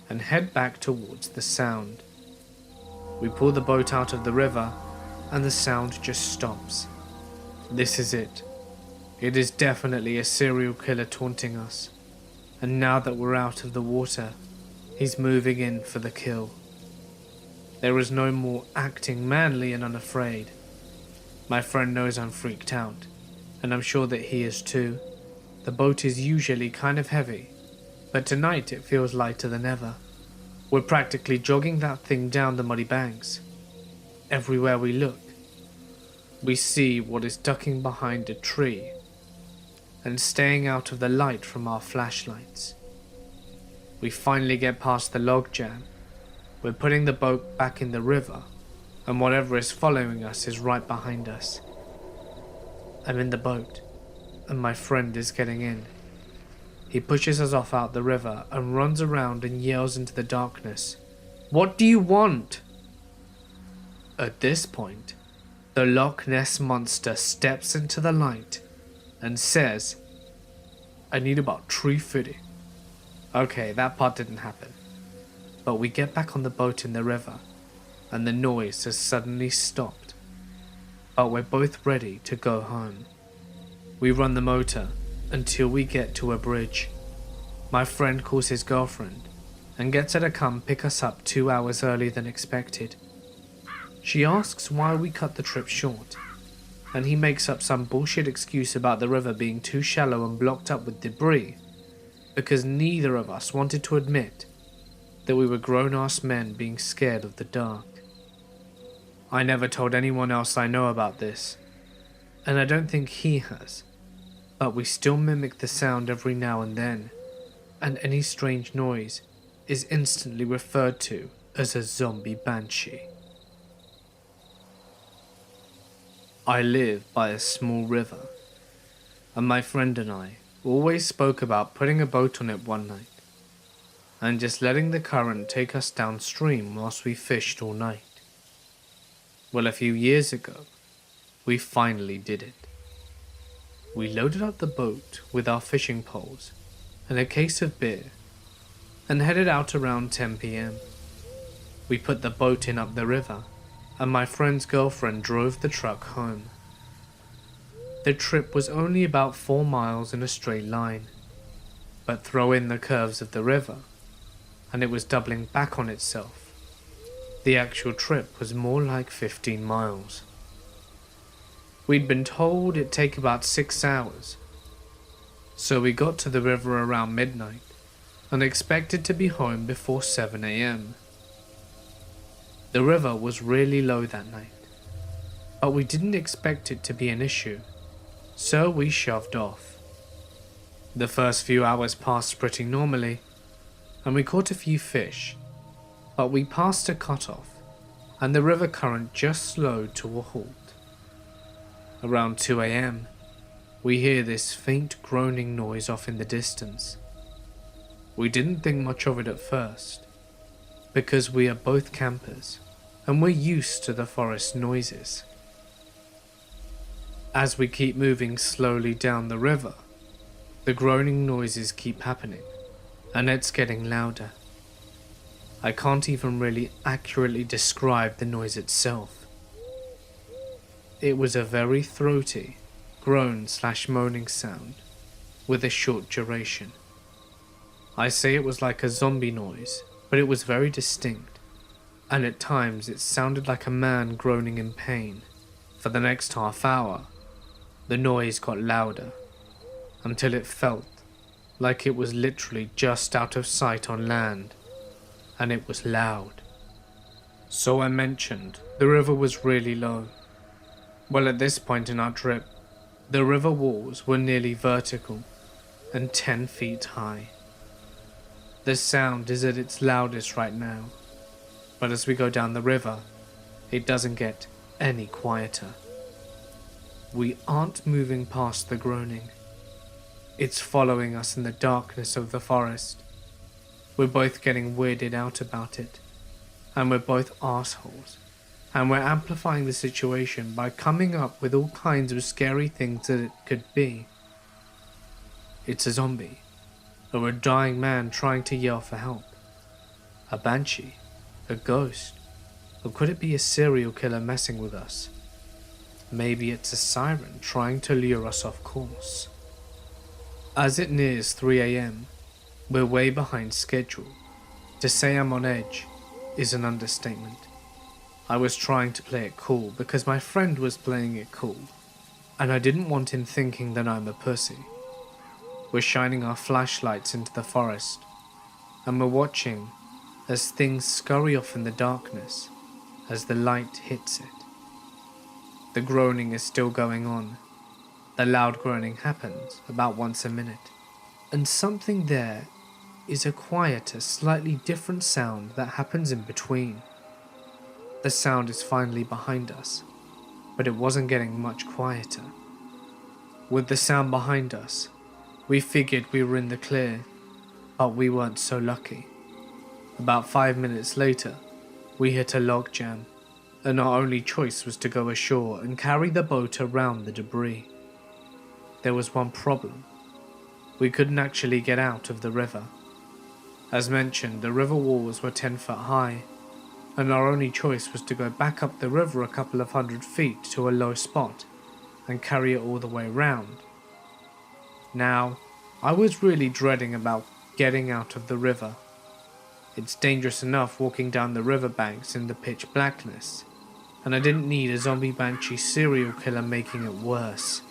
and head back towards the sound. We pull the boat out of the river and the sound just stops. This is it. It is definitely a serial killer taunting us. And now that we're out of the water, he's moving in for the kill. There is no more acting manly and unafraid. My friend knows I'm freaked out, and I'm sure that he is too. The boat is usually kind of heavy, but tonight it feels lighter than ever. We're practically jogging that thing down the muddy banks. Everywhere we look, we see what is ducking behind a tree and staying out of the light from our flashlights. We finally get past the log jam. We're putting the boat back in the river, and whatever is following us is right behind us. I'm in the boat, and my friend is getting in. He pushes us off out the river and runs around and yells into the darkness, "What do you want?" At this point, the Loch Ness Monster steps into the light and says, "I need about 350. Okay, that part didn't happen. But we get back on the boat in the river, and the noise has suddenly stopped. But we're both ready to go home. We run the motor until we get to a bridge. My friend calls his girlfriend and gets her to come pick us up 2 hours earlier than expected. She asks why we cut the trip short, and he makes up some bullshit excuse about the river being too shallow and blocked up with debris, because neither of us wanted to admit that we were grown-ass men being scared of the dark. I never told anyone else I know about this, and I don't think he has, but we still mimic the sound every now and then, and any strange noise is instantly referred to as a zombie banshee. I live by a small river, and my friend and I always spoke about putting a boat on it one night and just letting the current take us downstream whilst we fished all night. Well, a few years ago, we finally did it. We loaded up the boat with our fishing poles and a case of beer and headed out around 10 PM. We put the boat in up the river, and my friend's girlfriend drove the truck home. The trip was only about 4 miles in a straight line, but throw in the curves of the river, and it was doubling back on itself. The actual trip was more like 15 miles. We'd been told it'd take about 6 hours, so we got to the river around midnight and expected to be home before 7 a.m. The river was really low that night, but we didn't expect it to be an issue, so we shoved off. The first few hours passed pretty normally, and we caught a few fish, but we passed a cutoff, and the river current just slowed to a halt. Around 2 a.m, we hear this faint groaning noise off in the distance. We didn't think much of it at first, because we are both campers, and we're used to the forest noises. As we keep moving slowly down the river, the groaning noises keep happening, and it's getting louder. I can't even really accurately describe the noise itself. It was a very throaty, groan/moaning sound, with a short duration. I say it was like a zombie noise, but it was very distinct, and at times it sounded like a man groaning in pain. For the next half hour, the noise got louder, until it felt like it was literally just out of sight on land, and it was loud. So I mentioned the river was really low. Well, at this point in our trip, the river walls were nearly vertical and 10 feet high. The sound is at its loudest right now, but as we go down the river, it doesn't get any quieter. We aren't moving past the groaning. It's following us in the darkness of the forest. We're both getting weirded out about it, and we're both assholes. And we're amplifying the situation by coming up with all kinds of scary things that it could be. It's a zombie, or a dying man trying to yell for help, a banshee, a ghost, or could it be a serial killer messing with us? Maybe it's a siren trying to lure us off course. As it nears 3 a.m, we're way behind schedule. To say I'm on edge is an understatement. I was trying to play it cool because my friend was playing it cool, and I didn't want him thinking that I'm a pussy. We're shining our flashlights into the forest, and we're watching as things scurry off in the darkness as the light hits it. The groaning is still going on. The loud groaning happens about once a minute, and something there is a quieter, slightly different sound that happens in between. The sound is finally behind us, but it wasn't getting much quieter. With the sound behind us, we figured we were in the clear, but we weren't so lucky. About 5 minutes later, we hit a log jam, and our only choice was to go ashore and carry the boat around the debris. There was one problem. We couldn't actually get out of the river. As mentioned, the river walls were 10 foot high, and our only choice was to go back up the river a couple of 100 feet to a low spot and carry it all the way round. Now, I was really dreading about getting out of the river. It's dangerous enough walking down the riverbanks in the pitch blackness, and I didn't need a zombie banshee serial killer making it worse.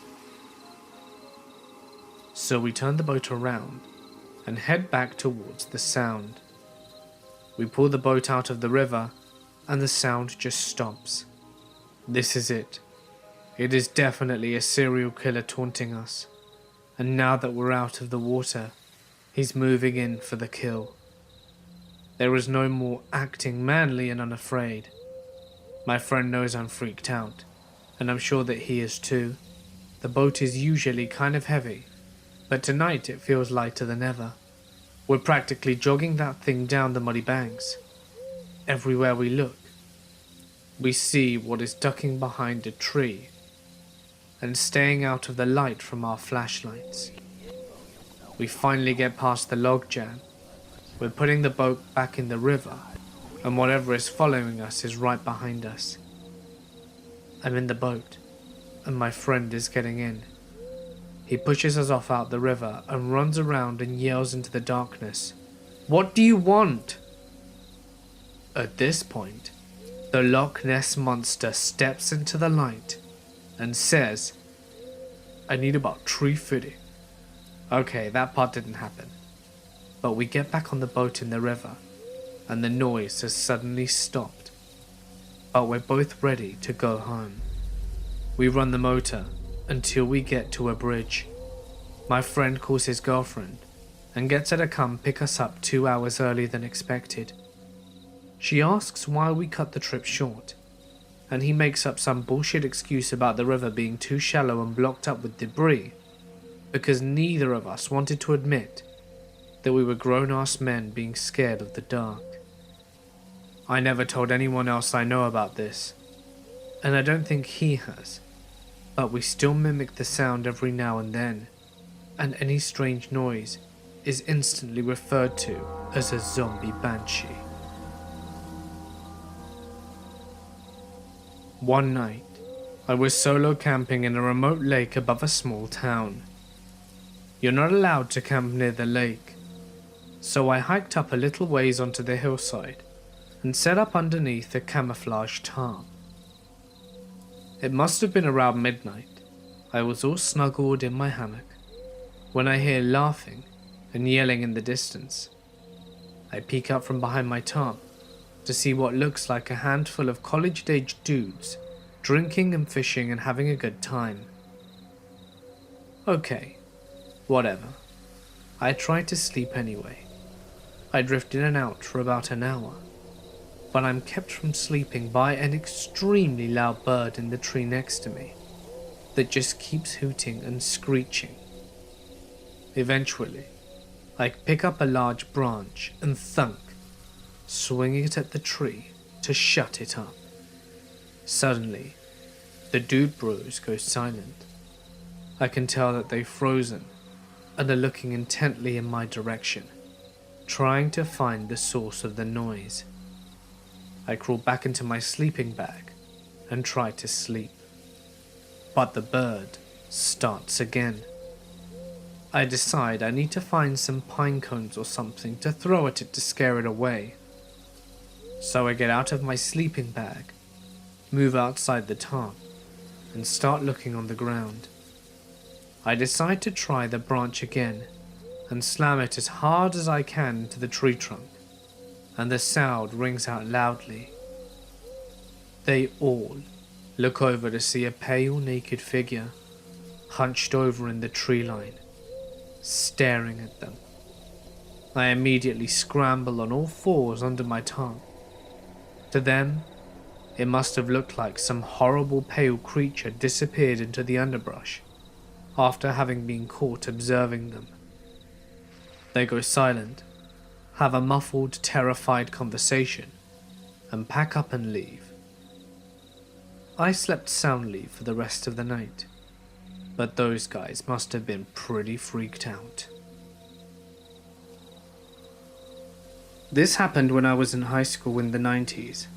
So we turned the boat around and head back towards the sound. We pull the boat out of the river, and the sound just stops. This is it. It is definitely a serial killer taunting us, and now that we're out of the water, he's moving in for the kill. There is no more acting manly and unafraid. My friend knows I'm freaked out, and I'm sure that he is too. The boat is usually kind of heavy, but tonight it feels lighter than ever. We're practically jogging that thing down the muddy banks. Everywhere we look, we see what is ducking behind a tree and staying out of the light from our flashlights. We finally get past the log jam. We're putting the boat back in the river, and whatever is following us is right behind us. I'm in the boat, and my friend is getting in. He pushes us off out the river and runs around and yells into the darkness, What do you want?" At this point, the Loch Ness Monster steps into the light and says, "I need about 350. Okay, that part didn't happen. But we get back on the boat in the river, and the noise has suddenly stopped. But we're both ready to go home. We run the motor until we get to a bridge. My friend calls his girlfriend and gets her to come pick us up 2 hours earlier than expected. She asks why we cut the trip short, and he makes up some bullshit excuse about the river being too shallow and blocked up with debris, because neither of us wanted to admit that we were grown-ass men being scared of the dark. I never told anyone else I know about this, and I don't think he has, but we still mimic the sound every now and then, and any strange noise is instantly referred to as a zombie banshee. One night, I was solo camping in a remote lake above a small town. You're not allowed to camp near the lake, so I hiked up a little ways onto the hillside and set up underneath a camouflage tarp. It must have been around midnight. I was all snuggled in my hammock when I hear laughing and yelling in the distance. I peek up from behind my tarp to see what looks like a handful of college-aged dudes drinking and fishing and having a good time. Okay, whatever. I tried to sleep anyway. I drift in and out for about an hour, but I'm kept from sleeping by an extremely loud bird in the tree next to me that just keeps hooting and screeching. Eventually, I pick up a large branch and thunk, swinging it at the tree to shut it up. Suddenly, the dude bros go silent. I can tell that they've frozen and are looking intently in my direction, trying to find the source of the noise. I crawl back into my sleeping bag and try to sleep, but the bird starts again. I decide I need to find some pine cones or something to throw at it to scare it away. So I get out of my sleeping bag, move outside the tarp, and start looking on the ground. I decide to try the branch again and slam it as hard as I can into the tree trunk, and the sound rings out loudly. They all look over to see a pale, naked figure hunched over in the tree line, staring at them. I immediately scramble on all fours under my tarp. To them, it must have looked like some horrible pale creature disappeared into the underbrush after having been caught observing them. They go silent, have a muffled, terrified conversation, and pack up and leave. I slept soundly for the rest of the night, but those guys must have been pretty freaked out. This happened when I was in high school in the 90s.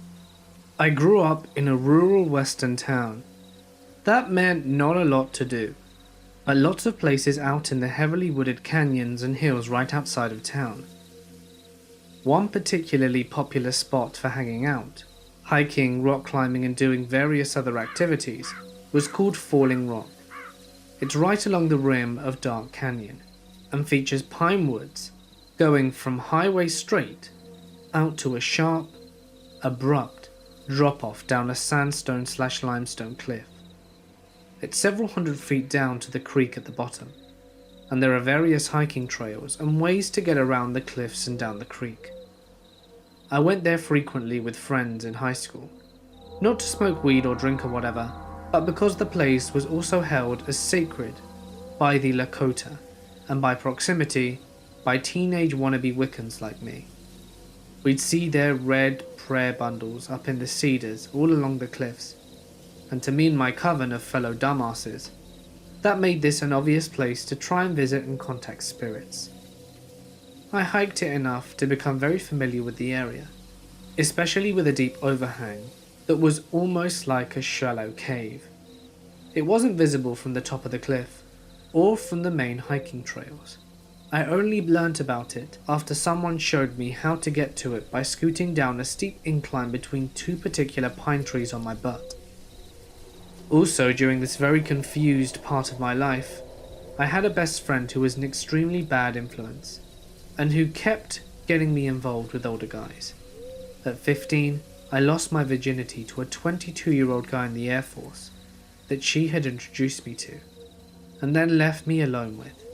I grew up in a rural western town. That meant not a lot to do, but lots of places out in the heavily wooded canyons and hills right outside of town. One particularly popular spot for hanging out, hiking, rock climbing and doing various other activities was called Falling Rock. It's right along the rim of Dark Canyon and features pine woods going from highway straight out to a sharp, abrupt drop-off down a sandstone/limestone cliff. It's several hundred feet down to the creek at the bottom, and there are various hiking trails and ways to get around the cliffs and down the creek. I went there frequently with friends in high school, not to smoke weed or drink or whatever, but because the place was also held as sacred by the Lakota, and by proximity, by teenage wannabe Wiccans like me. We'd see their red prayer bundles up in the cedars all along the cliffs, and to me and my coven of fellow dumbasses, that made this an obvious place to try and visit and contact spirits. I hiked it enough to become very familiar with the area, especially with a deep overhang that was almost like a shallow cave. It wasn't visible from the top of the cliff or from the main hiking trails, I only learnt about it after someone showed me how to get to it by scooting down a steep incline between two particular pine trees on my butt. Also, during this very confused part of my life, I had a best friend who was an extremely bad influence, and who kept getting me involved with older guys. At 15, I lost my virginity to a 22-year-old guy in the Air Force that she had introduced me to, and then left me alone with.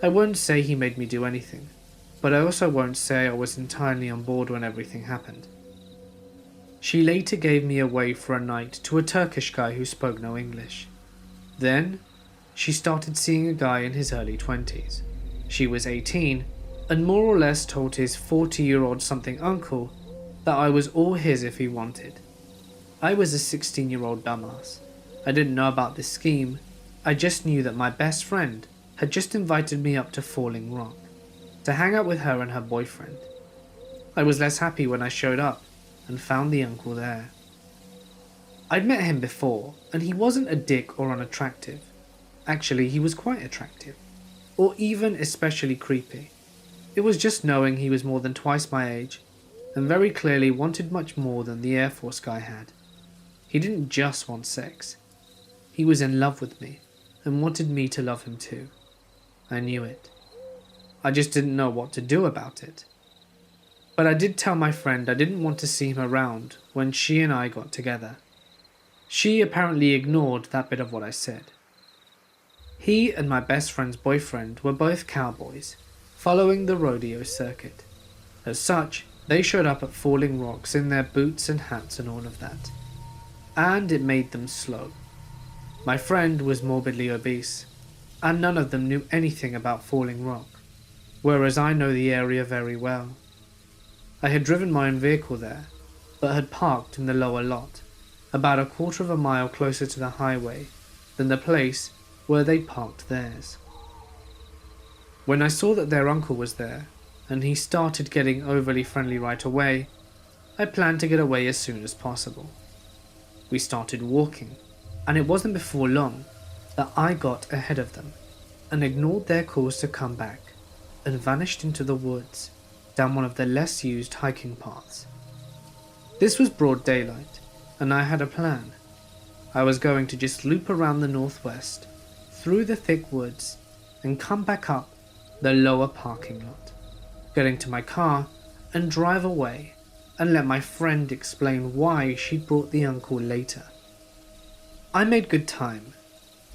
I won't say he made me do anything, but I also won't say I was entirely on board when everything happened. She later gave me away for a night to a Turkish guy who spoke no English. Then, she started seeing a guy in his early 20s. She was 18, and more or less told his 40-year-old something uncle that I was all his if he wanted. I was a 16-year-old dumbass. I didn't know about this scheme. I just knew that my best friend had just invited me up to Falling Rock to hang out with her and her boyfriend. I was less happy when I showed up and found the uncle there. I'd met him before, and he wasn't a dick or unattractive. Actually, he was quite attractive, or even especially creepy. It was just knowing he was more than twice my age, and very clearly wanted much more than the Air Force guy had. He didn't just want sex. He was in love with me, and wanted me to love him too. I knew it. I just didn't know what to do about it. But I did tell my friend I didn't want to see him around when she and I got together. She apparently ignored that bit of what I said. He and my best friend's boyfriend were both cowboys, following the rodeo circuit. As such, they showed up at Falling Rocks in their boots and hats and all of that. And it made them slow. My friend was morbidly obese, and none of them knew anything about Falling Rock, whereas I know the area very well. I had driven my own vehicle there, but had parked in the lower lot, about a quarter of a mile closer to the highway than the place where they parked theirs. When I saw that their uncle was there, and he started getting overly friendly right away, I planned to get away as soon as possible. We started walking, and it wasn't before long that I got ahead of them and ignored their calls to come back and vanished into the woods down one of the less used hiking paths. This was broad daylight, and I had a plan. I was going to just loop around the northwest, through the thick woods, and come back up the lower parking lot, get into my car and drive away and let my friend explain why she brought the uncle later. I made good time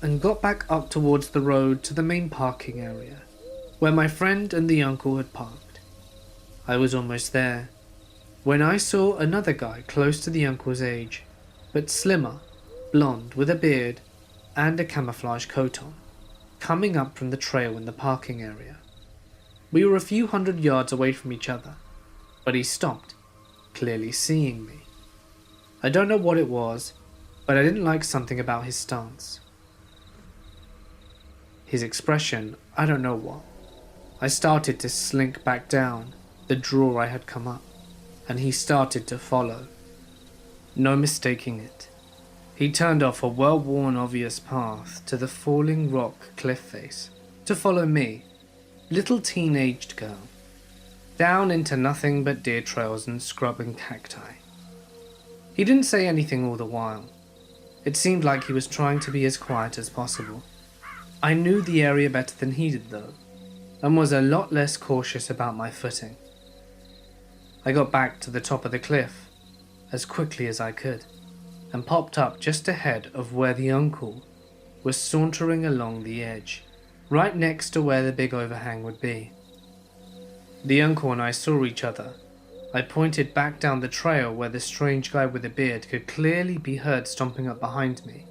and got back up towards the road to the main parking area, where my friend and the uncle had parked. I was almost there when I saw another guy close to the uncle's age, but slimmer, blonde with a beard and a camouflage coat on, coming up from the trail in the parking area. We were a few hundred yards away from each other, but he stopped, clearly seeing me. I don't know what it was, but I didn't like something about his stance. His expression, I don't know what. I started to slink back down the draw I had come up, and he started to follow. No mistaking it. He turned off a well-worn obvious path to the Falling Rock cliff face to follow me, little teen-aged girl, down into nothing but deer trails and scrub and cacti. He didn't say anything all the while. It seemed like he was trying to be as quiet as possible. I knew the area better than he did though, and was a lot less cautious about my footing. I got back to the top of the cliff as quickly as I could, and popped up just ahead of where the uncle was sauntering along the edge, right next to where the big overhang would be. The uncle and I saw each other. I pointed back down the trail where the strange guy with the beard could clearly be heard stomping up behind me,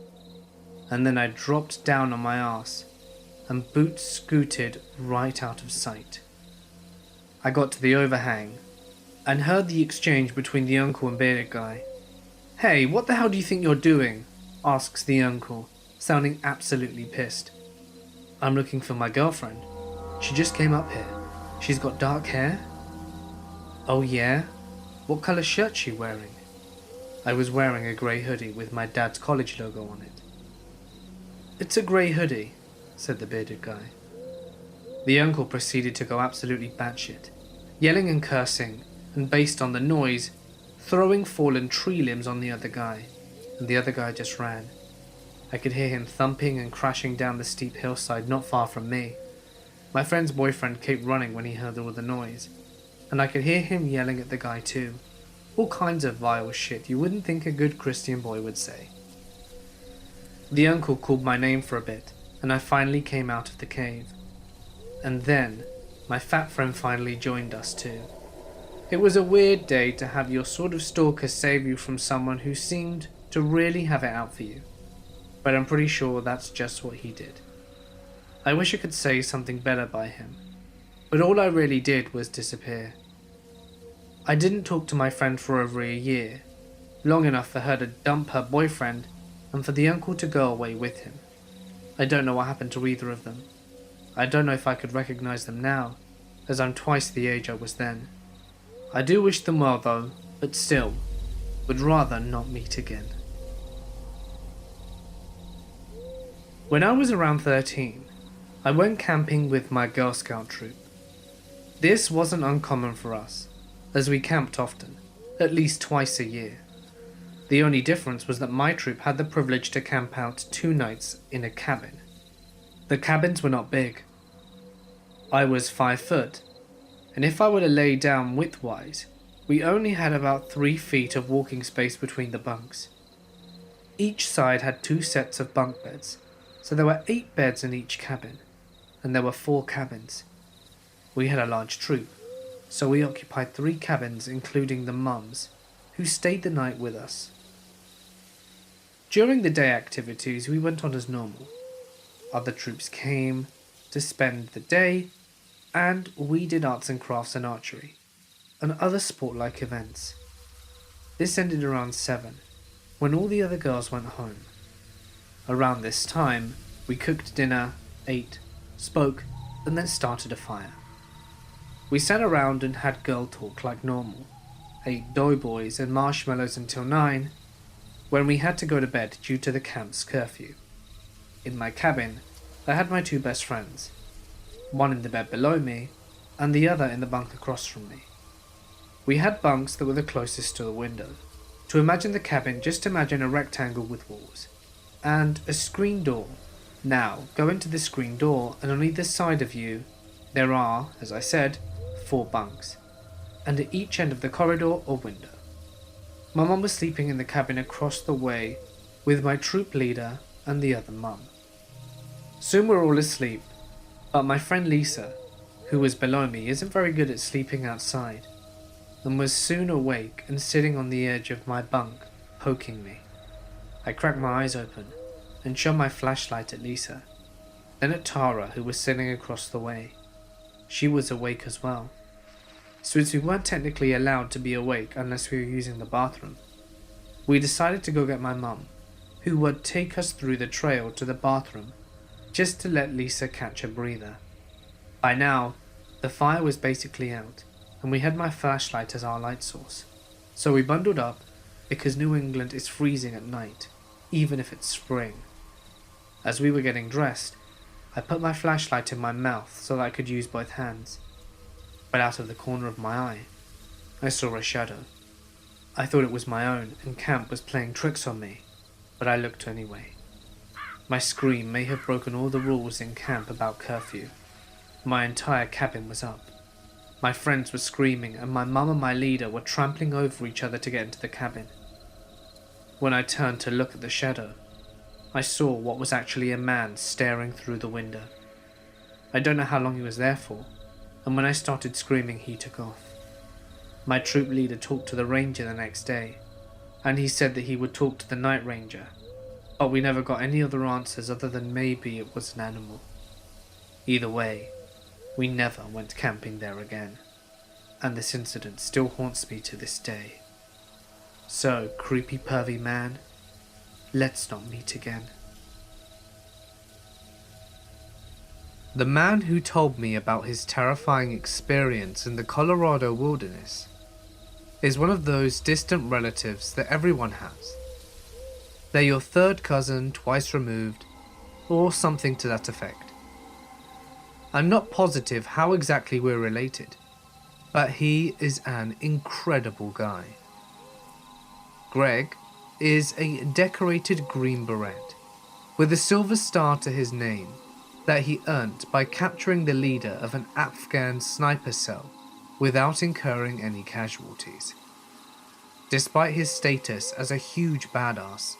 and then I dropped down on my ass and boots scooted right out of sight. I got to the overhang and heard the exchange between the uncle and bearded guy. "Hey, what the hell do you think you're doing?" asks the uncle, sounding absolutely pissed. "I'm looking for my girlfriend. She just came up here. She's got dark hair." "Oh yeah? What colour shirt's she wearing?" I was wearing a grey hoodie with my dad's college logo on it. "It's a grey hoodie," said the bearded guy. The uncle proceeded to go absolutely batshit, yelling and cursing, and based on the noise, throwing fallen tree limbs on the other guy, and the other guy just ran. I could hear him thumping and crashing down the steep hillside not far from me. My friend's boyfriend kept running when he heard all the noise, and I could hear him yelling at the guy too. All kinds of vile shit you wouldn't think a good Christian boy would say. The uncle called my name for a bit, and I finally came out of the cave. And then, my fat friend finally joined us too. It was a weird day to have your sort of stalker save you from someone who seemed to really have it out for you. But I'm pretty sure that's just what he did. I wish I could say something better by him, but all I really did was disappear. I didn't talk to my friend for over a year, long enough for her to dump her boyfriend and for the uncle to go away with him. I don't know what happened to either of them. I don't know if I could recognize them now, as I'm twice the age I was then. I do wish them well though, but still, would rather not meet again. When I was around 13, I went camping with my Girl Scout troop. This wasn't uncommon for us, as we camped often, at least twice a year. The only difference was that my troop had the privilege to camp out 2 nights in a cabin. The cabins were not big. I was 5 foot, and if I were to lay down widthwise, we only had about 3 feet of walking space between the bunks. Each side had 2 sets of bunk beds, so there were 8 beds in each cabin, and there were 4 cabins. We had a large troop, so we occupied 3 cabins including the mums, who stayed the night with us. During the day activities we went on as normal. Other troops came to spend the day, and we did arts and crafts and archery, and other sport-like events. This ended around 7, when all the other girls went home. Around this time, we cooked dinner, ate, spoke, and then started a fire. We sat around and had girl talk like normal, ate doughboys and marshmallows until 9, when we had to go to bed due to the camp's curfew. In my cabin, I had my 2 best friends, one in the bed below me, and the other in the bunk across from me. We had bunks that were the closest to the window. To imagine the cabin, just imagine a rectangle with walls, and a screen door. Now, go into the screen door, and on either side of you, there are, as I said, 4 bunks, and at each end of the corridor or window. My mum was sleeping in the cabin across the way with my troop leader and the other mum. Soon we're all asleep, but my friend Lisa, who was below me, isn't very good at sleeping outside, and was soon awake and sitting on the edge of my bunk, poking me. I cracked my eyes open and shone my flashlight at Lisa, then at Tara, who was sitting across the way. She was awake as well. Since we weren't technically allowed to be awake unless we were using the bathroom, we decided to go get my mum, who would take us through the trail to the bathroom just to let Lisa catch a breather. By now, the fire was basically out, and we had my flashlight as our light source, so we bundled up because New England is freezing at night, even if it's spring. As we were getting dressed, I put my flashlight in my mouth so that I could use both hands, but out of the corner of my eye, I saw a shadow. I thought it was my own, and camp was playing tricks on me, but I looked anyway. My scream may have broken all the rules in camp about curfew. My entire cabin was up. My friends were screaming, and my mum and my leader were trampling over each other to get into the cabin. When I turned to look at the shadow, I saw what was actually a man staring through the window. I don't know how long he was there for, and when I started screaming, he took off. My troop leader talked to the ranger the next day, and he said that he would talk to the night ranger, but we never got any other answers other than maybe it was an animal. Either way, we never went camping there again, and this incident still haunts me to this day. So, creepy pervy man, let's not meet again. The man who told me about his terrifying experience in the Colorado wilderness is one of those distant relatives that everyone has. They're your third cousin twice removed, or something to that effect. I'm not positive how exactly we're related, but he is an incredible guy. Greg is a decorated Green Beret with a silver star to his name that he earned by capturing the leader of an Afghan sniper cell without incurring any casualties. Despite his status as a huge badass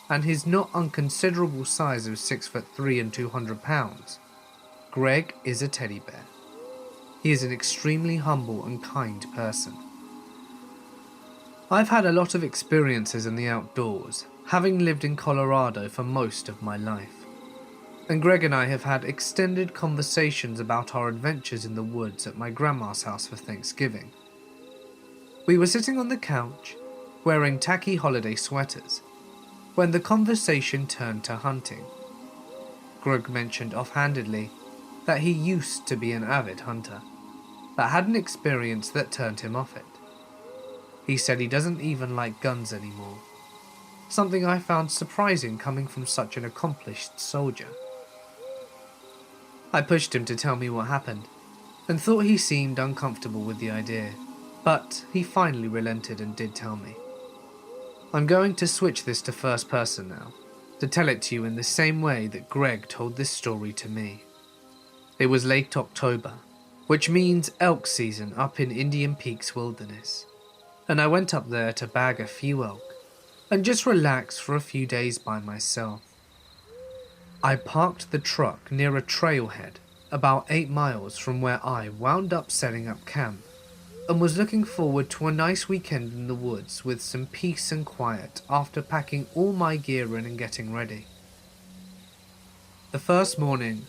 and his not unconsiderable size of 6'3" and 200 pounds, Greg is a teddy bear. He is an extremely humble and kind person. I've had a lot of experiences in the outdoors, having lived in Colorado for most of my life. And Greg and I have had extended conversations about our adventures in the woods at my grandma's house for Thanksgiving. We were sitting on the couch, wearing tacky holiday sweaters, when the conversation turned to hunting. Greg mentioned offhandedly that he used to be an avid hunter, but had an experience that turned him off it. He said he doesn't even like guns anymore, something I found surprising coming from such an accomplished soldier. I pushed him to tell me what happened, and thought he seemed uncomfortable with the idea, but he finally relented and did tell me. I'm going to switch this to first person now, to tell it to you in the same way that Greg told this story to me. It was late October, which means elk season up in Indian Peaks Wilderness, and I went up there to bag a few elk and just relax for a few days by myself. I parked the truck near a trailhead about 8 miles from where I wound up setting up camp, and was looking forward to a nice weekend in the woods with some peace and quiet after packing all my gear in and getting ready. The first morning,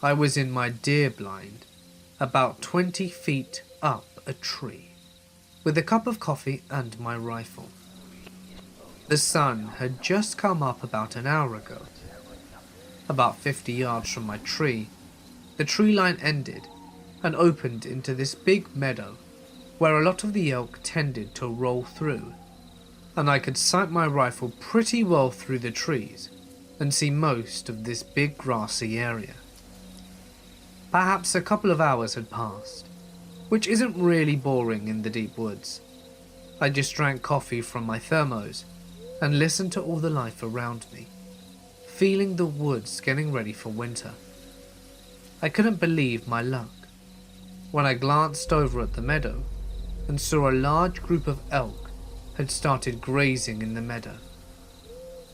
I was in my deer blind, about 20 feet up a tree, with a cup of coffee and my rifle. The sun had just come up about an hour ago. About 50 yards from my tree, the tree line ended and opened into this big meadow where a lot of the elk tended to roll through, and I could sight my rifle pretty well through the trees and see most of this big grassy area. Perhaps a couple of hours had passed, which isn't really boring in the deep woods. I just drank coffee from my thermos and listened to all the life around me, feeling the woods getting ready for winter. I couldn't believe my luck when I glanced over at the meadow and saw a large group of elk had started grazing in the meadow.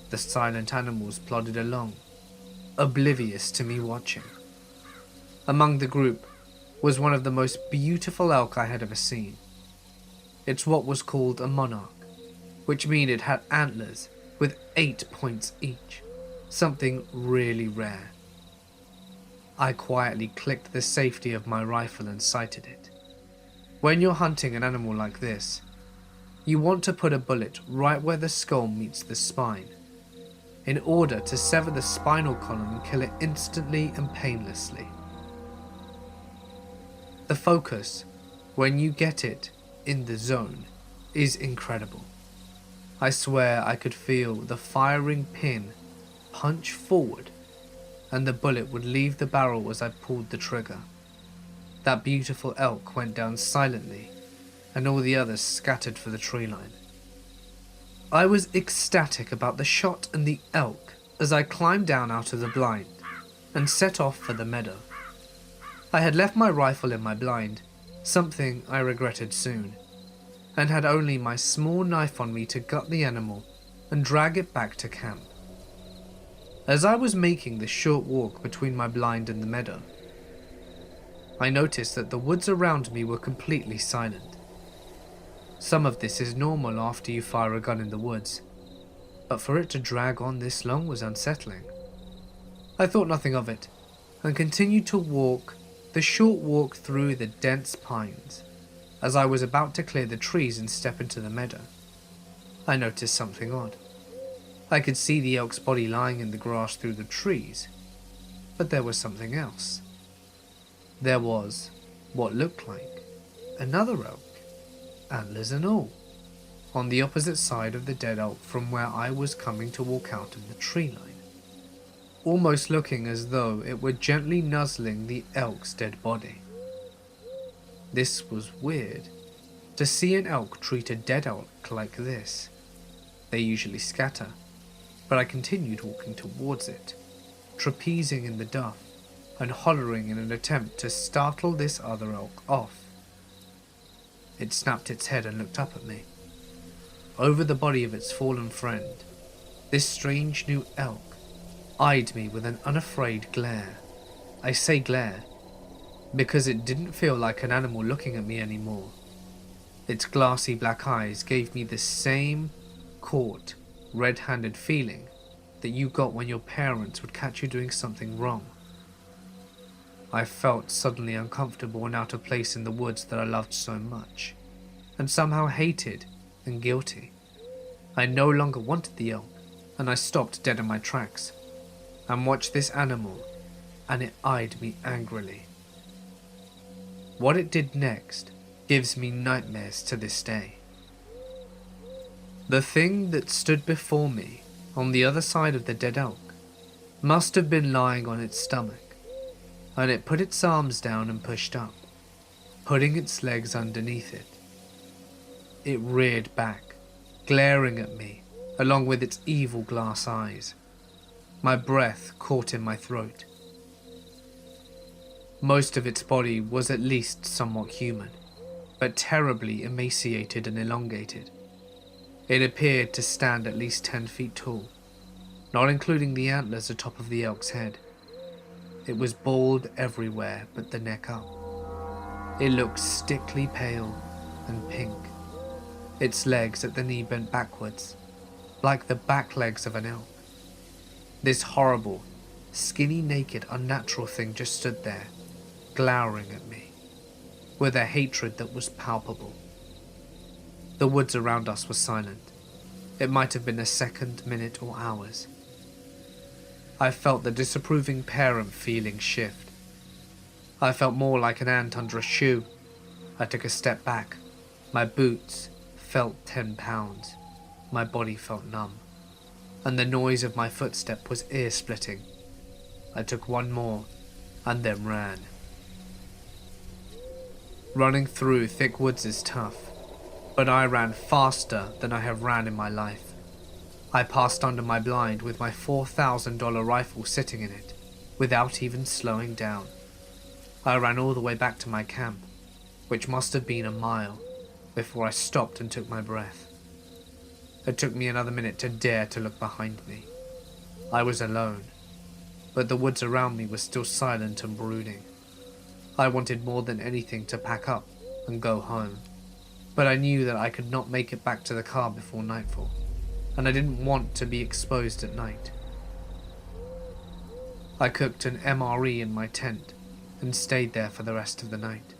The silent animals plodded along, oblivious to me watching. Among the group was one of the most beautiful elk I had ever seen. It's what was called a monarch, which means it had antlers with 8 points each, something really rare. I quietly clicked the safety of my rifle and sighted it. When you're hunting an animal like this, you want to put a bullet right where the skull meets the spine, in order to sever the spinal column and kill it instantly and painlessly. The focus, when you get it in the zone, is incredible. I swear I could feel the firing pin punch forward, and the bullet would leave the barrel as I pulled the trigger. That beautiful elk went down silently, and all the others scattered for the tree line. I was ecstatic about the shot and the elk as I climbed down out of the blind and set off for the meadow. I had left my rifle in my blind, something I regretted soon, and had only my small knife on me to gut the animal and drag it back to camp. As I was making the short walk between my blind and the meadow, I noticed that the woods around me were completely silent. Some of this is normal after you fire a gun in the woods, but for it to drag on this long was unsettling. I thought nothing of it, and continued to walk the short walk through the dense pines. As I was about to clear the trees and step into the meadow, I noticed something odd. I could see the elk's body lying in the grass through the trees, but there was something else. There was what looked like another elk, antlers and all, on the opposite side of the dead elk from where I was coming to walk out of the tree line. almost looking as though it were gently nuzzling the elk's dead body. This was weird, to see an elk treat a dead elk like this. They usually scatter, but I continued walking towards it, trapezing in the duff and hollering in an attempt to startle this other elk off. It snapped its head and looked up at me. Over the body of its fallen friend, this strange new elk eyed me with an unafraid glare. I say glare because it didn't feel like an animal looking at me anymore. Its glassy black eyes gave me the same caught, red-handed feeling that you got when your parents would catch you doing something wrong. I felt suddenly uncomfortable and out of place in the woods that I loved so much, and somehow hated and guilty. I no longer wanted the elk, and I stopped dead in my tracks and watched this animal, and it eyed me angrily. What it did next gives me nightmares to this day. The thing that stood before me on the other side of the dead elk must have been lying on its stomach, and it put its arms down and pushed up, putting its legs underneath it. It reared back, glaring at me, along with its evil glass eyes. My breath caught in my throat. Most of its body was at least somewhat human, but terribly emaciated and elongated. It appeared to stand at least 10 feet tall, not including the antlers atop of the elk's head. It was bald everywhere but the neck up. It looked stickly pale and pink. Its legs at the knee bent backwards, like the back legs of an elk. This horrible, skinny, naked, unnatural thing just stood there, glowering at me, with a hatred that was palpable. The woods around us were silent. It might have been a second, minute, or hours. I felt the disapproving parent feeling shift. I felt more like an ant under a shoe. I took a step back. My boots felt 10 pounds. My body felt numb, and the noise of my footstep was ear-splitting. I took one more, and then ran. Running through thick woods is tough, but I ran faster than I have ran in my life. I passed under my blind with my $4,000 rifle sitting in it, without even slowing down. I ran all the way back to my camp, which must have been a mile, before I stopped and took my breath. It took me another minute to dare to look behind me. I was alone, but the woods around me were still silent and brooding. I wanted more than anything to pack up and go home, but I knew that I could not make it back to the car before nightfall, and I didn't want to be exposed at night. I cooked an MRE in my tent and stayed there for the rest of the night.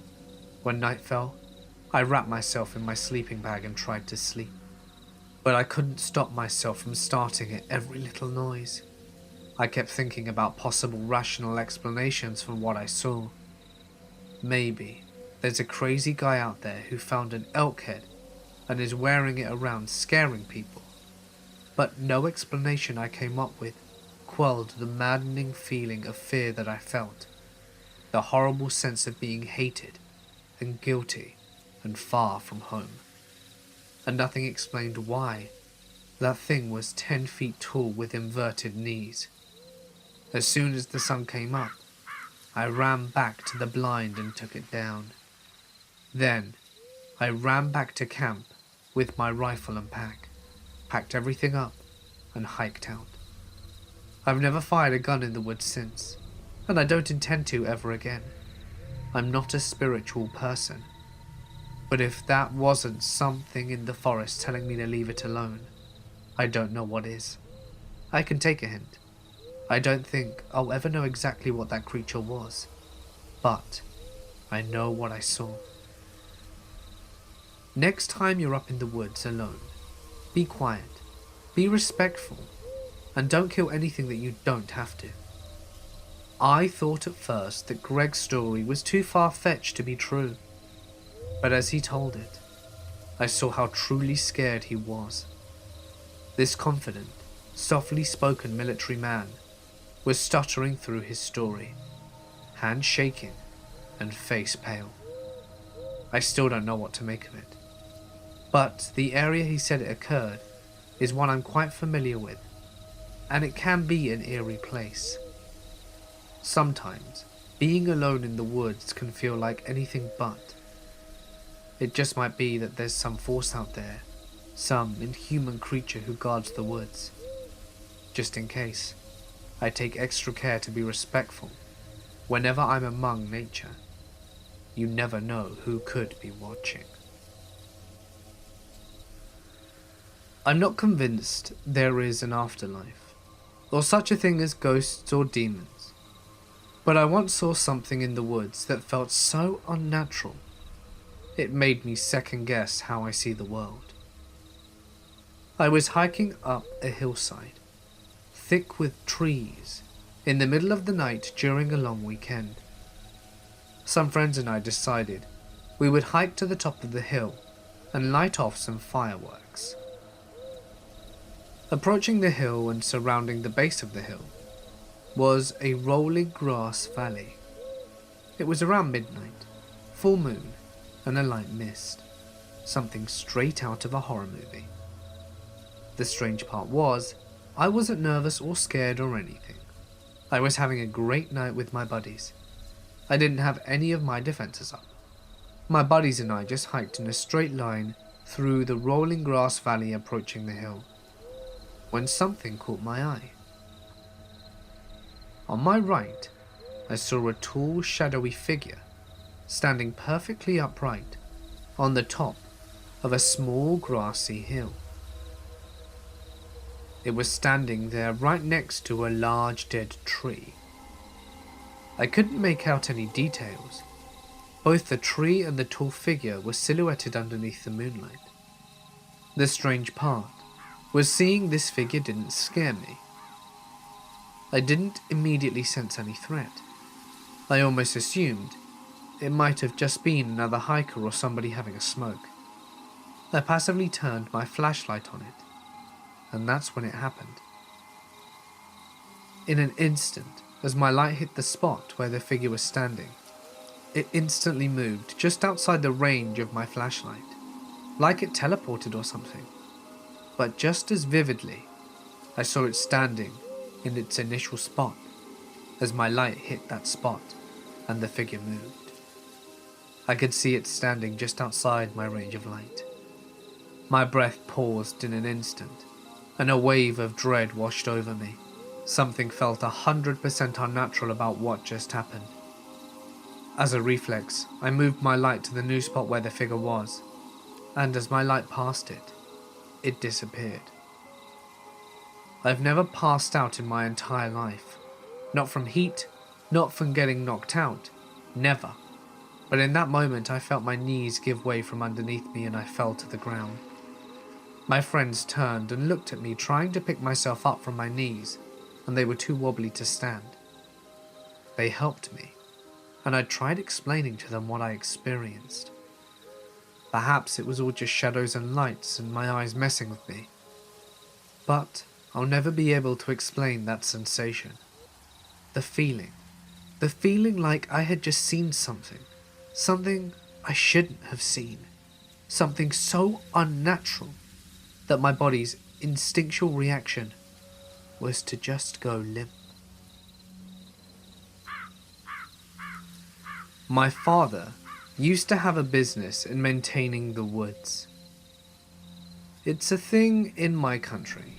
When night fell, I wrapped myself in my sleeping bag and tried to sleep, but I couldn't stop myself from starting at every little noise. I kept thinking about possible rational explanations for what I saw. Maybe there's a crazy guy out there who found an elk head and is wearing it around scaring people. But no explanation I came up with quelled the maddening feeling of fear that I felt, the horrible sense of being hated and guilty and far from home. And nothing explained why that thing was 10 feet tall with inverted knees. As soon as the sun came up, I ran back to the blind and took it down. Then, I ran back to camp with my rifle and pack, packed everything up, and hiked out. I've never fired a gun in the woods since, and I don't intend to ever again. I'm not a spiritual person, but if that wasn't something in the forest telling me to leave it alone, I don't know what is. I can take a hint. I don't think I'll ever know exactly what that creature was, but I know what I saw. Next time you're up in the woods alone, be quiet, be respectful, and don't kill anything that you don't have to. I thought at first that Greg's story was too far-fetched to be true, but as he told it, I saw how truly scared he was. This confident, softly spoken military man was stuttering through his story, hands shaking and face pale. I still don't know what to make of it. But the area he said it occurred is one I'm quite familiar with, and it can be an eerie place. Sometimes, being alone in the woods can feel like anything but. It just might be that there's some force out there, some inhuman creature who guards the woods. Just in case, I take extra care to be respectful whenever I'm among nature. You never know who could be watching. I'm not convinced there is an afterlife, or such a thing as ghosts or demons, but I once saw something in the woods that felt so unnatural, it made me second guess how I see the world. I was hiking up a hillside, thick with trees, in the middle of the night during a long weekend. Some friends and I decided we would hike to the top of the hill and light off some fireworks. Approaching the hill and surrounding the base of the hill was a rolling grass valley. It was around midnight, full moon, and a light mist, something straight out of a horror movie. The strange part was, I wasn't nervous or scared or anything. I was having a great night with my buddies. I didn't have any of my defenses up. My buddies and I just hiked in a straight line through the rolling grass valley approaching the hill, when something caught my eye. On my right, I saw a tall, shadowy figure standing perfectly upright on the top of a small grassy hill. It was standing there right next to a large dead tree. I couldn't make out any details. Both the tree and the tall figure were silhouetted underneath the moonlight. The strange part was seeing this figure didn't scare me. I didn't immediately sense any threat. I almost assumed it might have just been another hiker or somebody having a smoke. I passively turned my flashlight on it, and that's when it happened. In an instant, as my light hit the spot where the figure was standing, it instantly moved just outside the range of my flashlight, like it teleported or something. But just as vividly, I saw it standing in its initial spot as my light hit that spot and the figure moved. I could see it standing just outside my range of light. My breath paused in an instant, and a wave of dread washed over me. Something felt 100% unnatural about what just happened. As a reflex, I moved my light to the new spot where the figure was, and as my light passed it, it disappeared. I've never passed out in my entire life. Not from heat, not from getting knocked out, never. But in that moment I felt my knees give way from underneath me and I fell to the ground. My friends turned and looked at me trying to pick myself up from my knees, and they were too wobbly to stand. They helped me, and I tried explaining to them what I experienced. Perhaps it was all just shadows and lights and my eyes messing with me. But I'll never be able to explain that sensation. The feeling like I had just seen something I shouldn't have seen. Something so unnatural that my body's instinctual reaction was to just go limp. My father used to have a business in maintaining the woods. It's a thing in my country.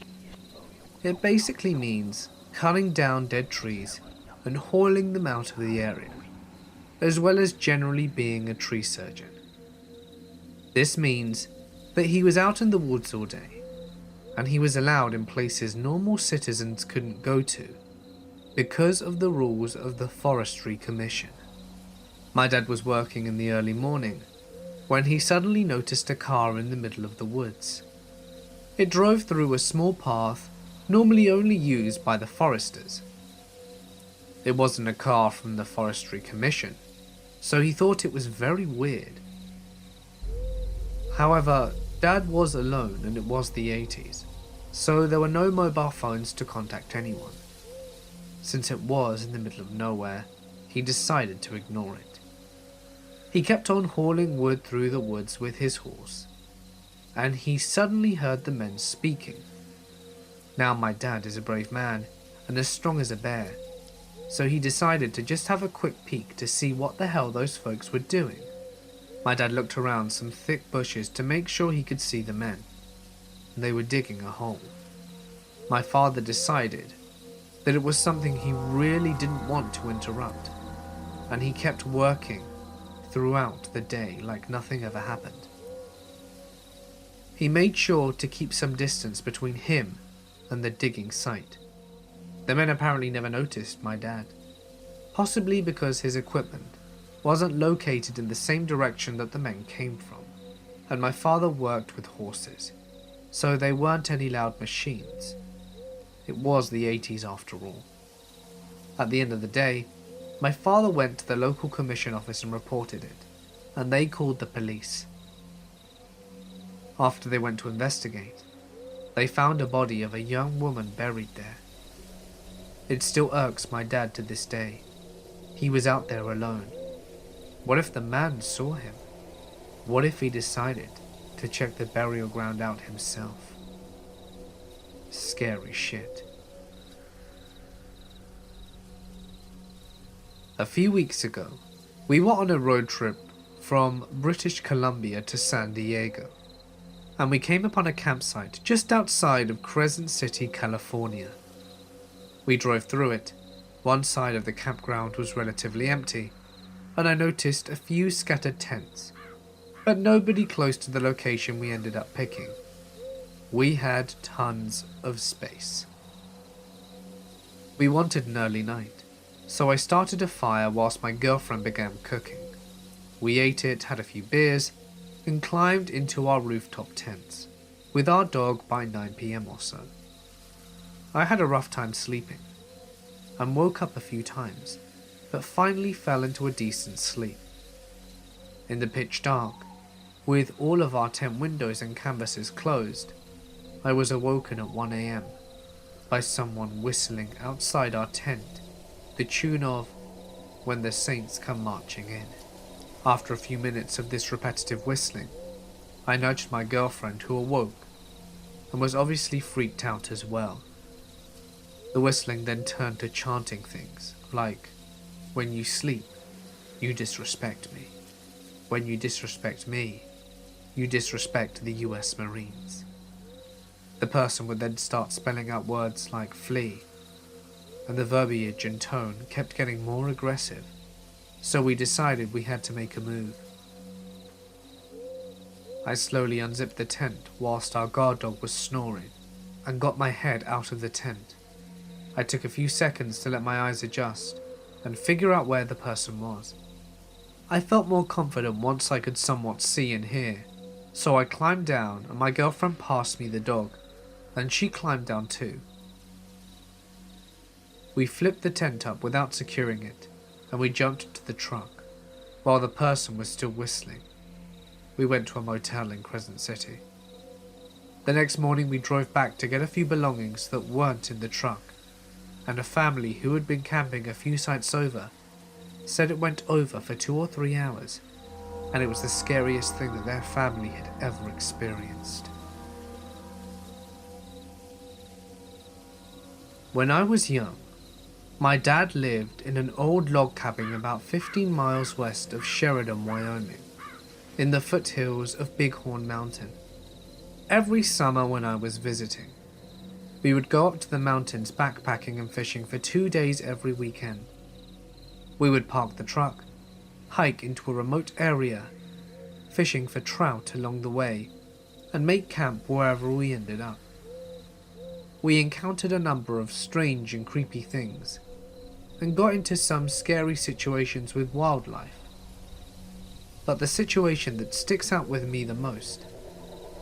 It basically means cutting down dead trees and hauling them out of the area, as well as generally being a tree surgeon. This means that he was out in the woods all day, and he was allowed in places normal citizens couldn't go to because of the rules of the Forestry Commission. My dad was working in the early morning when he suddenly noticed a car in the middle of the woods. It drove through a small path normally only used by the foresters. It wasn't a car from the Forestry Commission, so he thought it was very weird. However, Dad was alone and it was the 80s, so there were no mobile phones to contact anyone. Since it was in the middle of nowhere, he decided to ignore it. He kept on hauling wood through the woods with his horse, and he suddenly heard the men speaking. Now my dad is a brave man and as strong as a bear, so he decided to just have a quick peek to see what the hell those folks were doing. My dad looked around some thick bushes to make sure he could see the men. They were digging a hole. My father decided that it was something he really didn't want to interrupt, and he kept working throughout the day like nothing ever happened. He made sure to keep some distance between him and the digging site. The men apparently never noticed my dad, possibly because his equipment wasn't located in the same direction that the men came from, and my father worked with horses, so they weren't any loud machines. It was the 80s after all. At the end of the day, my father went to the local commission office and reported it, and they called the police. After they went to investigate, they found a body of a young woman buried there. It still irks my dad to this day. He was out there alone. What if the man saw him? What if he decided to check the burial ground out himself? Scary shit. A few weeks ago, we were on a road trip from British Columbia to San Diego, and we came upon a campsite just outside of Crescent City, California. We drove through it. One side of the campground was relatively empty, and I noticed a few scattered tents, but nobody close to the location we ended up picking. We had tons of space. We wanted an early night, so I started a fire whilst my girlfriend began cooking. We ate it, had a few beers, and climbed into our rooftop tents, with our dog by 9 PM or so. I had a rough time sleeping, and woke up a few times, but finally fell into a decent sleep. In the pitch dark, with all of our tent windows and canvases closed, I was awoken at 1 AM by someone whistling outside our tent, the tune of When the Saints Come Marching In. After a few minutes of this repetitive whistling, I nudged my girlfriend, who awoke and was obviously freaked out as well. The whistling then turned to chanting things like, "When you sleep, you disrespect me. When you disrespect me, you disrespect the US Marines." The person would then start spelling out words like flee, and the verbiage and tone kept getting more aggressive, so we decided we had to make a move. I slowly unzipped the tent whilst our guard dog was snoring, and got my head out of the tent. I took a few seconds to let my eyes adjust and figure out where the person was. I felt more confident once I could somewhat see and hear, so I climbed down and my girlfriend passed me the dog, and she climbed down too. We flipped the tent up without securing it, and we jumped into the truck, while the person was still whistling. We went to a motel in Crescent City. The next morning we drove back to get a few belongings that weren't in the truck, and a family who had been camping a few sites over said it went over for 2 or 3 hours, and it was the scariest thing that their family had ever experienced. When I was young, my dad lived in an old log cabin about 15 miles west of Sheridan, Wyoming, in the foothills of Bighorn Mountain. Every summer when I was visiting, we would go up to the mountains backpacking and fishing for 2 days every weekend. We would park the truck, hike into a remote area, fishing for trout along the way, and make camp wherever we ended up. We encountered a number of strange and creepy things, and got into some scary situations with wildlife. But the situation that sticks out with me the most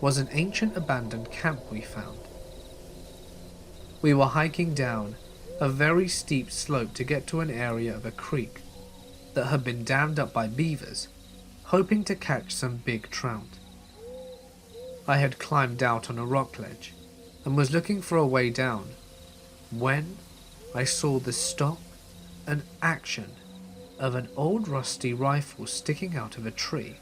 was an ancient abandoned camp we found. We were hiking down a very steep slope to get to an area of a creek that had been dammed up by beavers, hoping to catch some big trout. I had climbed out on a rock ledge and was looking for a way down when I saw the stock and action of an old rusty rifle sticking out of a tree,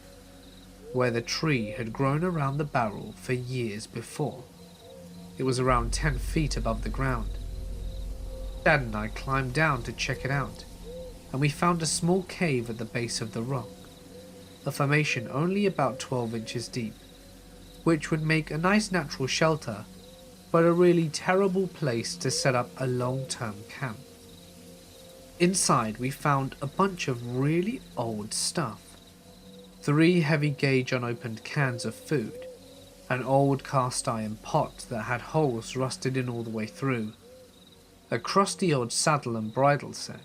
where the tree had grown around the barrel for years before. It was around 10 feet above the ground. Dad and I climbed down to check it out, and we found a small cave at the base of the rock, a formation only about 12 inches deep, which would make a nice natural shelter, but a really terrible place to set up a long-term camp. Inside we found a bunch of really old stuff. 3 heavy gauge unopened cans of food, an old cast iron pot that had holes rusted in all the way through, a crusty old saddle and bridle set,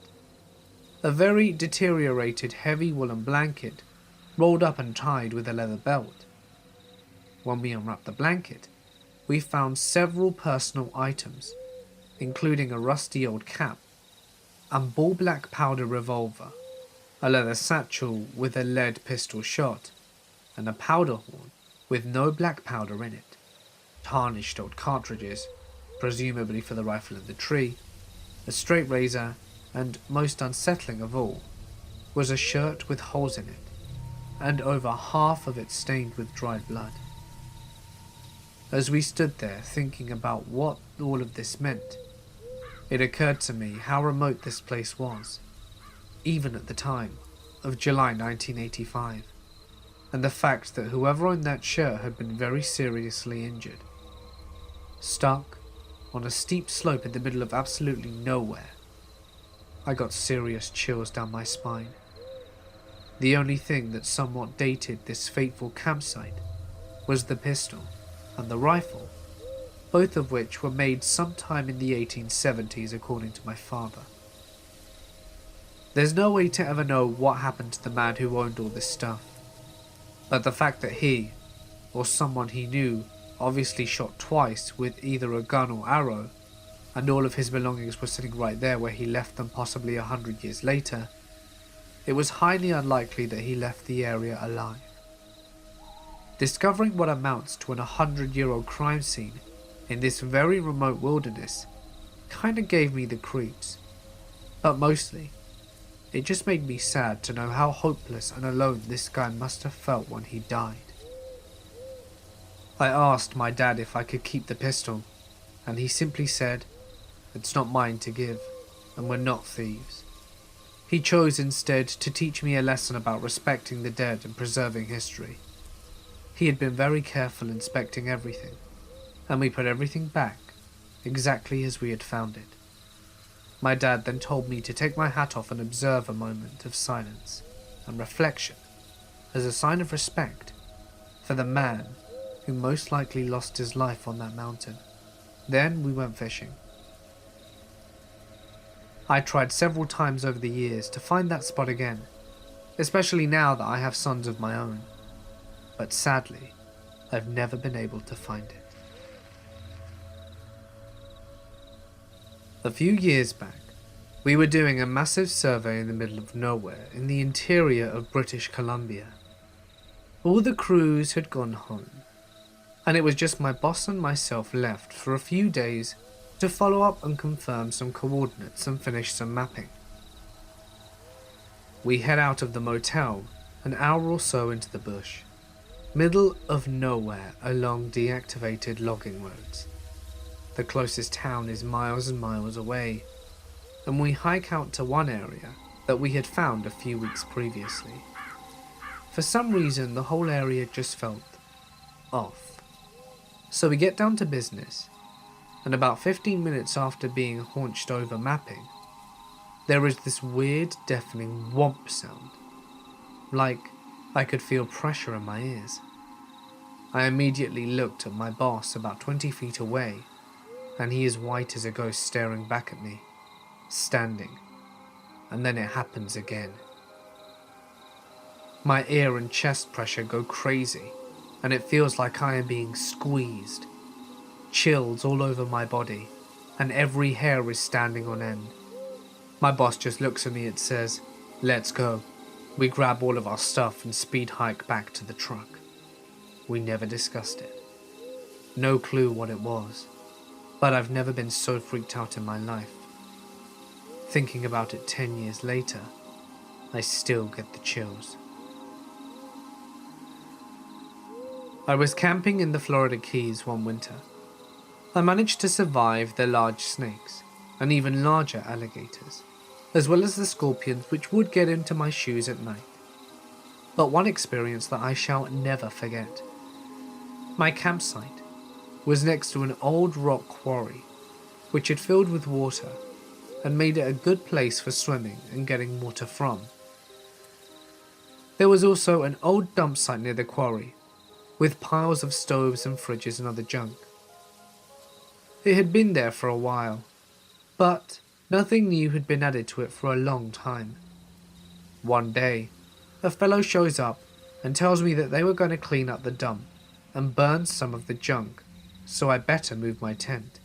a very deteriorated heavy woolen blanket rolled up and tied with a leather belt. When we unwrapped the blanket, we found several personal items, including a rusty old cap, a ball black powder revolver, a leather satchel with a lead pistol shot, and a powder horn with no black powder in it, tarnished old cartridges, presumably for the rifle in the tree, a straight razor, and most unsettling of all, was a shirt with holes in it, and over half of it stained with dried blood. As we stood there thinking about what all of this meant, it occurred to me how remote this place was, even at the time of July 1985, and the fact that whoever owned that shirt had been very seriously injured. Stuck on a steep slope in the middle of absolutely nowhere, I got serious chills down my spine. The only thing that somewhat dated this fateful campsite was the pistol and the rifle, both of which were made sometime in the 1870s according to my father. There's no way to ever know what happened to the man who owned all this stuff, but the fact that he, or someone he knew, obviously shot twice with either a gun or arrow, and all of his belongings were sitting right there where he left them possibly 100 years later, it was highly unlikely that he left the area alive. Discovering what amounts to an 100-year-old crime scene in this very remote wilderness kinda gave me the creeps, but mostly, it just made me sad to know how hopeless and alone this guy must have felt when he died. I asked my dad if I could keep the pistol, and he simply said, "It's not mine to give, and we're not thieves." He chose instead to teach me a lesson about respecting the dead and preserving history. He had been very careful inspecting everything, and we put everything back exactly as we had found it. My dad then told me to take my hat off and observe a moment of silence and reflection as a sign of respect for the man who most likely lost his life on that mountain. Then we went fishing. I tried several times over the years to find that spot again, especially now that I have sons of my own, but sadly, I've never been able to find it. A few years back, we were doing a massive survey in the middle of nowhere in the interior of British Columbia. All the crews had gone home, and it was just my boss and myself left for a few days to follow up and confirm some coordinates and finish some mapping. We head out of the motel an hour or so into the bush, middle of nowhere along deactivated logging roads. The closest town is miles and miles away, and we hike out to one area that we had found a few weeks previously. For some reason, the whole area just felt off. So we get down to business, and about 15 minutes after being haunched over mapping, there is this weird deafening whomp sound, like I could feel pressure in my ears. I immediately looked at my boss about 20 feet away, and he is white as a ghost staring back at me, standing, and then it happens again. My ear and chest pressure go crazy, and it feels like I am being squeezed. Chills all over my body, and every hair is standing on end. My boss just looks at me and says, "Let's go." We grab all of our stuff and speed hike back to the truck. We never discussed it. No clue what it was, but I've never been so freaked out in my life. Thinking about it 10 years later, I still get the chills. I was camping in the Florida Keys one winter. I managed to survive the large snakes and even larger alligators, as well as the scorpions which would get into my shoes at night. But one experience that I shall never forget. My campsite was next to an old rock quarry which had filled with water and made it a good place for swimming and getting water from. There was also an old dump site near the quarry, with piles of stoves and fridges and other junk. It had been there for a while, but nothing new had been added to it for a long time. One day, a fellow shows up and tells me that they were going to clean up the dump and burn some of the junk, so I better move my tent.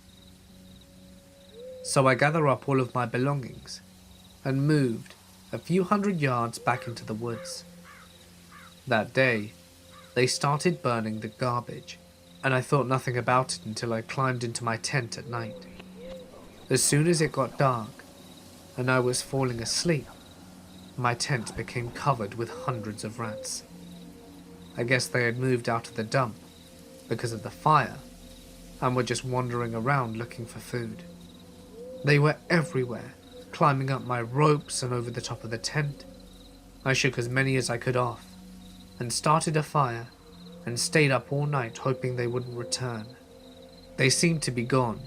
So I gather up all of my belongings and moved a few hundred yards back into the woods. That day, they started burning the garbage, and I thought nothing about it until I climbed into my tent at night. As soon as it got dark and I was falling asleep, my tent became covered with hundreds of rats. I guess they had moved out of the dump because of the fire and were just wandering around looking for food. They were everywhere, climbing up my ropes and over the top of the tent. I shook as many as I could off and started a fire and stayed up all night hoping they wouldn't return. They seemed to be gone,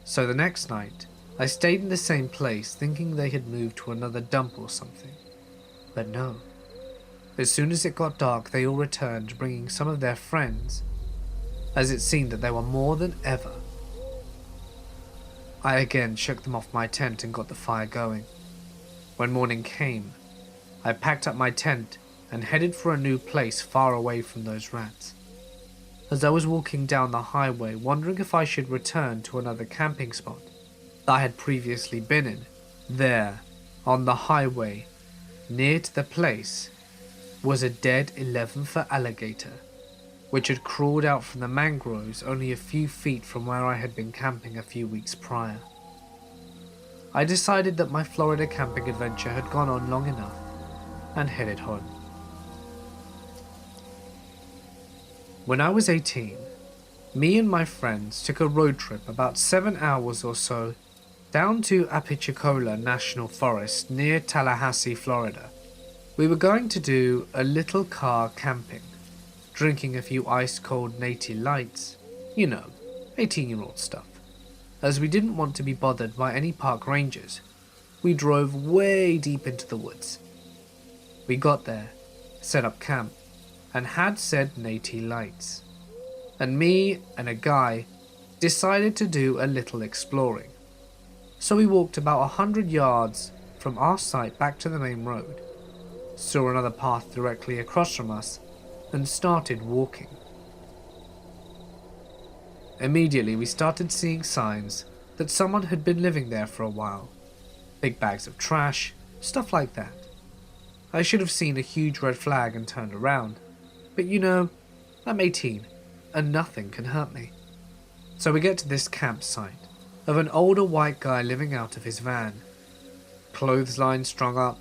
so the next night I stayed in the same place thinking they had moved to another dump or something. But no. As soon as it got dark, they all returned, bringing some of their friends, as it seemed that there were more than ever. I again shook them off my tent and got the fire going. When morning came, I packed up my tent and headed for a new place far away from those rats. As I was walking down the highway, wondering if I should return to another camping spot that I had previously been in, there, on the highway, near to the place, was a dead 11-foot alligator, which had crawled out from the mangroves only a few feet from where I had been camping a few weeks prior. I decided that my Florida camping adventure had gone on long enough and headed home. When I was 18, me and my friends took a road trip about 7 hours or so down to Apalachicola National Forest near Tallahassee, Florida. We were going to do a little car camping, drinking a few ice-cold Natty Lights, 18-year-old stuff. As we didn't want to be bothered by any park rangers, we drove way deep into the woods. We got there, set up camp, and had said Natty Lights. And me and a guy decided to do a little exploring. So we walked about 100 yards from our site back to the main road, saw another path directly across from us, and started walking. Immediately we started seeing signs that someone had been living there for a while. Big bags of trash, stuff like that. I should have seen a huge red flag and turned around, but I'm 18 and nothing can hurt me. So we get to this campsite of an older white guy living out of his van. Clothesline strung up,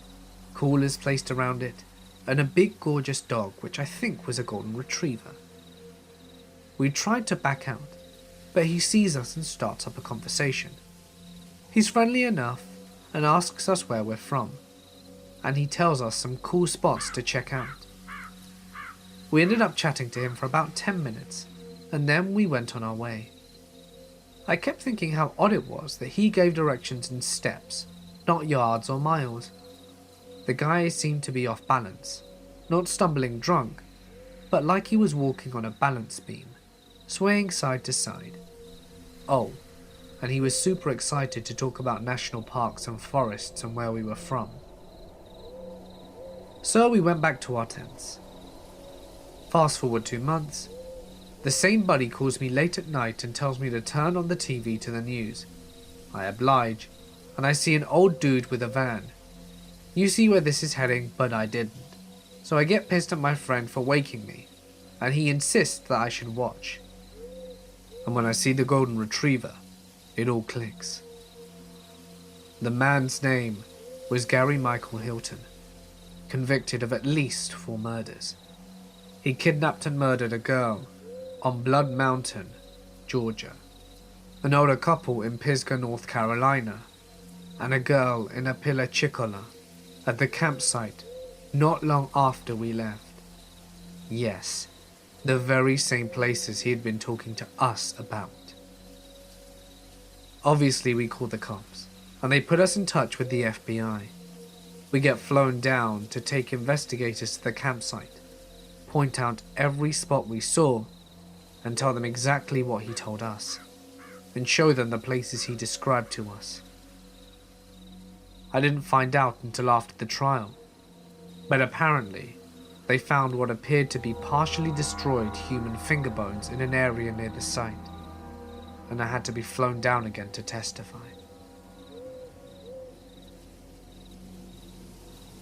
coolers placed around it, and a big gorgeous dog which I think was a golden retriever. We tried to back out, but he sees us and starts up a conversation. He's friendly enough and asks us where we're from, and he tells us some cool spots to check out. We ended up chatting to him for about 10 minutes, and then we went on our way. I kept thinking how odd it was that he gave directions in steps, not yards or miles. The guy seemed to be off balance, not stumbling drunk, but like he was walking on a balance beam, swaying side to side. Oh, and he was super excited to talk about national parks and forests and where we were from. So we went back to our tents. Fast forward 2 months, the same buddy calls me late at night and tells me to turn on the TV to the news. I oblige, and I see an old dude with a van. You see where this is heading, but I didn't. So I get pissed at my friend for waking me, and he insists that I should watch. And when I see the golden retriever, it all clicks. The man's name was Gary Michael Hilton, convicted of at least 4 murders. He kidnapped and murdered a girl on Blood Mountain, Georgia, an older couple in Pisgah, North Carolina, and a girl in Apalachicola at the campsite not long after we left. Yes, the very same places he had been talking to us about. Obviously, we called the cops, and they put us in touch with the FBI. We get flown down to take investigators to the campsite, point out every spot we saw, and tell them exactly what he told us, and show them the places he described to us. I didn't find out until after the trial, but apparently they found what appeared to be partially destroyed human finger bones in an area near the site, and I had to be flown down again to testify.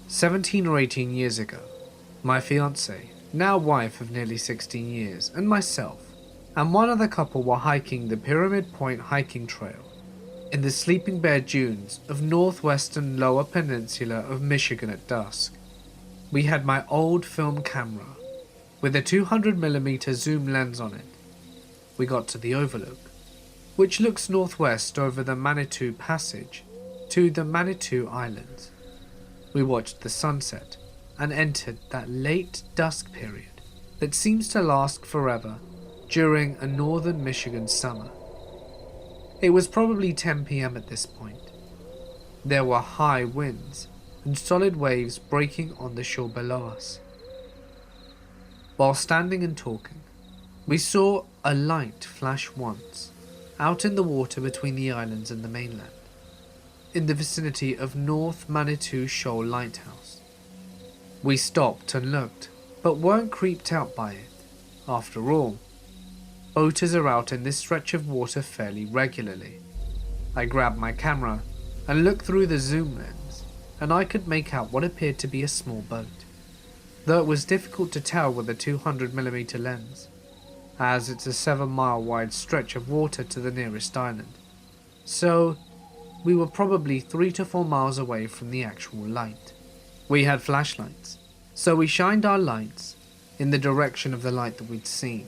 17 or 18 years ago, my fiancée, now wife of nearly 16 years, and myself, and one other couple were hiking the Pyramid Point hiking trail in the Sleeping Bear Dunes of northwestern Lower Peninsula of Michigan at dusk. We had my old film camera with a 200mm zoom lens on it. We got to the overlook, which looks northwest over the Manitou Passage to the Manitou Islands. We watched the sunset and entered that late dusk period that seems to last forever during a northern Michigan summer. It was probably 10 p.m. at this point. There were high winds and solid waves breaking on the shore below us. While standing and talking, we saw a light flash once out in the water between the islands and the mainland, in the vicinity of North Manitou Shoal Lighthouse. We stopped and looked, but weren't creeped out by it. After all, boaters are out in this stretch of water fairly regularly. I grabbed my camera and looked through the zoom lens, and I could make out what appeared to be a small boat, though it was difficult to tell with a 200mm lens, as it's a 7-mile wide stretch of water to the nearest island. So, we were probably 3 to 4 miles away from the actual light. We had flashlights, so we shined our lights in the direction of the light that we'd seen,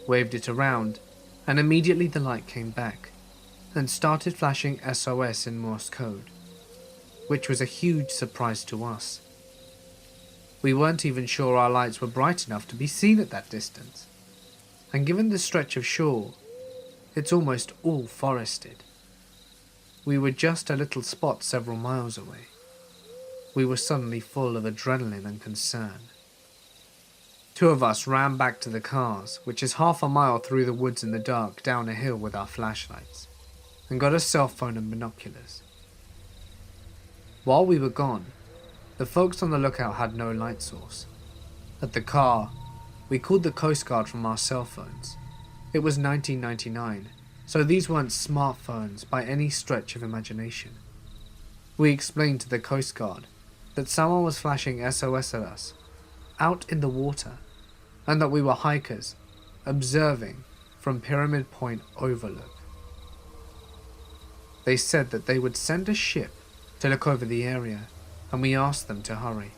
waved it around, and immediately the light came back and started flashing SOS in Morse code, which was a huge surprise to us. We weren't even sure our lights were bright enough to be seen at that distance, and given the stretch of shore, it's almost all forested. We were just a little spot several miles away. We were suddenly full of adrenaline and concern. 2 of us ran back to the cars, which is half a mile through the woods in the dark down a hill with our flashlights, and got a cell phone and binoculars. While we were gone, the folks on the lookout had no light source. At the car, we called the Coast Guard from our cell phones. It was 1999, so these weren't smartphones by any stretch of imagination. We explained to the Coast Guard that someone was flashing SOS at us, out in the water, and that we were hikers, observing from Pyramid Point Overlook. They said that they would send a ship to look over the area, and we asked them to hurry.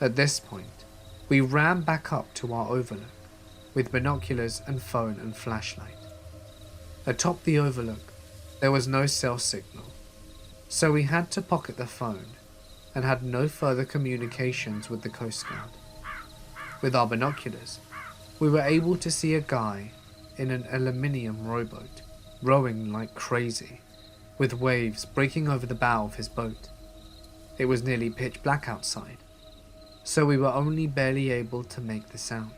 At this point, we ran back up to our overlook, with binoculars and phone and flashlight. Atop the overlook, there was no cell signal, so we had to pocket the phone, and had no further communications with the Coast Guard. With our binoculars, we were able to see a guy in an aluminium rowboat, rowing like crazy, with waves breaking over the bow of his boat. It was nearly pitch black outside, so we were only barely able to make this out.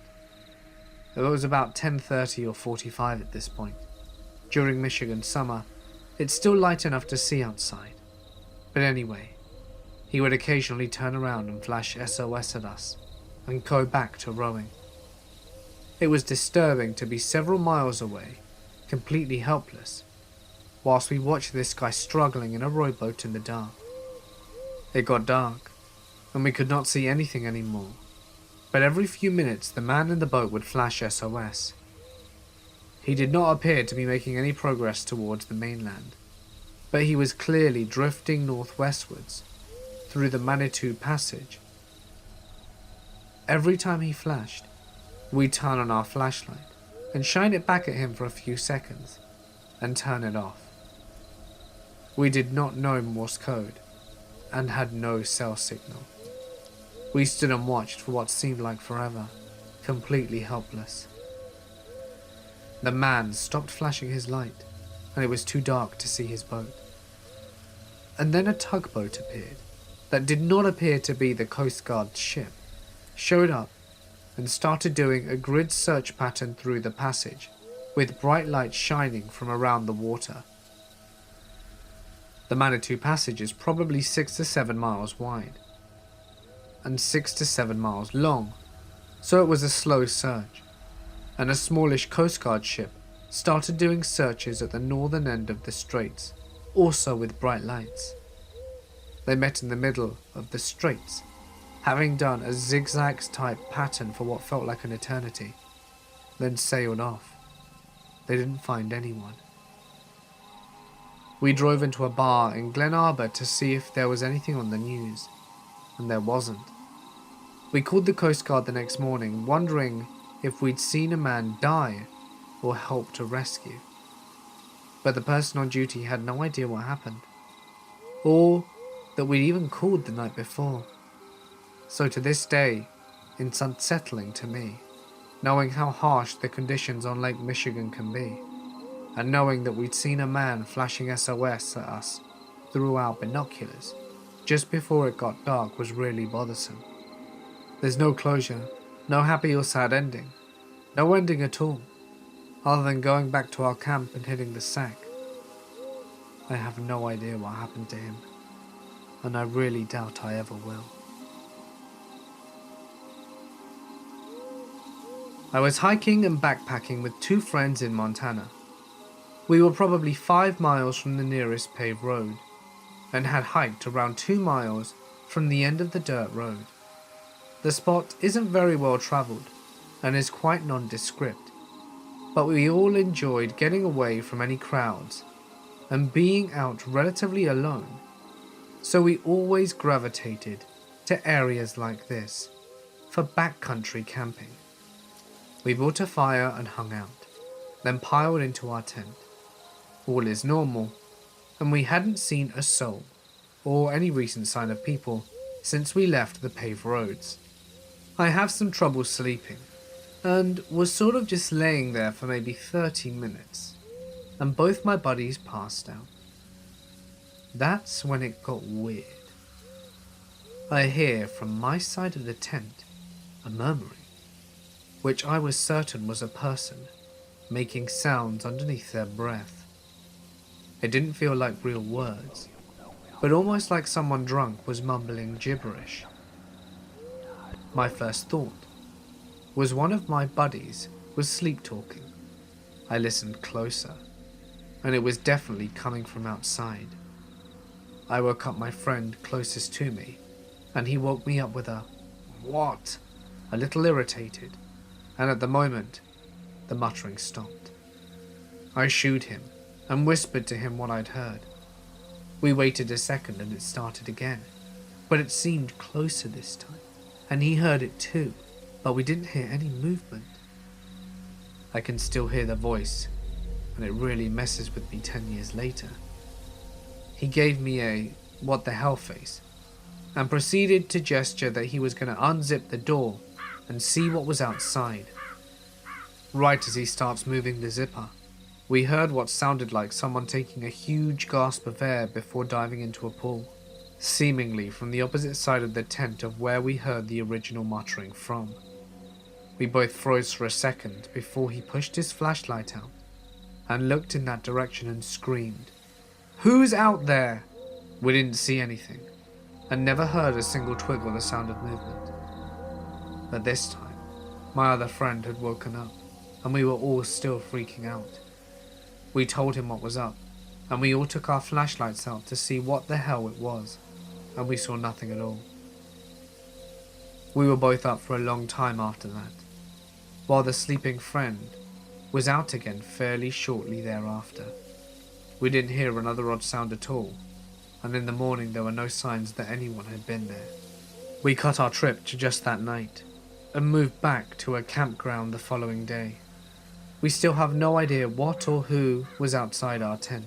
It was about 10:30 or 45 at this point. During Michigan summer, it's still light enough to see outside. But anyway, he would occasionally turn around and flash SOS at us, and go back to rowing. It was disturbing to be several miles away, completely helpless, whilst we watched this guy struggling in a rowboat in the dark. It got dark, and we could not see anything anymore, but every few minutes the man in the boat would flash SOS. He did not appear to be making any progress towards the mainland, but he was clearly drifting northwestwards through the Manitou Passage. Every time he flashed, we'd turn on our flashlight and shine it back at him for a few seconds and turn it off. We did not know Morse code and had no cell signal. We stood and watched for what seemed like forever, completely helpless. The man stopped flashing his light, and it was too dark to see his boat. And then a tugboat appeared that did not appear to be the Coast Guard ship, showed up and started doing a grid search pattern through the passage, with bright lights shining from around the water. The Manitou Passage is probably 6 to 7 miles wide and 6 to 7 miles long, so it was a slow search, and a smallish Coast Guard ship started doing searches at the northern end of the straits, also with bright lights. They met in the middle of the straits, having done a zigzag type pattern for what felt like an eternity, then sailed off. They didn't find anyone. We drove into a bar in Glen Arbor to see if there was anything on the news, and there wasn't. We called the Coast Guard the next morning, wondering if we'd seen a man die or help to rescue. But the person on duty had no idea what happened, or that we'd even called the night before. So to this day, it's unsettling to me, knowing how harsh the conditions on Lake Michigan can be, and knowing that we'd seen a man flashing SOS at us through our binoculars just before it got dark was really bothersome. There's no closure, no happy or sad ending, no ending at all, other than going back to our camp and hitting the sack. I have no idea what happened to him, and I really doubt I ever will. I was hiking and backpacking with 2 friends in Montana. We were probably 5 miles from the nearest paved road, and had hiked around 2 miles from the end of the dirt road. The spot isn't very well travelled, and is quite nondescript, but we all enjoyed getting away from any crowds, and being out relatively alone, so we always gravitated to areas like this, for backcountry camping. We built a fire and hung out, then piled into our tent. All is normal, and we hadn't seen a soul, or any recent sign of people, since we left the paved roads. I have some trouble sleeping, and was sort of just laying there for maybe 30 minutes, and both my buddies passed out. That's when it got weird. I hear from my side of the tent a murmuring, which I was certain was a person making sounds underneath their breath. It didn't feel like real words, but almost like someone drunk was mumbling gibberish. My first thought was one of my buddies was sleep talking. I listened closer, and it was definitely coming from outside. I woke up my friend closest to me, and he woke me up with a "What?" a little irritated, and at the moment, the muttering stopped. I shooed him and whispered to him what I'd heard. We waited a second and it started again, but it seemed closer this time, and he heard it too, but we didn't hear any movement. I can still hear the voice, and it really messes with me 10 years later. He gave me a "what the hell" face, and proceeded to gesture that he was going to unzip the door and see what was outside. Right as he starts moving the zipper, we heard what sounded like someone taking a huge gasp of air before diving into a pool, seemingly from the opposite side of the tent of where we heard the original muttering from. We both froze for a second before he pushed his flashlight out and looked in that direction and screamed, "Who's out there?" We didn't see anything, and never heard a single twig or the sound of movement. But this time, my other friend had woken up, and we were all still freaking out. We told him what was up, and we all took our flashlights out to see what the hell it was, and we saw nothing at all. We were both up for a long time after that, while the sleeping friend was out again fairly shortly thereafter. We didn't hear another odd sound at all, and in the morning there were no signs that anyone had been there. We cut our trip to just that night, and moved back to a campground the following day. We still have no idea what or who was outside our tent.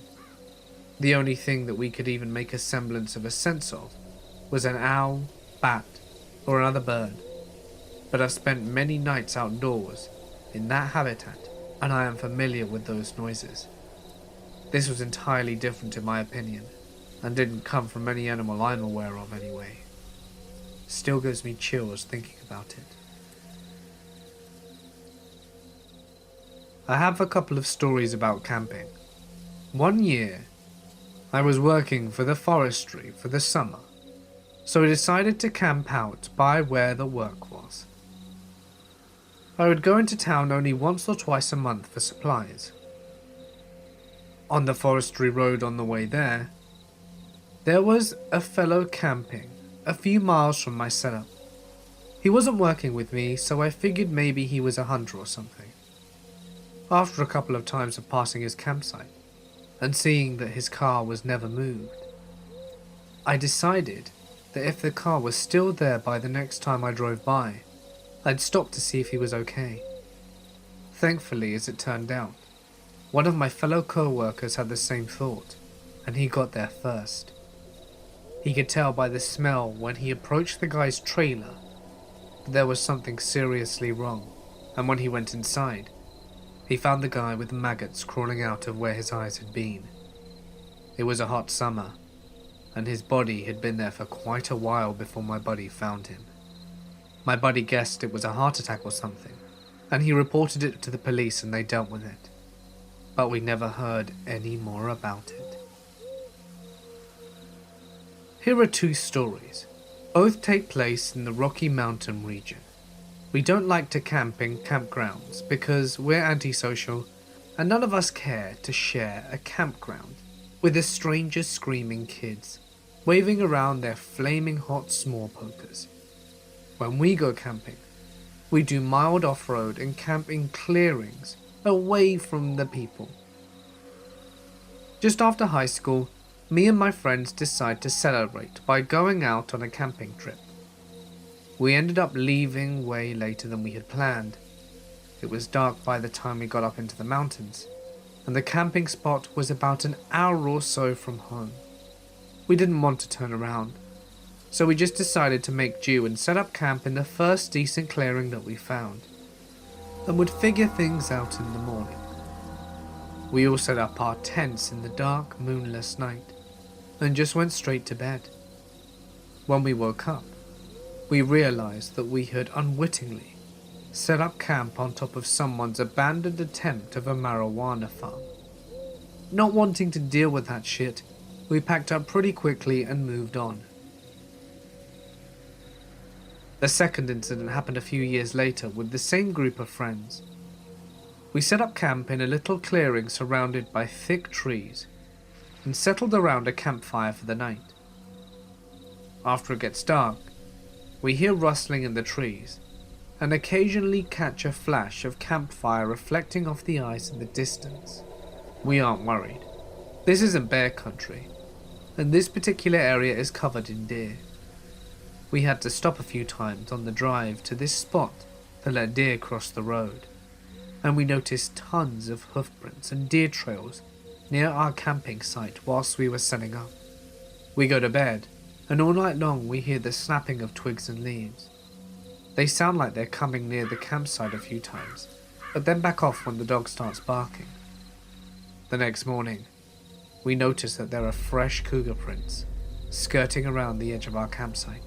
The only thing that we could even make a semblance of a sense of was an owl, bat, or another bird. But I've spent many nights outdoors in that habitat, and I am familiar with those noises. This was entirely different in my opinion, and didn't come from any animal I'm aware of anyway. Still gives me chills thinking about it. I have a couple of stories about camping. One year, I was working for the forestry for the summer, so I decided to camp out by where the work was. I would go into town only once or twice a month for supplies. On the forestry road on the way there was a fellow camping a few miles from my setup. He wasn't working with me, so I figured maybe he was a hunter or something. After a couple of times of passing his campsite, and seeing that his car was never moved, I decided that if the car was still there by the next time I drove by, I'd stop to see if he was okay. Thankfully, as it turned out, one of my fellow co-workers had the same thought, and he got there first. He could tell by the smell when he approached the guy's trailer that there was something seriously wrong, and when he went inside, he found the guy with maggots crawling out of where his eyes had been. It was a hot summer, and his body had been there for quite a while before my buddy found him. My buddy guessed it was a heart attack or something, and he reported it to the police and they dealt with it. But we never heard any more about it. Here are two stories. Both take place in the Rocky Mountain region. We don't like to camp in campgrounds because we're antisocial and none of us care to share a campground with the strangers screaming kids, waving around their flaming hot s'more pokers. When we go camping, we do mild off-road and camp in clearings away from the people. Just after high school, me and my friends decide to celebrate by going out on a camping trip. We ended up leaving way later than we had planned. It was dark by the time we got up into the mountains, and the camping spot was about an hour or so from home. We didn't want to turn around, so we just decided to make do and set up camp in the first decent clearing that we found, and would figure things out in the morning. We all set up our tents in the dark, moonless night, and just went straight to bed. When we woke up, we realized that we had unwittingly set up camp on top of someone's abandoned attempt of a marijuana farm. Not wanting to deal with that shit, we packed up pretty quickly and moved on. The second incident happened a few years later with the same group of friends. We set up camp in a little clearing surrounded by thick trees and settled around a campfire for the night. After it gets dark, we hear rustling in the trees and occasionally catch a flash of campfire reflecting off the ice in the distance. We aren't worried. This isn't bear country, and this particular area is covered in deer. We had to stop a few times on the drive to this spot to let deer cross the road, and we noticed tons of hoofprints and deer trails near our camping site whilst we were setting up. We go to bed, and all night long we hear the snapping of twigs and leaves. They sound like they're coming near the campsite a few times, but then back off when the dog starts barking. The next morning, we notice that there are fresh cougar prints skirting around the edge of our campsite.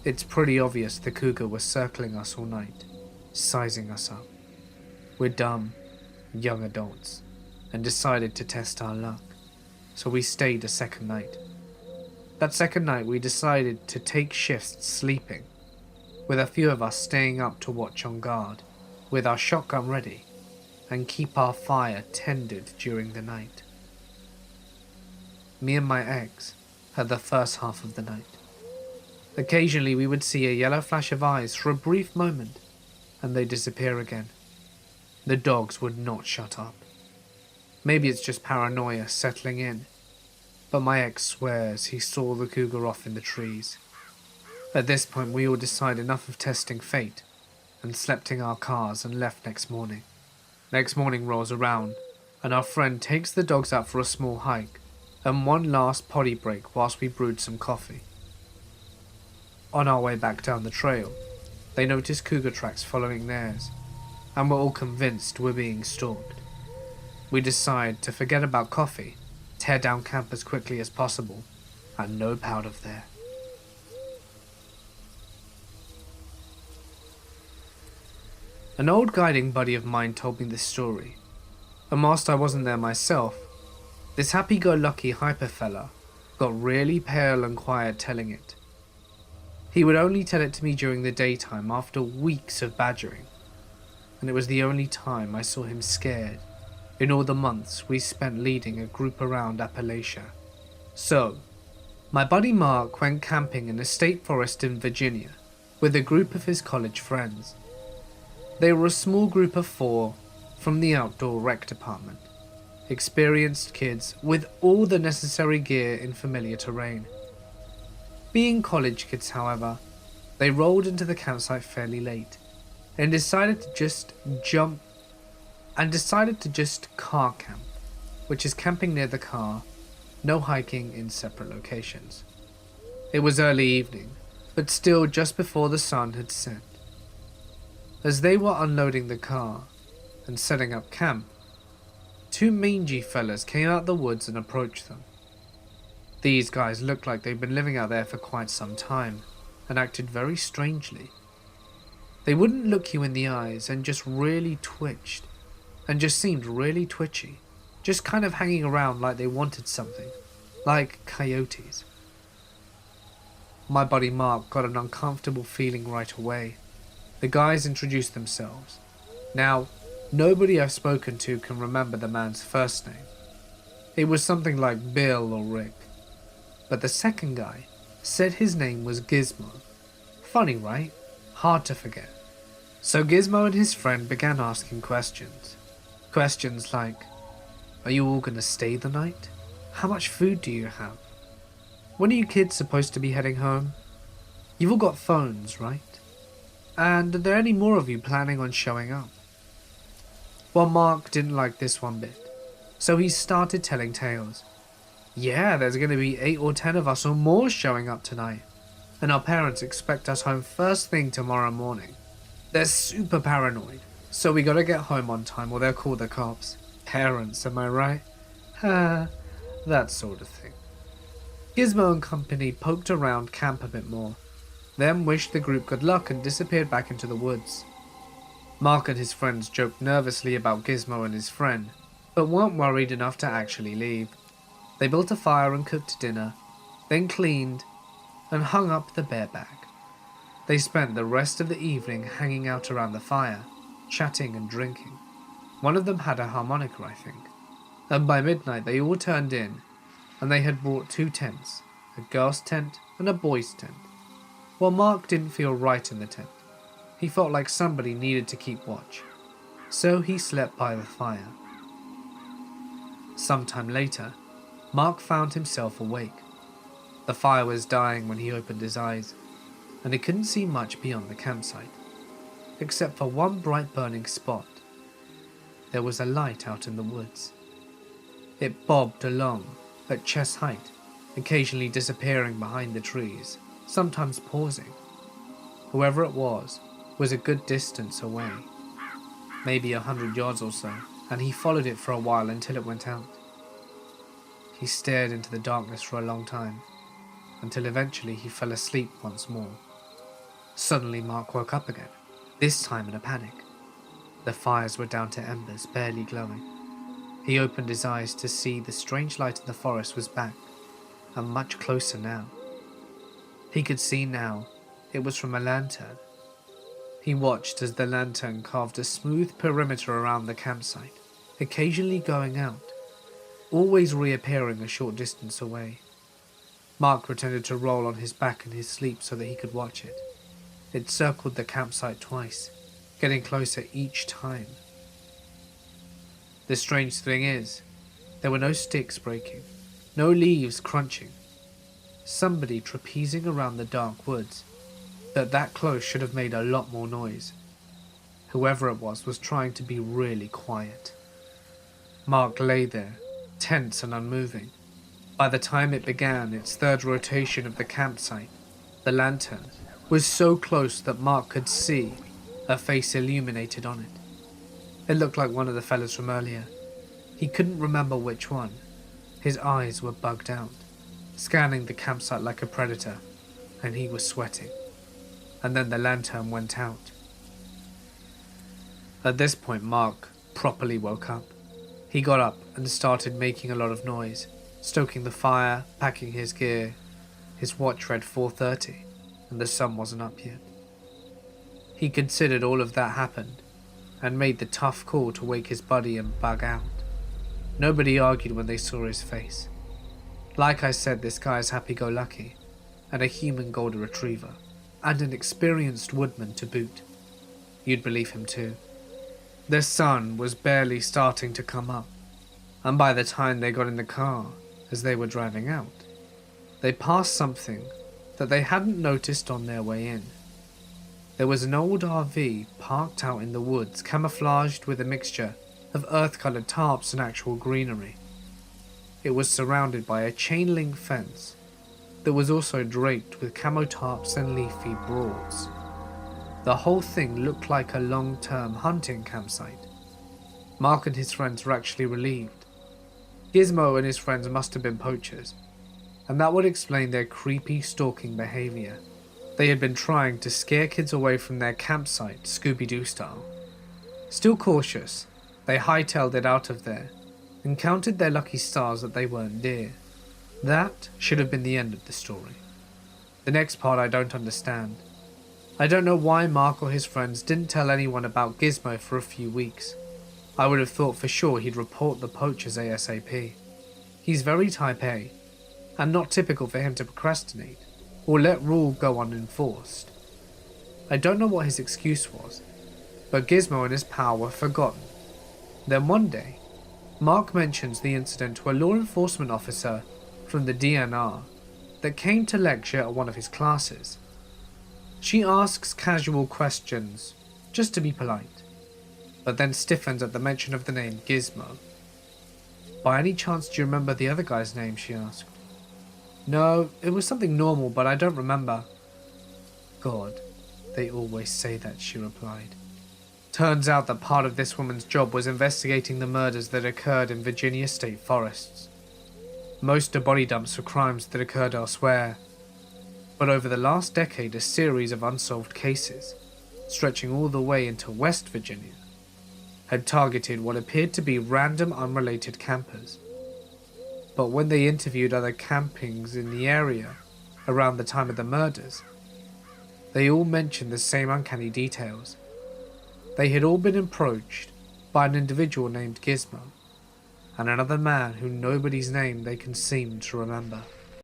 It's pretty obvious the cougar was circling us all night, sizing us up. We're dumb, young adults, and decided to test our luck, so we stayed a second night. That second night we decided to take shifts sleeping, with a few of us staying up to watch on guard, with our shotgun ready, and keep our fire tended during the night. Me and my ex had the first half of the night. Occasionally we would see a yellow flash of eyes for a brief moment, and they disappear again. The dogs would not shut up. Maybe it's just paranoia settling in, but my ex swears he saw the cougar off in the trees. At this point, we all decide enough of testing fate and slept in our cars and left next morning. Next morning rolls around, and our friend takes the dogs out for a small hike and one last potty break whilst we brewed some coffee. On our way back down the trail, they notice cougar tracks following theirs, and we're all convinced we're being stalked. We decide to forget about coffee, tear down camp as quickly as possible, and nope out of there. An old guiding buddy of mine told me this story, and whilst I wasn't there myself, this happy-go-lucky hyper fella got really pale and quiet telling it. He would only tell it to me during the daytime after weeks of badgering, and it was the only time I saw him scared in all the months we spent leading a group around Appalachia. So, my buddy Mark went camping in a state forest in Virginia with a group of his college friends. They were a small group of 4 from the outdoor rec department, experienced kids with all the necessary gear in familiar terrain. Being college kids, however, they rolled into the campsite fairly late and decided to just car camp, which is camping near the car, no hiking in separate locations. It was early evening, but still just before the sun had set. As they were unloading the car and setting up camp, 2 mangy fellas came out the woods and approached them. These guys looked like they'd been living out there for quite some time and acted very strangely. They wouldn't look you in the eyes and just really twitched, and just seemed really twitchy, just kind of hanging around like they wanted something, like coyotes. My buddy Mark got an uncomfortable feeling right away. The guys introduced themselves. Now, nobody I've spoken to can remember the man's first name. It was something like Bill or Rick. But the second guy said his name was Gizmo. Funny, right? Hard to forget. So Gizmo and his friend began asking questions. Questions like, are you all gonna stay the night? How much food do you have? When are you kids supposed to be heading home? You've all got phones, right? And are there any more of you planning on showing up? Well, Mark didn't like this one bit, so he started telling tales. Yeah, there's going to be 8 or 10 of us or more showing up tonight, and our parents expect us home first thing tomorrow morning. They're super paranoid, so we gotta get home on time or they'll call the cops. Parents, am I right? That sort of thing. Gizmo and company poked around camp a bit more, then wished the group good luck and disappeared back into the woods. Mark and his friends joked nervously about Gizmo and his friend, but weren't worried enough to actually leave. They built a fire and cooked dinner, then cleaned and hung up the bear bag. They spent the rest of the evening hanging out around the fire, chatting and drinking. One of them had a harmonica, I think, and by midnight they all turned in, and they had brought 2 tents, a girl's tent and a boy's tent. Well, Mark didn't feel right in the tent. He felt like somebody needed to keep watch, so he slept by the fire. Sometime later, Mark found himself awake. The fire was dying when he opened his eyes, and he couldn't see much beyond the campsite, except for one bright burning spot. There was a light out in the woods. It bobbed along at chest height, occasionally disappearing behind the trees, sometimes pausing. Whoever it was a good distance away, maybe 100 yards or so, and he followed it for a while until it went out. He stared into the darkness for a long time, until eventually he fell asleep once more. Suddenly Mark woke up again, this time in a panic. The fires were down to embers, barely glowing. He opened his eyes to see the strange light in the forest was back, and much closer now. He could see now it was from a lantern. He watched as the lantern carved a smooth perimeter around the campsite, occasionally going out, always reappearing a short distance away. Mark pretended to roll on his back in his sleep so that he could watch it. It circled the campsite twice, getting closer each time. The strange thing is, There were no sticks breaking, no leaves crunching. Somebody trapezing around the dark woods that close should have made a lot more noise. Whoever it was trying to be really quiet. Mark lay there, tense and unmoving. By the time it began its third rotation of the campsite, the lantern was so close that Mark could see a face illuminated on it. It looked like one of the fellas from earlier. He couldn't remember which one. His eyes were bugged out, scanning the campsite like a predator, and he was sweating. And then the lantern went out. At this point, Mark properly woke up. He got up and started making a lot of noise, stoking the fire, packing his gear. His watch read 4:30, and the sun wasn't up yet. He considered all of that happened, and made the tough call to wake his buddy and bug out. Nobody argued when they saw his face. Like I said, this guy is happy-go-lucky, and a human golden retriever, and an experienced woodman to boot. You'd believe him too. The sun was barely starting to come up, and by the time they got in the car, as they were driving out, they passed something that they hadn't noticed on their way in. There was an old RV parked out in the woods, camouflaged with a mixture of earth-colored tarps and actual greenery. It was surrounded by a chain-link fence that was also draped with camo tarps and leafy broads. The whole thing looked like a long-term hunting campsite. Mark and his friends were actually relieved. Gizmo and his friends must have been poachers, and that would explain their creepy stalking behavior. They had been trying to scare kids away from their campsite, Scooby-Doo style. Still cautious, they hightailed it out of there and counted their lucky stars that they weren't deer. That should have been the end of the story. The next part I don't understand. I don't know why Mark or his friends didn't tell anyone about Gizmo for a few weeks. I would have thought for sure he'd report the poachers ASAP. He's very type A, and not typical for him to procrastinate or let rule go unenforced. I don't know what his excuse was, but Gizmo and his pal were forgotten. Then one day, Mark mentions the incident to a law enforcement officer from the DNR that came to lecture at one of his classes. She asks casual questions, just to be polite, but then stiffens at the mention of the name Gizmo. "By any chance do you remember the other guy's name?" she asked. "No, it was something normal, but I don't remember." "God, they always say that," she replied. Turns out that part of this woman's job was investigating the murders that occurred in Virginia state forests. Most are body dumps for crimes that occurred elsewhere, but over the last decade a series of unsolved cases, stretching all the way into West Virginia, had targeted what appeared to be random unrelated campers. But when they interviewed other campings in the area around the time of the murders, they all mentioned the same uncanny details. They had all been approached by an individual named Gizmo, and another man whose nobody's name they can seem to remember.